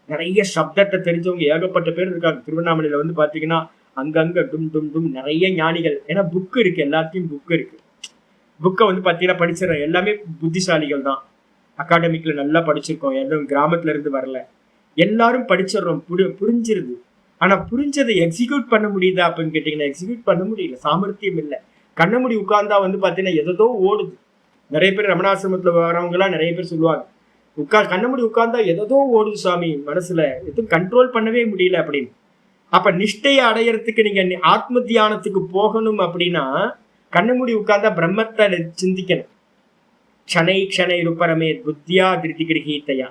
[SPEAKER 1] நிறைய சப்தத்தை தெரிஞ்சவங்க ஏகப்பட்ட பேர் இருக்காங்க. திருவண்ணாமலையில வந்து பாத்தீங்கன்னா அங்கங்க டும் டும் டும் நிறைய ஞானிகள். ஏன்னா புக்கு இருக்கு, எல்லாத்தையும் புக்கு இருக்கு. புக்கை வந்து பாத்தீங்கன்னா படிச்சிடற எல்லாமே புத்திசாலிகள் தான். அகாடமிக்ல நல்லா படிச்சிருக்கோம், எதுவும் கிராமத்துல இருந்து வரல. எல்லாரும் படிச்சிடறோம், புரிஞ்சிருது. ஆனா புரிஞ்சதை எக்ஸிக்யூட் பண்ண முடியுதா அப்படின்னு கேட்டீங்கன்னா எக்ஸிக்யூட் பண்ண முடியல, சாமர்த்தியம் இல்லை. கண்ணமுடி உட்கார்ந்தா வந்து பாத்தீங்கன்னா எதோ ஓடுது. நிறைய பேர் ரமணாசிரமத்துல வரவங்க எல்லாம் நிறைய பேர் சொல்லுவாங்க, கண்ணமுடி உட்கார்ந்தா எதோ ஓடுது சாமி, மனசுல எதுவும் கண்ட்ரோல் பண்ணவே முடியல அப்படின்னு. அப்ப நிஷ்டையை அடையறதுக்கு நீங்க ஆத்ம தியானத்துக்கு போகணும் அப்படின்னா கண்ணமுடி உட்கார்ந்தா பிரம்மத்தை சிந்திக்கணும். க்ஷணை க்ஷணை ரூபரமே புத்தியா திருத்தி கிரகீத்தையா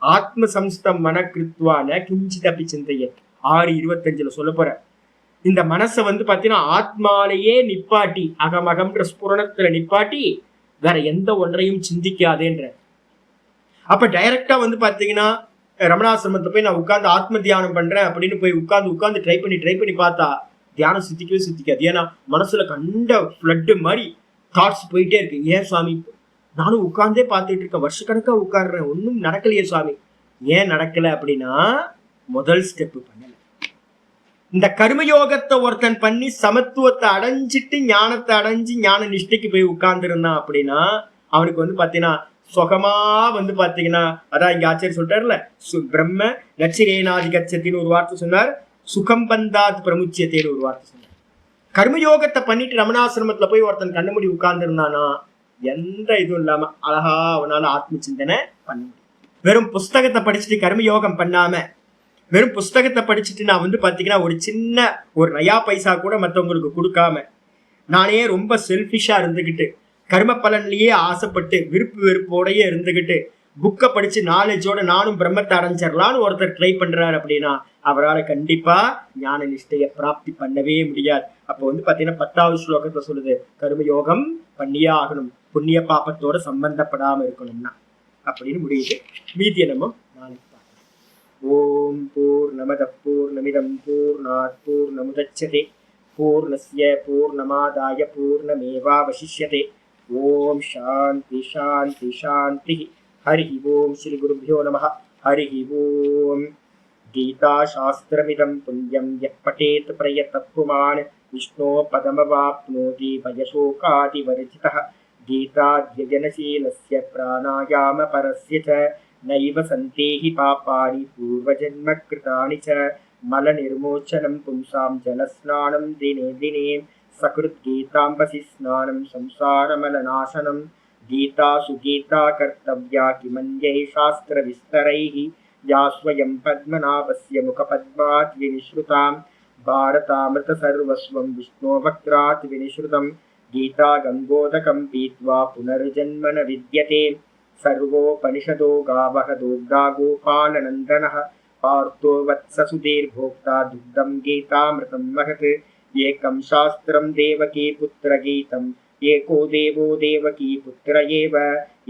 [SPEAKER 1] ஆத்ம சம்ஸ்தம் மன கிருத்வான கிஞ்சித் அப்படி சிந்தைய 6:25 சொல்ல போற. இந்த மனசை வந்து பாத்தீங்கன்னா ஆத்மாலேயே நிப்பாட்டி, அகமகம்ன்ற ஸ்புரணத்துல நிப்பாட்டி வேற எந்த ஒன்றையும் சிந்திக்காதேன்ற. அப்ப டைரக்டா வந்து பாத்தீங்கன்னா ரமணாசிரமத்தை போய் நான் உட்கார்ந்து ஆத்ம தியானம் பண்றேன் அப்படின்னு போய் உட்கார்ந்து ட்ரை பண்ணி பார்த்தா தியானம் சித்திக்காது. ஏன்னா மனசுல கண்ட ஃப்ளட்டு மாதிரி தாட்ஸ் போயிட்டே இருக்கு. ஏன் சுவாமி, நானும் உட்கார்ந்தே பார்த்துட்டு இருக்கேன், வருஷக்கணக்கா உட்கார்றேன், ஒன்றும் நடக்கலையே சுவாமி. ஏன் நடக்கல அப்படின்னா முதல் ஸ்டெப் பண்ணல. இந்த கர்மயோகத்தை ஒருத்தன் பண்ணி சமத்துவத்தை அடைஞ்சிட்டு ஞானத்தை அடைஞ்சு ஞான நிஷ்டைக்கு போய் உட்கார்ந்து இருந்தான் அப்படின்னா அவனுக்கு வந்து பாத்தீங்கன்னா சுகமா வந்து பாத்தீங்கன்னா, அதான் இங்க ஆச்சரிய சொல்றாருல, பிரம்ம லட்சிரேனாதி கச்சத்தின்னு ஒரு வார்த்தை சொன்னார், சுகம் பந்தாத் பிரமுச்சியத்தேன்னு ஒரு வார்த்தை சொன்னார். கர்மயோகத்தை பண்ணிட்டு ரமணாசிரமத்துல போய் ஒருத்தன் கண்ணமுடி உட்கார்ந்து இருந்தானா எந்த இதுவும் இல்லாம அழகா அவனால ஆத்ம சிந்தனை பண்ண முடியும். வெறும் புஸ்தகத்தை படிச்சுட்டு கர்மயோகம் பண்ணாம, வெறும் புஸ்தகத்தை படிச்சுட்டு நான் வந்து பாத்தீங்கன்னா ஒரு சின்ன ஒரு நயா பைசா கூட மற்றவங்களுக்கு கொடுக்காம நானே ரொம்ப செல்ஃபிஷா இருந்துகிட்டு கர்ம பலன்லயே ஆசைப்பட்டு விருப்பு வெறுப்போடையே இருந்துகிட்டு புக்கை படிச்சு நாலேஜோட நானும் பிரம்மத்தை அடைஞ்சிடலான்னு ஒருத்தர் ட்ரை பண்றாரு அப்படின்னா அவரால் கண்டிப்பா ஞான நிஷ்டையை பிராப்தி பண்ணவே முடியாது. அப்போ வந்து பாத்தீங்கன்னா 10வது ஸ்லோகத்துல சொல்லுது, கர்மயோகம் பண்ணியே ஆகணும், புண்ணிய பாப்பத்தோட சம்பந்தப்படாம இருக்கணும்னா அப்படின்னு முடியுது. மீதியை நம்ம நாளைக்கு பார்க்கலாம். ஓம் பூர்ணமத பூர்ணமிதம் பூர்ணாத் பூர்ணமுதச்யதே பூர்ணஸ்ய பூர்ணமாதாய பூர்ணமேவாவசிஷ்யதே. ஓம் சாந்தி சாந்தி சாந்தி. ஹரி ஓம் ஸ்ரீ குருभ्यो நமः. ஹரி ஓம். கீதா சாஸ்திரமிதம் புண்ணியம் யः படேத் பிரயதः புமான் விஷ்ணோ பதமவாப்னோதி பயசோகாதிவர்ஜிதः. கீதாத்யஜனசீலஸ்ய பிராணாயாம பரஸ்ய ச நைவ சந்தேஹி பாபானி பூர்வஜன்ம கிருதானி ச மலநிர்மோச்சனம் பும்சாம் ஜலஸ்நானம் தினே தினே சக்ருத் கீதாம்பசி ஸ்நானம் சம்சாரமலநாசனம். கீதாசு கீதா கர்த்தவ்யா கிமன்யை சாஸ்திர விஸ்தரைஹி யா ஸ்வயம் பத்மநாபஸ்ய முகபத்மாத் வினிஸ்ருதாம் பாரதாமிருத சர்வஸ்வம் விஷ்ணோ வக்ராத் வினிஸ்ருதம். கீதா கங்கோதகம் பீத்வா புனர்ஜன்மன வித்யதே. சர்வோபனிஷதோ காவஹ துக்தா கோபாலநந்தனः பார்த்தோ வத்சசுதீர்போக்தா துக்தம் கீதாமிருதம் மகத். ஏகம் சாஸ்திரம் தேவகீ புத்திர கீதம் ஏகோ தேவோ தேவகீ புத்திர ஏவ.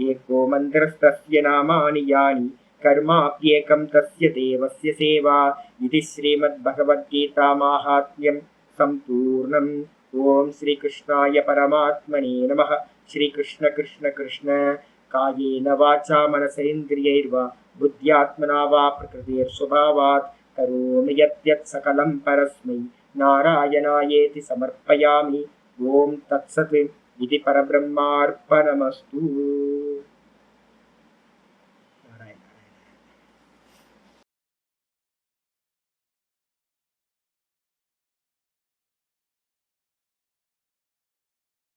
[SPEAKER 1] ஏகோ மந்திரஸ்தஸ்ய நாமானி யானி कर्माप्येकं तस्य देवस्य सेवा इति श्रीमद्भगवद्गीतामाहात्म्यं सम्पूर्णम्। ओम श्रीकृष्णाय परमात्मने नमः। श्रीकृष्ण कृष्ण कृष्ण कायेन वाचा मनसेन्द्रियैर्वा बुद्ध्यात्मना वा प्रकृतिर्स्वभावात् करोमि यत् सकलं परस्मै नारायणायेति समर्पयामि। ओम तत्सत् इति परब्रह्मार्पणमस्तु।